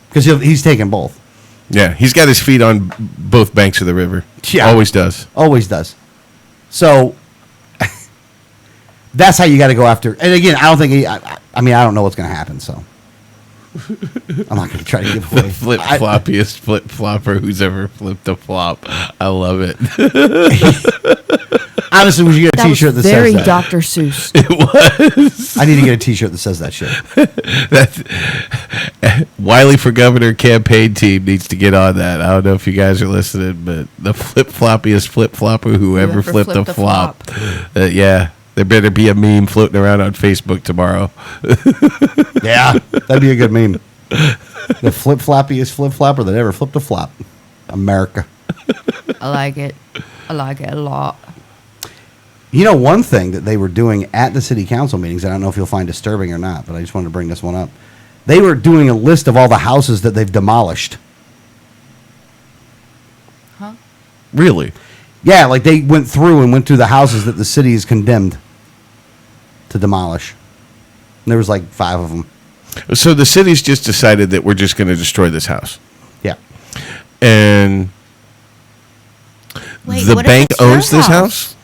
Because he's taking both. Yeah, he's got his feet on both banks of the river. Yeah. Always does. Always does. So, that's how you got to go after. And again, I don't think I don't know what's going to happen, so. I'm not going to try to give away. The flip-floppiest flip-flopper who's ever flipped a flop. I love it. Honestly, we should get a T-shirt that says that. Very Dr. Seuss. It was. I need to get a T-shirt that says that shit. Wiley for Governor campaign team needs to get on that. I don't know if you guys are listening, but the flip-floppiest flip-flopper who ever flipped a flop. Yeah. There better be a meme floating around on Facebook tomorrow. Yeah, that'd be a good meme. The flip-floppiest flip-flopper that ever flipped a flop. America. I like it. I like it a lot. You know, one thing that they were doing at the city council meetings, I don't know if you'll find disturbing or not, but I just wanted to bring this one up. They were doing a list of all the houses that they've demolished. Huh? Really? Yeah, like they went through the houses that the city has condemned to demolish. And there was like 5 of them. So the city's just decided that we're just going to destroy this house. Yeah. And Wait, the bank owns this house?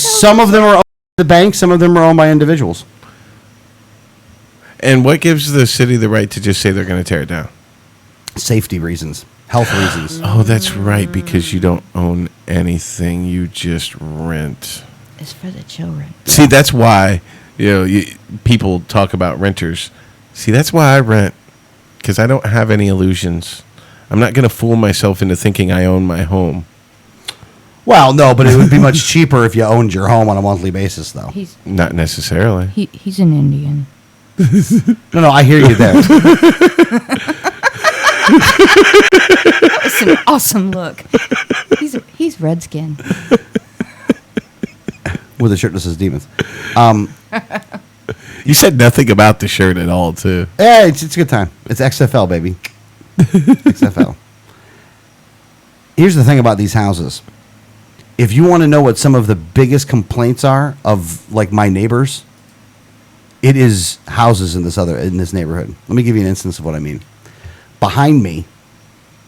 Some of them are owned by the bank, some of them are owned by individuals. And what gives the city the right to just say they're going to tear it down? Safety reasons. Health reasons. Oh, that's right, because you don't own anything. You just rent. It's for the children. See, that's why, you know, people talk about renters. See, that's why I rent, because I don't have any illusions. I'm not going to fool myself into thinking I own my home. Well, no, but it would be much cheaper if you owned your home on a monthly basis, though. Not necessarily. He's an Indian. No, I hear you there. That was an awesome look. He's redskin. With a shirt that says demons. You said nothing about the shirt at all, too. Yeah, it's a good time. It's XFL, baby. XFL. Here's the thing about these houses. If you want to know what some of the biggest complaints are of like my neighbors, it is houses in this neighborhood. Let me give you an instance of what I mean. Behind me,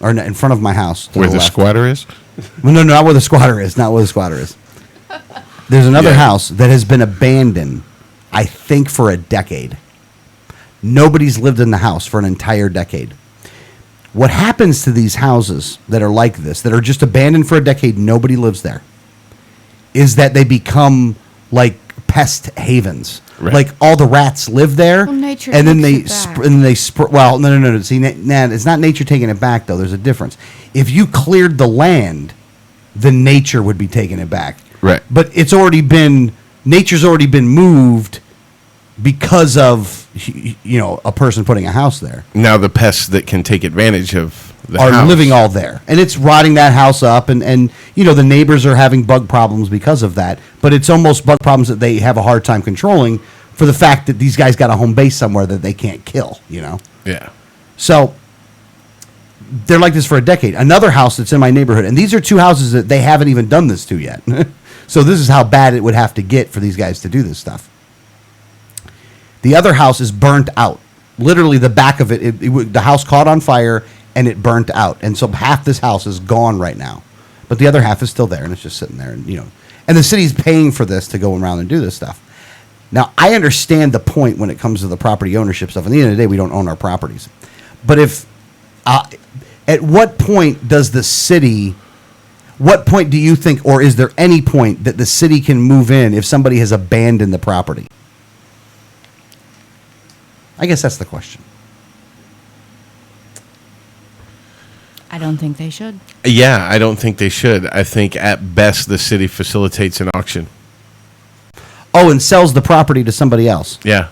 or in front of my house, to Where the left. squatter is? No, not where the squatter is. Not where the squatter is. There's another house that has been abandoned, I think, for a decade. Nobody's lived in the house for an entire decade. What happens to these houses that are like this, that are just abandoned for a decade, nobody lives there, is that they become like pest havens. Right. Like all the rats live there, Well, nature and then takes they it back. well, no. See, it's not nature taking it back though. There's a difference. If you cleared the land, then nature would be taking it back. Right. But nature's already been moved because of a person putting a house there. Now the pests that can take advantage of the are house living all there, and it's rotting that house up, and the neighbors are having bug problems because of that. But it's almost bug problems that they have a hard time controlling for the fact that these guys got a home base somewhere that they can't kill. Yeah. So they're like this for a decade. Another house that's in my neighborhood, and these are two houses that they haven't even done this to yet. So this is how bad it would have to get for these guys to do this stuff. The other house is burnt out. Literally, the back of the house caught on fire and it burnt out. And so half this house is gone right now. But the other half is still there and it's just sitting there. And the city's paying for this to go around and do this stuff. Now, I understand the point when it comes to the property ownership stuff. At the end of the day, we don't own our properties. But at what point does the city... What point do you think, or is there any point that the city can move in if somebody has abandoned the property? I guess that's the question. I don't think they should. Yeah, I don't think they should. I think at best the city facilitates an auction. Oh, and sells the property to somebody else. Yeah.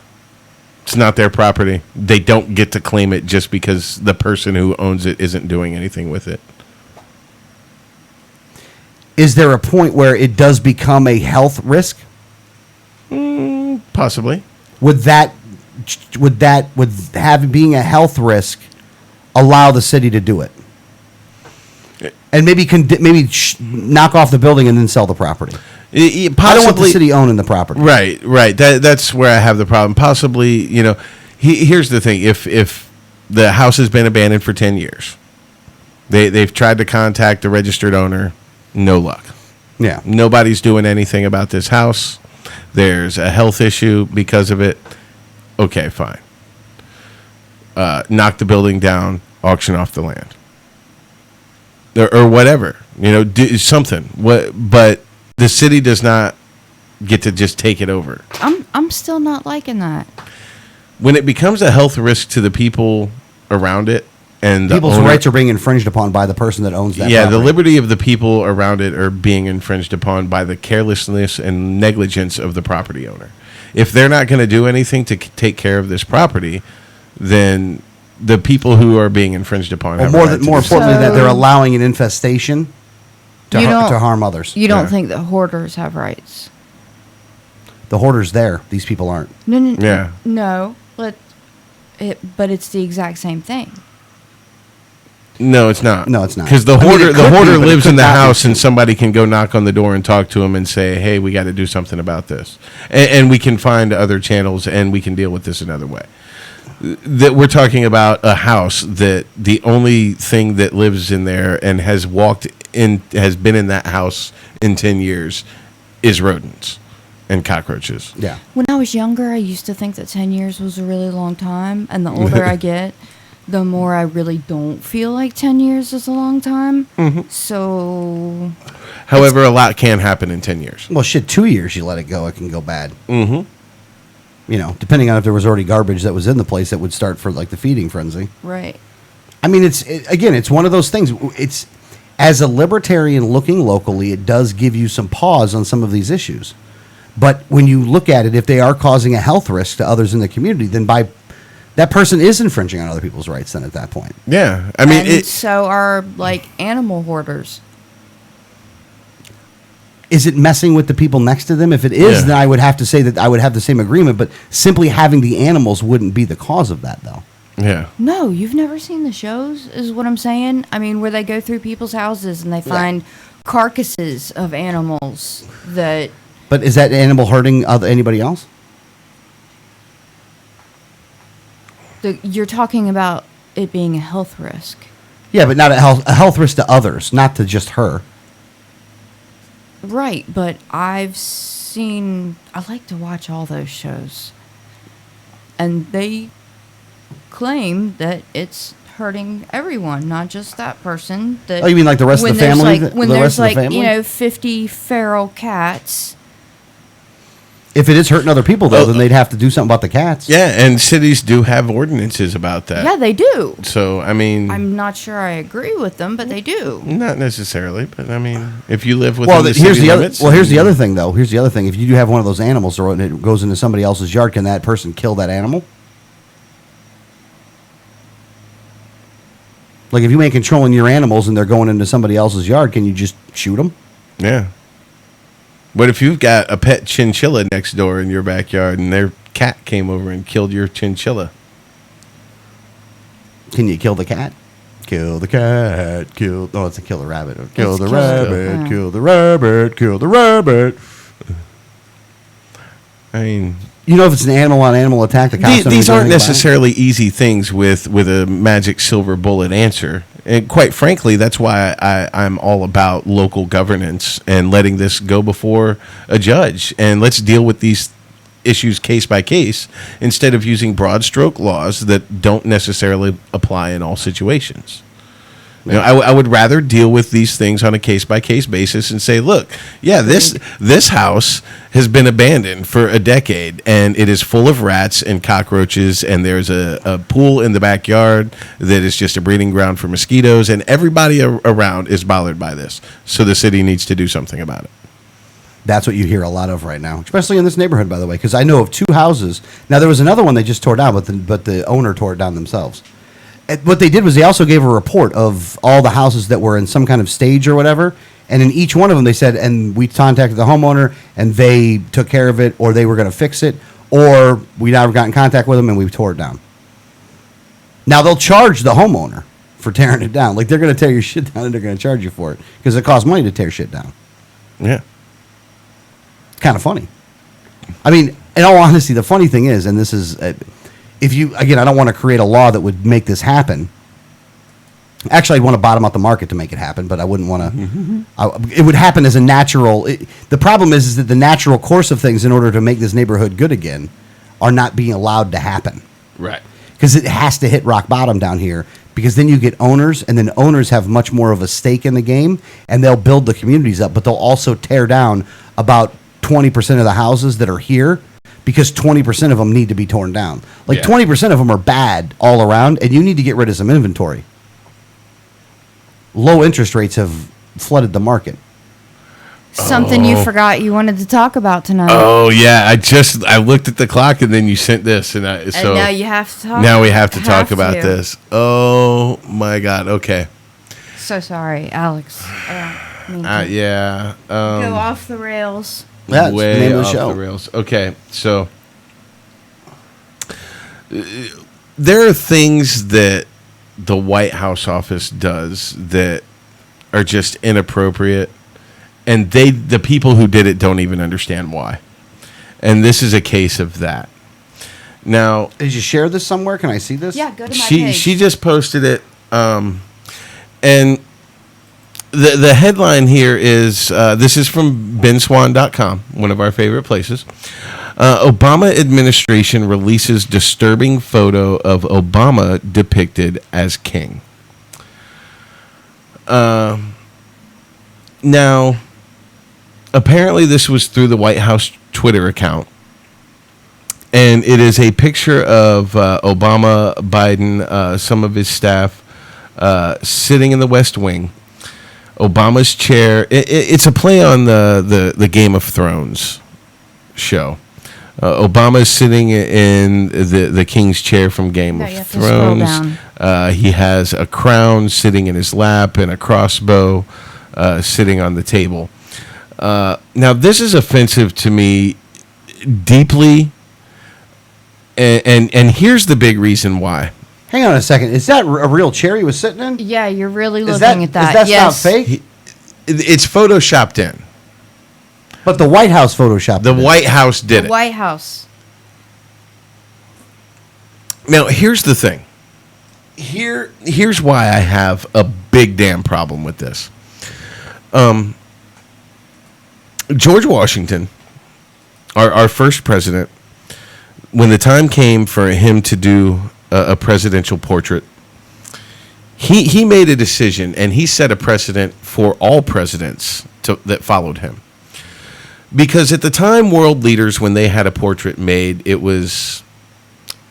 It's not their property. They don't get to claim it just because the person who owns it isn't doing anything with it. Is there a point where it does become a health risk? Possibly. Would being a health risk allow the city to do it? And maybe knock off the building and then sell the property. I don't want the city owning the property. Right. That's where I have the problem. Possibly, here's the thing. If the house has been abandoned for 10 years, they've tried to contact the registered owner, no luck. Yeah. Nobody's doing anything about this house. There's a health issue because of it. Okay, fine. Knock the building down, auction off the land. Or whatever. Do something. But the city does not get to just take it over. I'm still not liking that. When it becomes a health risk to the people around it, and People's owner, rights are being infringed upon by the person that owns that property. property. The liberty of the people around it are being infringed upon by the carelessness and negligence of the property owner. If they're not going to do anything to take care of this property, then the people who are being infringed upon have more a right to more do importantly, So- that they're allowing an infestation to harm others. You don't think that hoarders have rights? The hoarder's there. These people aren't. No. Yeah. No. But it's the exact same thing. No, it's not. No, it's not. Because the I mean, hoarder, it could be, but it lives could in the not be. house, and somebody can go knock on the door and talk to him and say, "Hey, we got to do something about this," and we can find other channels, and we can deal with this another way. That we're talking about a house that the only thing that lives in there and has been in that house in 10 years is rodents and cockroaches. Yeah. When I was younger, I used to think that 10 years was a really long time. And the older I get, the more I really don't feel like 10 years is a long time. Mm-hmm. So... However, a lot can happen in 10 years. Well, shit, 2 years you let it go, it can go bad. Mm-hmm. depending on if there was already garbage that was in the place that would start for like the feeding frenzy. Right. I mean, it's one of those things. It's as a libertarian looking locally, it does give you some pause on some of these issues. But when you look at it, if they are causing a health risk to others in the community, then that person is infringing on other people's rights. Then at that point, yeah, I mean, and so are like animal hoarders. is it messing with the people next to them? If it is, then I would have to say that I would have the same agreement. But simply having the animals wouldn't be the cause of that, though. Yeah. No, you've never seen the shows, is what I'm saying. I mean, where they go through people's houses and they find carcasses of animals that. But is that animal hurting anybody else? You're talking about it being a health risk. Yeah, but not a health risk to others, not to just her. Right, but I like to watch all those shows. And they claim that it's hurting everyone, not just that person. That Oh, you mean like the rest of the family? When The there's rest of the family? 50 feral cats. If it is hurting other people, though, then they'd have to do something about the cats. Yeah, and cities do have ordinances about that. Yeah, they do. So, I mean... I'm not sure I agree with them, but they do. Not necessarily, but I mean, if you live within the here's city the limits... here's the other thing, though. Here's the other thing. If you do have one of those animals and it goes into somebody else's yard, can that person kill that animal? Like, if you ain't controlling your animals and they're going into somebody else's yard, can you just shoot them? Yeah. What if you've got a pet chinchilla next door in your backyard and their cat came over and killed your chinchilla? Can you kill the cat? Kill the cat. Oh, it's a kill the rabbit. Kill It's the kill rabbit. the- Kill the rabbit. Kill the rabbit. I mean... If it's an animal attack, the cops These aren't necessarily. necessarily easy things with a magic silver bullet answer. And quite frankly, that's why I'm all about local governance and letting this go before a judge. And let's deal with these issues case by case instead of using broad stroke laws that don't necessarily apply in all situations. I would rather deal with these things on a case by case basis and say, look, yeah, this house has been abandoned for a decade and it is full of rats and cockroaches, and there's a pool in the backyard that is just a breeding ground for mosquitoes, and everybody around is bothered by this. So the city needs to do something about it. That's what you hear a lot of right now, especially in this neighborhood, by the way, because I know of 2 houses. Now, there was another one they just tore down, but the owner tore it down themselves. What they did was they also gave a report of all the houses that were in some kind of stage or whatever, and in each one of them they said, and we contacted the homeowner and they took care of it, or they were going to fix it, or we never got in contact with them and we tore it down. Now they'll charge the homeowner for tearing it down. Like, they're going to tear your shit down and they're going to charge you for it because it costs money to tear shit down. Yeah. It's kind of funny. I mean, in all honesty, the funny thing is, and this is... I don't want to create a law that would make this happen. Actually, I'd want to bottom out the market to make it happen, but I wouldn't want to. It would happen as a natural. The problem is that the natural course of things, in order to make this neighborhood good again, are not being allowed to happen. Right. Because it has to hit rock bottom down here. Because then you get owners, and then owners have much more of a stake in the game, and they'll build the communities up, but they'll also tear down about 20% of the houses that are here. Because 20% of them need to be torn down. Like, 20% of them are bad all around, and you need to get rid of some inventory. Low interest rates have flooded the market. Something you forgot you wanted to talk about tonight. Oh yeah, I looked at the clock and then you sent this, and now you have to talk. Now we have to talk about this. Oh my God. Okay. So sorry, Alex. I don't mean to Yeah. go off the rails. That's way the name of the off show. the rails. Okay, so there are things that the White House office does that are just inappropriate, and the people who did it don't even understand why. And this is a case of that. Now, did you share this somewhere? Can I see this? Yeah, go to my page. She just posted it, and the headline here is, this is from benswan.com, one of our favorite places. Obama administration releases disturbing photo of Obama depicted as king. Now, apparently this was through the White House Twitter account. And it is a picture of Obama, Biden, some of his staff sitting in the West Wing. Obama's chair. It's a play on the Game of Thrones show. Obama's sitting in the king's chair from Game of Thrones. He has a crown sitting in his lap and a crossbow sitting on the table. Now, this is offensive to me deeply, and here's the big reason why. Hang on a second. Is that a real chair he was sitting in? Yeah, you're really looking at that. That's yes. not fake? It's photoshopped in. But the White House photoshopped The White House did it. White House. Now, here's the thing. Here's why I have a big damn problem with this. George Washington, our first president, when the time came for him to do a presidential portrait, he made a decision, and he set a precedent for all presidents that followed him. Because at the time, world leaders, when they had a portrait made, there was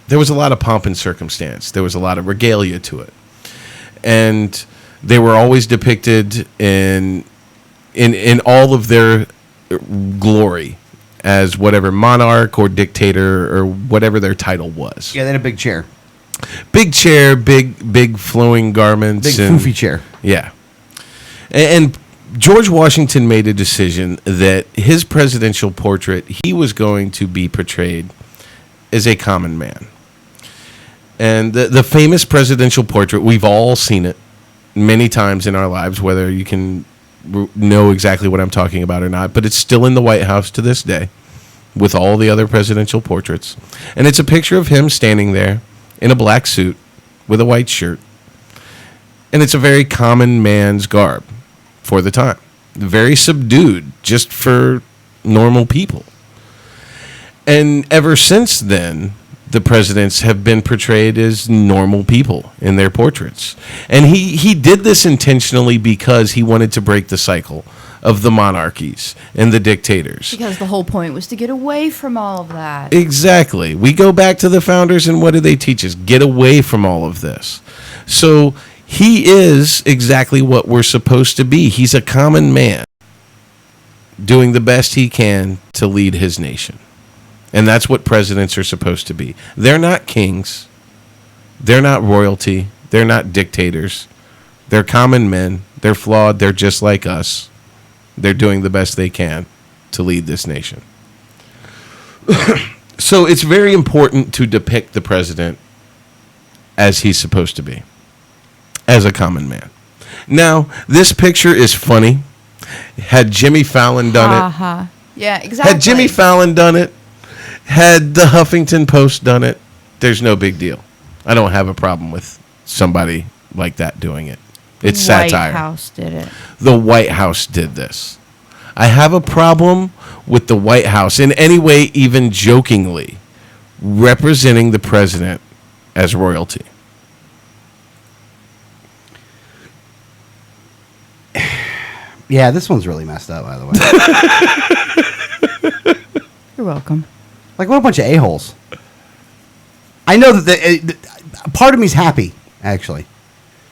a lot of pomp and circumstance. There was a lot of regalia to it. And they were always depicted in all of their glory as whatever monarch or dictator or whatever their title was. Yeah, they had a big chair. Big chair, big flowing garments. Big foofy chair. Yeah. And George Washington made a decision that his presidential portrait, he was going to be portrayed as a common man. And the famous presidential portrait, we've all seen it many times in our lives, whether you can know exactly what I'm talking about or not, but it's still in the White House to this day with all the other presidential portraits. And it's a picture of him standing there in a black suit with a white shirt. And it's a very common man's garb for the time. Very subdued, just for normal people. And ever since then, the presidents have been portrayed as normal people in their portraits. And he did this intentionally because he wanted to break the cycle of the monarchies and the dictators. Because the whole point was to get away from all of that. Exactly. We go back to the founders, and what do they teach us? Get away from all of this. So he is exactly what we're supposed to be. He's a common man doing the best he can to lead his nation. And that's what presidents are supposed to be. They're not kings. They're not royalty. They're not dictators. They're common men. They're flawed. They're just like us. They're doing the best they can to lead this nation. So it's very important to depict the president as he's supposed to be, as a common man. Now, this picture is funny. Had Jimmy Fallon done it, Yeah, exactly. had Jimmy Fallon done it, had the Huffington Post done it, there's no big deal. I don't have a problem with somebody like that doing it. It's satire. White House did it. The White House did this. I have a problem with the White House in any way, even jokingly, representing the president as royalty. Yeah, this one's really messed up, by the way. You're welcome. Like, what a bunch of a-holes. I know that part of me's happy, actually.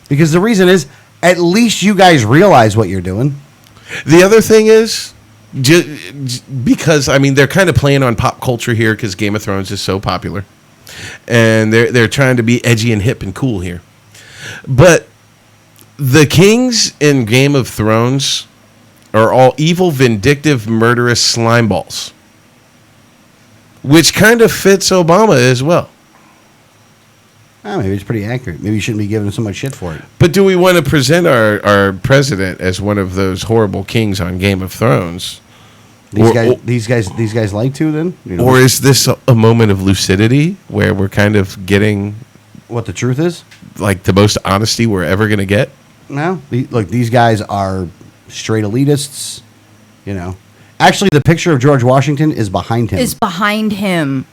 Because the reason is, at least you guys realize what you're doing. The other thing is, because, I mean, they're kind of playing on pop culture here because Game of Thrones is so popular. And they're trying to be edgy and hip and cool here. But the kings in Game of Thrones are all evil, vindictive, murderous slime balls. Which kind of fits Obama as well. Oh, maybe it's pretty accurate. Maybe you shouldn't be giving him so much shit for it. But do we want to present our president as one of those horrible kings on Game of Thrones? These guys like to then? You know, or is this a moment of lucidity where we're kind of getting what the truth is? Like the most honesty we're ever going to get? No. Look, these guys are straight elitists, you know. Actually, the picture of George Washington is behind him. Is behind him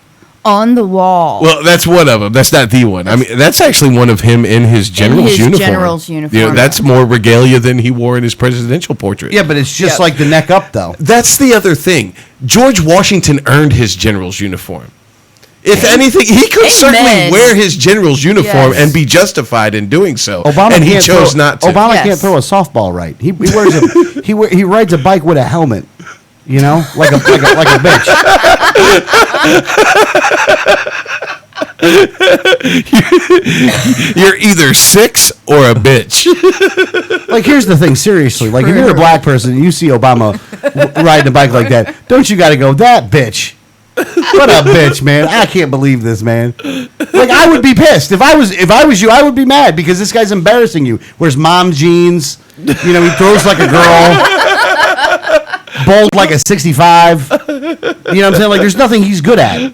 on the wall. Well, that's one of them. That's not the one. I mean, that's actually one of him in his general's uniform. General's uniform. You know, that's more regalia than he wore in his presidential portrait. Yeah, but it's just like the neck up, though. That's the other thing. George Washington earned his general's uniform. If anything, he could certainly Amen. wear his general's uniform Yes. and be justified in doing so. Obama and he can't chose throw, not to. Obama Yes. can't throw a softball right. He wears he rides a bike with a helmet. You know, like a bitch. You're either 6 or a bitch. Like, here's the thing, seriously. Like, if you're a black person and you see Obama riding a bike like that, don't you got to go, that bitch? What a bitch, man! I can't believe this, man. Like, I would be pissed if I was you. I would be mad because this guy's embarrassing you. Wears mom jeans. You know, he throws like a girl. Bowled like a 65. You know what I'm saying? Like, there's nothing he's good at.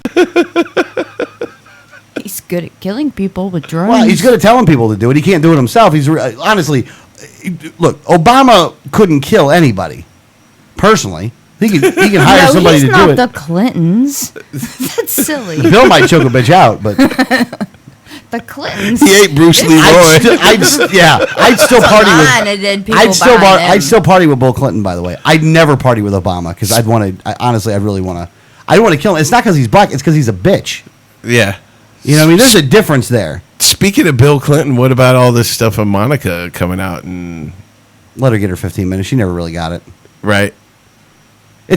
He's good at killing people with drones. Well, he's good at telling people to do it. He can't do it himself. Honestly, look, Obama couldn't kill anybody personally. He can hire somebody he's to not do it. the Clintons. That's silly. Bill might choke a bitch out, but The Clintons. He ain't Bruce Lee Roy. I'd still party line with. of dead people I'd behind still him. party with Bill Clinton. By the way, I'd never party with Obama because I'd want to. Honestly, I really want to. I don't want to kill him. It's not because he's black. It's because he's a bitch. Yeah. You know what I mean? There's a difference there. Speaking of Bill Clinton, what about all this stuff of Monica coming out and Let her get her 15 minutes. She never really got it. right?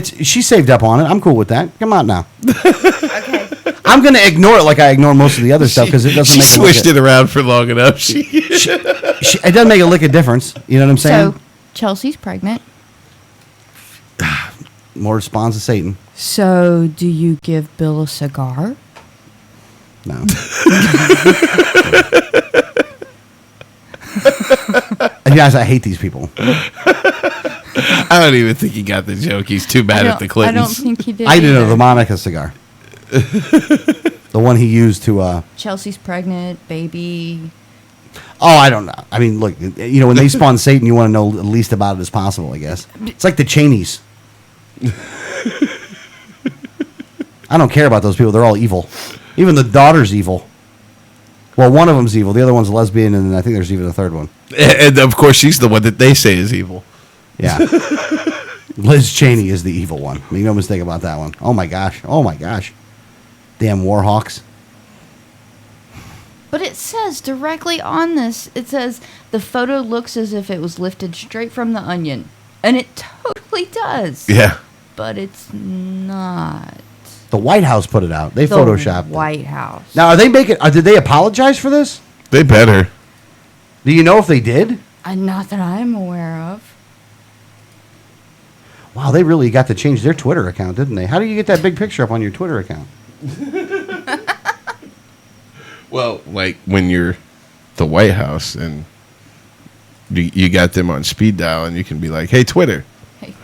She saved up on it. I'm cool with that. Come on now. Okay. I'm gonna ignore it like I ignore most of the other stuff because it doesn't She make swished it around for long enough. It doesn't make a lick of difference. You know what I'm saying? So, Chelsea's pregnant. More spawns of Satan. So, do you give Bill a cigar? No. And guys, I hate these people. I don't even think he got the joke. He's too bad at the I Clintons. don't think he did. I didn't know either. the Monica cigar. The one he used to. Chelsea's pregnant, baby. Oh, I don't know. I mean, look, you know, when they spawn Satan, you want to know the least about it as possible, I guess. It's like the Cheneys. I don't care about those people. They're all evil. Even the daughter's evil. Well, one of them's evil. The other one's a lesbian, and I think there's even a third one. And of course, she's the one that they say is evil. Yeah. Liz Cheney is the evil one. Make no mistake about that one. Oh, my gosh. Oh, my gosh. Damn Warhawks. But it says directly on this, it says the photo looks as if it was lifted straight from the Onion. And it totally does. Yeah. But it's not. The White House put it out. They The photoshopped it. White House. Now, are they making? Did they apologize for this? They better. Do you know if they did? Not that I'm aware of. Wow, they really got to change their Twitter account, didn't they? How do you get that big picture up on your Twitter account? Well, like when you're the White House and you got them on speed dial and you can be like, hey, Twitter,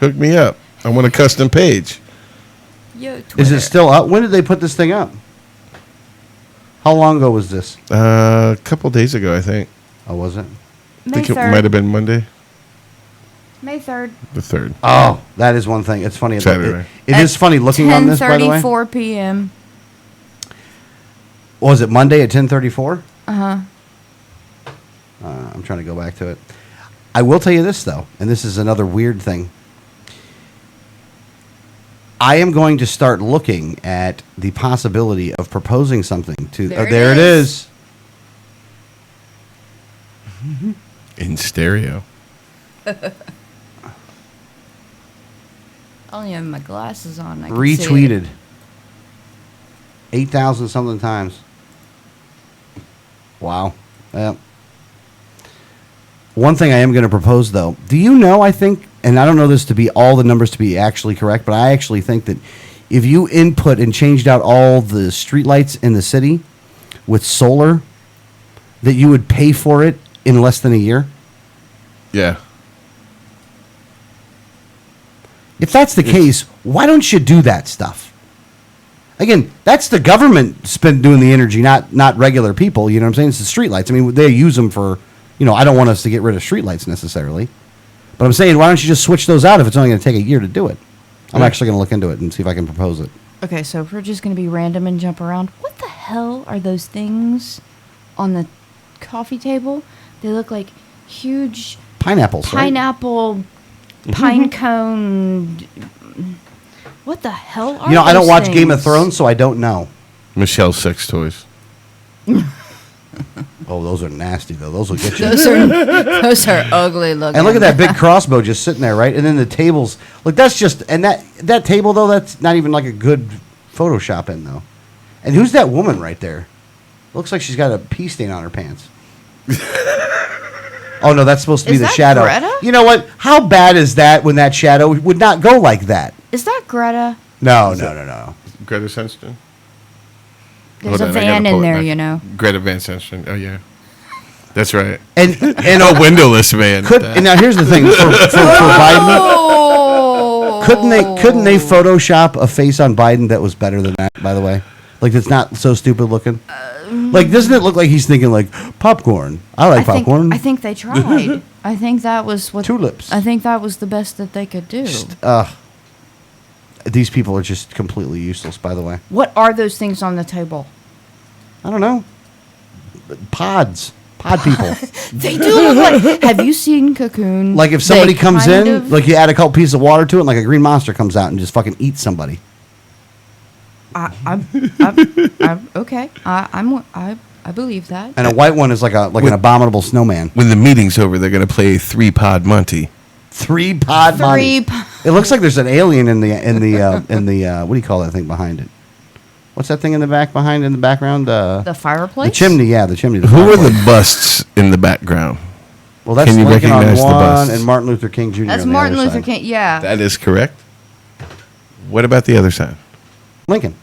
hook me up. I want a custom page. Yo, Twitter. Is it still up? When did they put this thing up? How long ago was this? A couple days ago, I think. Oh, was it? I May think it 3rd. might have been Monday, May 3rd. the 3rd. Oh, that is one thing. It's funny. Saturday. It is funny looking on this, by the way. 10:34 p.m. Was it Monday at 10:34? Uh-huh. I'm trying to go back to it. I will tell you this, though, and this is another weird thing. I am going to start looking at the possibility of proposing something to. There It it is. In stereo. I only have my glasses on. I can see it. Retweeted. 8,000 something times. Wow. Yeah. One thing I am going to propose, though. Do you know, I think, and I don't know this to be all the numbers to be actually correct, but I actually think that if you input and changed out all the streetlights in the city with solar, that you would pay for it in less than a year? Yeah. If that's the case, why don't you do that stuff? Again, that's the government doing the energy, not regular people. You know what I'm saying? It's the streetlights. I mean, they use them for, I don't want us to get rid of streetlights necessarily. But I'm saying, why don't you just switch those out if it's only going to take a year to do it? I'm actually going to look into it and see if I can propose it. Okay, so if we're just going to be random and jump around, what the hell are those things on the coffee table? They look like huge Pineapples, right? pineapple, pine cone. What the hell are I don't those watch Game of things? Thrones, so I don't know. Michelle's sex toys. Oh, those are nasty though. Those will get you. Those are ugly looking. And look at that big crossbow just sitting there, right? And then the tables. Look, that's just and that table though. That's not even like a good Photoshop in though. And who's that woman right there? Looks like she's got a pee stain on her pants. Oh no, that's supposed to be Is the that shadow. Greta? You know what? How bad is that when that shadow would not go like that? Is that Greta? No. Greta Senston? There's Hold a on, I gotta van pull in it there, back. you know. Greta Van Senston. Oh, yeah. That's right. And A windowless van. and now here's the thing for Biden. Oh. Couldn't they Photoshop a face on Biden that was better than that? By the way, like it's not so stupid looking. Like, doesn't it look like he's thinking like popcorn? I like popcorn. I think they tried. I think that was what Tulips. I think that was the best that they could do. These people are just completely useless. By the way, What are those things on the table? I don't know. Pod people. They do look like. Have you seen Cocoon? Like if somebody They comes kind in, of- like you add a couple pieces of water to it, and like a green monster comes out and just fucking eats somebody. I'm okay. I believe that. And a white one is like an abominable snowman. When the meeting's over, they're going to play 3-pod Monty. 3-pod Monty. It looks like there's an alien in the what do you call that thing behind it? What's that thing in the background? The fireplace. The chimney, yeah, the chimney. Who are the busts in the background? Well, that's Can you Lincoln on recognize the one busts? and Martin Luther King Jr. That's on the Martin other Luther side. King. Yeah. That is correct. What about the other side? Lincoln.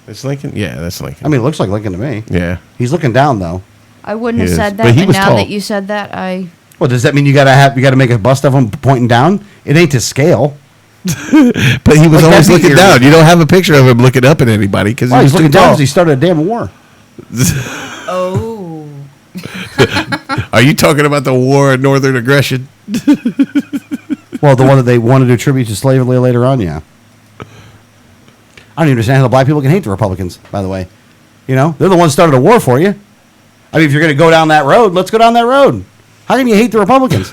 It's Lincoln? Yeah, that's Lincoln. I mean, it looks like Lincoln to me. Yeah. He's looking down though. I wouldn't He have is. said But that, he but was now tall. that you said that, I. Well, does that mean you gotta make a bust of him pointing down? It ain't to scale. But he was Like, always that'd be looking eerie. down. You don't have a picture of him looking up at anybody because Oh, he's he's looking too down tall. because he started a damn war. Oh. Are you talking about the war of northern aggression? Well, the one that they wanted to attribute to slavery later on, yeah. I don't even understand how the black people can hate the Republicans, by the way. You know, they're the ones that started a war for you. I mean, if you're going to go down that road, let's go down that road. How can you hate the Republicans?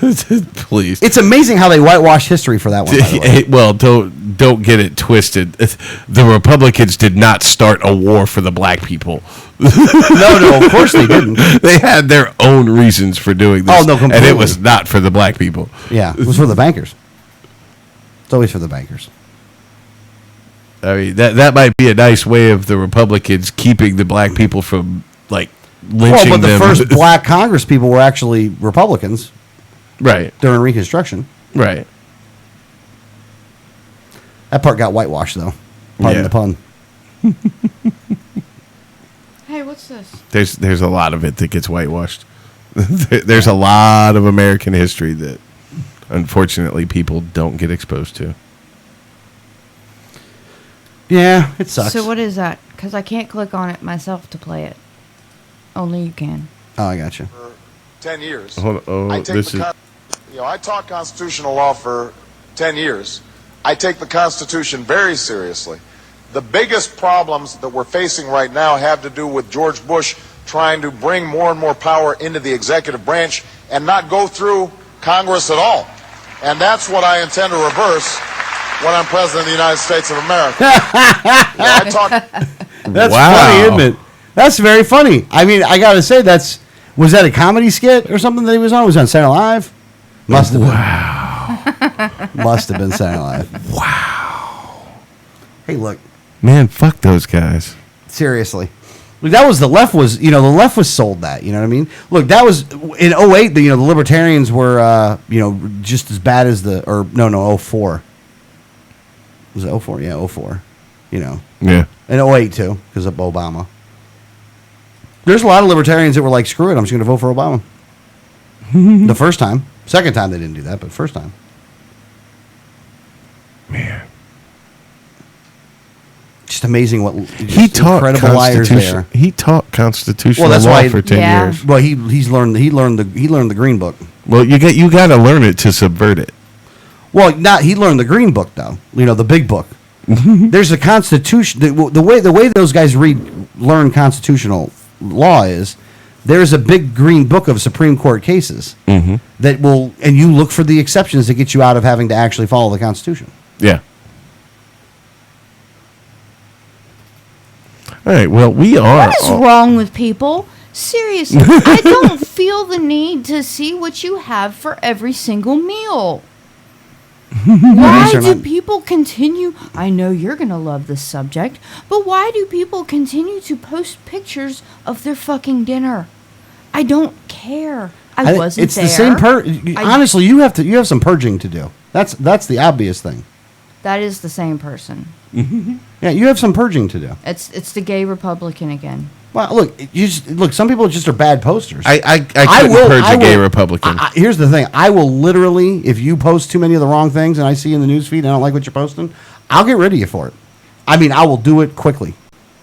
Please. It's amazing how they whitewash history for that one, by the way. Well, don't get it twisted. The Republicans did not start a war for the black people. No, of course they didn't. They had their own reasons for doing this. Oh, no, and completely. it was not for the black people. Yeah, it was for the bankers. It's always for the bankers. I mean, that might be a nice way of the Republicans keeping the black people from, like, lynching Well, but the them. first black Congress people were actually Republicans Right, during Reconstruction. right. That part got whitewashed, though. Pardon Yeah. the pun. Hey, what's this? There's a lot of it that gets whitewashed. There's a lot of American history that, unfortunately, people don't get exposed to. Yeah, it sucks. So what is that? Because I can't click on it myself to play it. Only you can. Oh, I got you. 10 years. Hold on, oh, I take this the is- I taught constitutional law for 10 years. I take the Constitution very seriously. The biggest problems that we're facing right now have to do with George Bush trying to bring more and more power into the executive branch and not go through Congress at all. And that's what I intend to reverse when I'm President of the United States of America. I taught That's Wow. funny, isn't it? That's very funny. I mean, I got to say, was that a comedy skit or something that he was on? Was it on Saturday Night Live? Must have been. Wow. Must have been Saturday Night Live. Wow. Hey, look, Man, fuck those guys. seriously. Look, that was the left was sold that, you know what I mean? Look, that was in 08, the libertarians were, just as bad as 04. Was it 04? Yeah, 04. Yeah. And 08 too, because of Obama. There's a lot of libertarians that were like, screw it, I'm just going to vote for Obama. The first time. Second time they didn't do that, but first time. Man. Just amazing what He taught incredible liars they constitution. are. He taught constitutional Well, that's law why- for 10 Yeah. years. Well, he learned the Green Book. Well, you got to learn it to subvert it. Well, he learned the Green Book though. The big book. There's a constitution. The way those guys learn constitutional law is there's a big Green Book of Supreme Court cases that will, and you look for the exceptions that get you out of having to actually follow the Constitution. Yeah. All right. Well, we are. What is wrong with people? Seriously, I don't feel the need to see what you have for every single meal. Why do people continue? I know you're going to love this subject, but why do people continue to post pictures of their fucking dinner? I don't care. I wasn't it's there. It's the same. Honestly, you have some purging to do. That's the obvious thing. That is the same person. Yeah, you have some purging to do. It's the gay Republican again. Well, look. Some people just are bad posters. I couldn't purge a gay Republican. Here's the thing. I will literally, if you post too many of the wrong things and I see in the newsfeed and I don't like what you're posting, I'll get rid of you for it. I mean, I will do it quickly.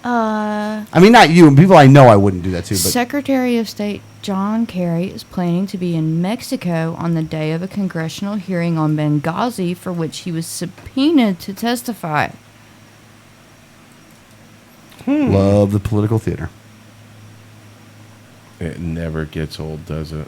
I mean, not you. People I know I wouldn't do that to. But Secretary of State John Kerry is planning to be in Mexico on the day of a congressional hearing on Benghazi for which he was subpoenaed to testify. Love the political theater. It never gets old, does it?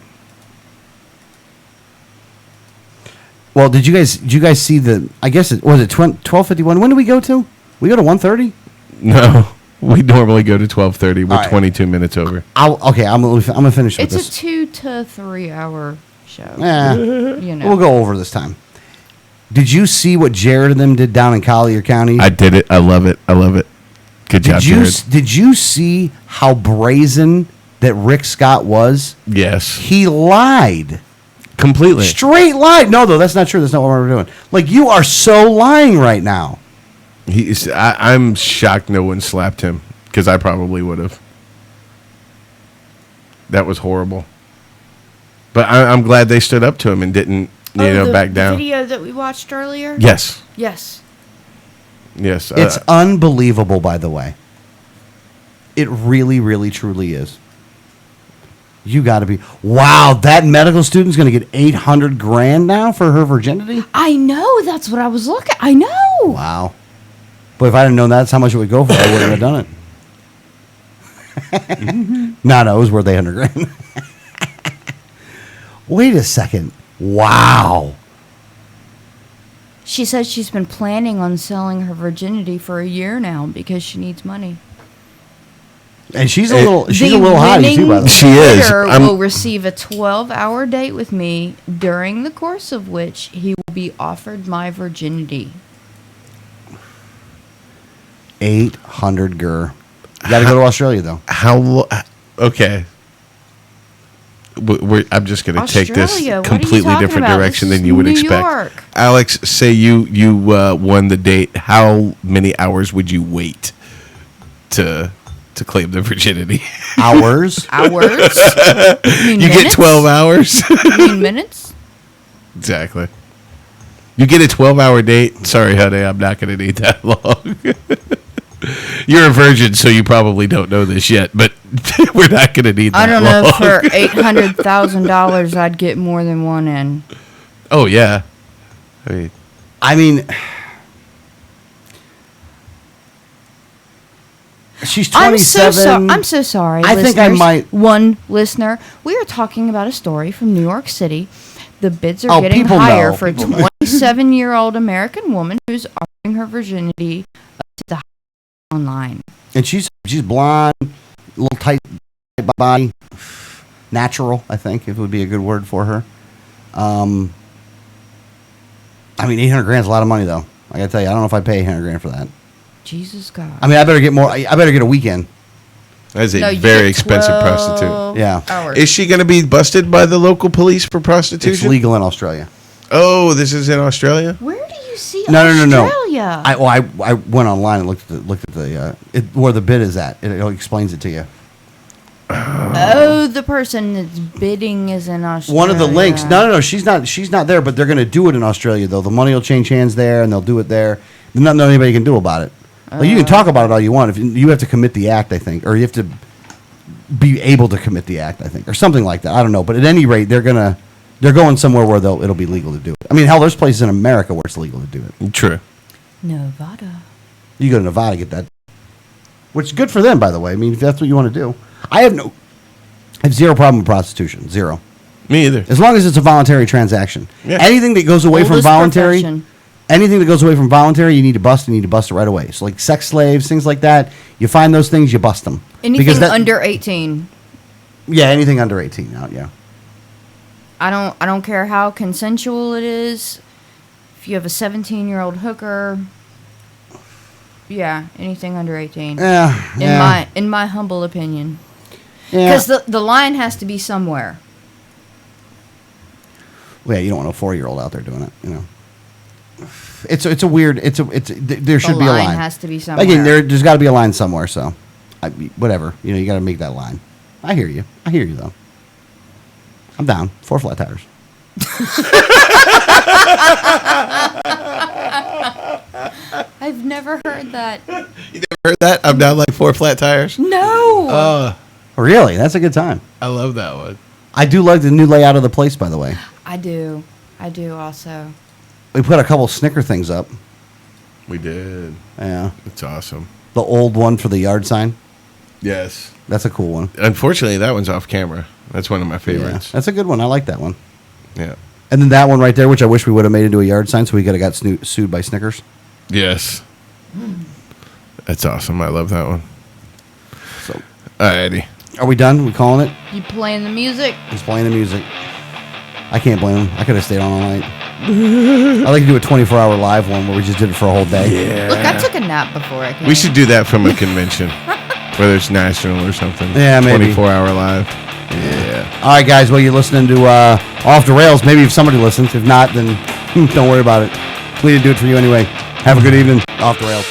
Well, did you guys see the? I guess it was it 12:51. When do we go to? We go to 1:30. No, we normally go to 12:30. We're All right. 22 minutes over. I'm gonna finish with It's this. a 2 to 3 hour show. You know. We'll go over this time. Did you see what Jared and them did down in Collier County? I did it. I love it. Good job, Jared. Did you see how brazen that Rick Scott was? Yes. He lied. Completely. Straight lied. No, though, that's not true. That's not what we're doing. Like, you are so lying right now. I'm shocked no one slapped him, because I probably would have. That was horrible. But I'm glad they stood up to him and didn't, back down. The video that we watched earlier? Yes. Yes. Yes. It's unbelievable, by the way. It really, really, truly is. You got to be. Wow, that medical student's going to get $800,000 now for her virginity? I know. That's what I was looking. I know. Wow. But if I didn't know that's how much it would go for, I wouldn't have done it. No, it was worth $800,000. Wait a second. Wow. She says she's been planning on selling her virginity for a year now because she needs money. And she's a little hottie too, by the way. She is. Will receive a 12-hour date with me, during the course of which he will be offered my virginity. 800 gur. You got to go to Australia though. Okay. I'm just going to take this Australia? What are you completely talking different about? direction This than is you would New expect. York. Alex, say you won the date. How many hours would you wait to claim the virginity? Hours? Hours? You get 12 hours? You mean minutes? Exactly. You get a 12-hour date. Sorry, honey, I'm not going to need that long. You're a virgin, so you probably don't know this yet, but we're not going to need that I don't long. know. For $800,000, I'd get more than one in. Oh, yeah. I mean, she's 27. I'm so sorry. I think I might. One listener, we are talking about a story from New York City. The bids are Oh, getting people higher know. for a People know. 27-year-old American woman who's offering her virginity to the online. And she's blonde, a little tight body, natural. I think if it would be a good word for her. I mean, $800,000 is a lot of money, though. I gotta tell you, I don't know if I'd pay $800,000 for that. Jesus God. I mean, I better get more. I better get a weekend. That's No, a you very get expensive 12 prostitute. Yeah. hours. Is she going to be busted by the local police for prostitution? It's legal in Australia. Oh, this is in Australia? Where do you see No. Australia? I went online and looked at the where the bid is at. It explains it to you. Oh, the person that's bidding is in Australia. One of the links. No. She's not there, but they're going to do it in Australia though. The money will change hands there, and they'll do it there. There's nothing anybody can do about it. Like, you can talk about it all you want. If you have to commit the act, I think, or you have to be able to commit the act, I think, or something like that. I don't know, but at any rate, they're going somewhere where it'll be legal to do it. I mean, hell, there's places in America where it's legal to do it. True. Nevada. You go to Nevada, get that, which is good for them, by the way. I mean, if that's what you want to do, I have zero problem with prostitution. Zero. Me either. As long as it's a voluntary transaction. Yeah. Anything that goes away from Oldest voluntary. profession. anything that goes away from voluntary, you need to bust it right away. So like sex slaves, things like that, you find those things, you bust them. Anything under 18. Yeah, anything under 18 out, yeah. I don't care how consensual it is. If you have a 17-year-old hooker, yeah, anything under 18. Yeah. In my humble opinion. Yeah. Because the line has to be somewhere. Well, yeah, you don't want a 4-year-old out there doing it, you know. It's a weird. There should be a line. The line has to be somewhere. Again, there's got to be a line somewhere. So, whatever. You know, you got to make that line. I hear you though. I'm down. 4 flat tires. I've never heard that. You never heard that? I'm down like 4 flat tires. No. Really? That's a good time. I love that one. I do like the new layout of the place, by the way. I do also. We put a couple Snicker things up. We did. Yeah. It's awesome. The old one for the yard sign. Yes. That's a cool one. Unfortunately, that one's off camera. That's one of my favorites. Yeah, that's a good one. I like that one. Yeah. And then that one right there, which I wish we would have made into a yard sign, so we could have got sued by Snickers. Yes. That's awesome. I love that one. So, alrighty. Are we done? We calling it? You playing the music? He's playing the music. I can't blame him. I could have stayed on all night. I'd like to do a 24-hour live one where we just did it for a whole day. Yeah. Look, I took a nap before I came. We should do that from a convention, whether it's national or something. Yeah, maybe. 24-hour live. Yeah. All right, guys. Well, you're listening to Off the Rails. Maybe if somebody listens. If not, then don't worry about it. We didn't do it for you anyway. Have a good evening. Off the Rails.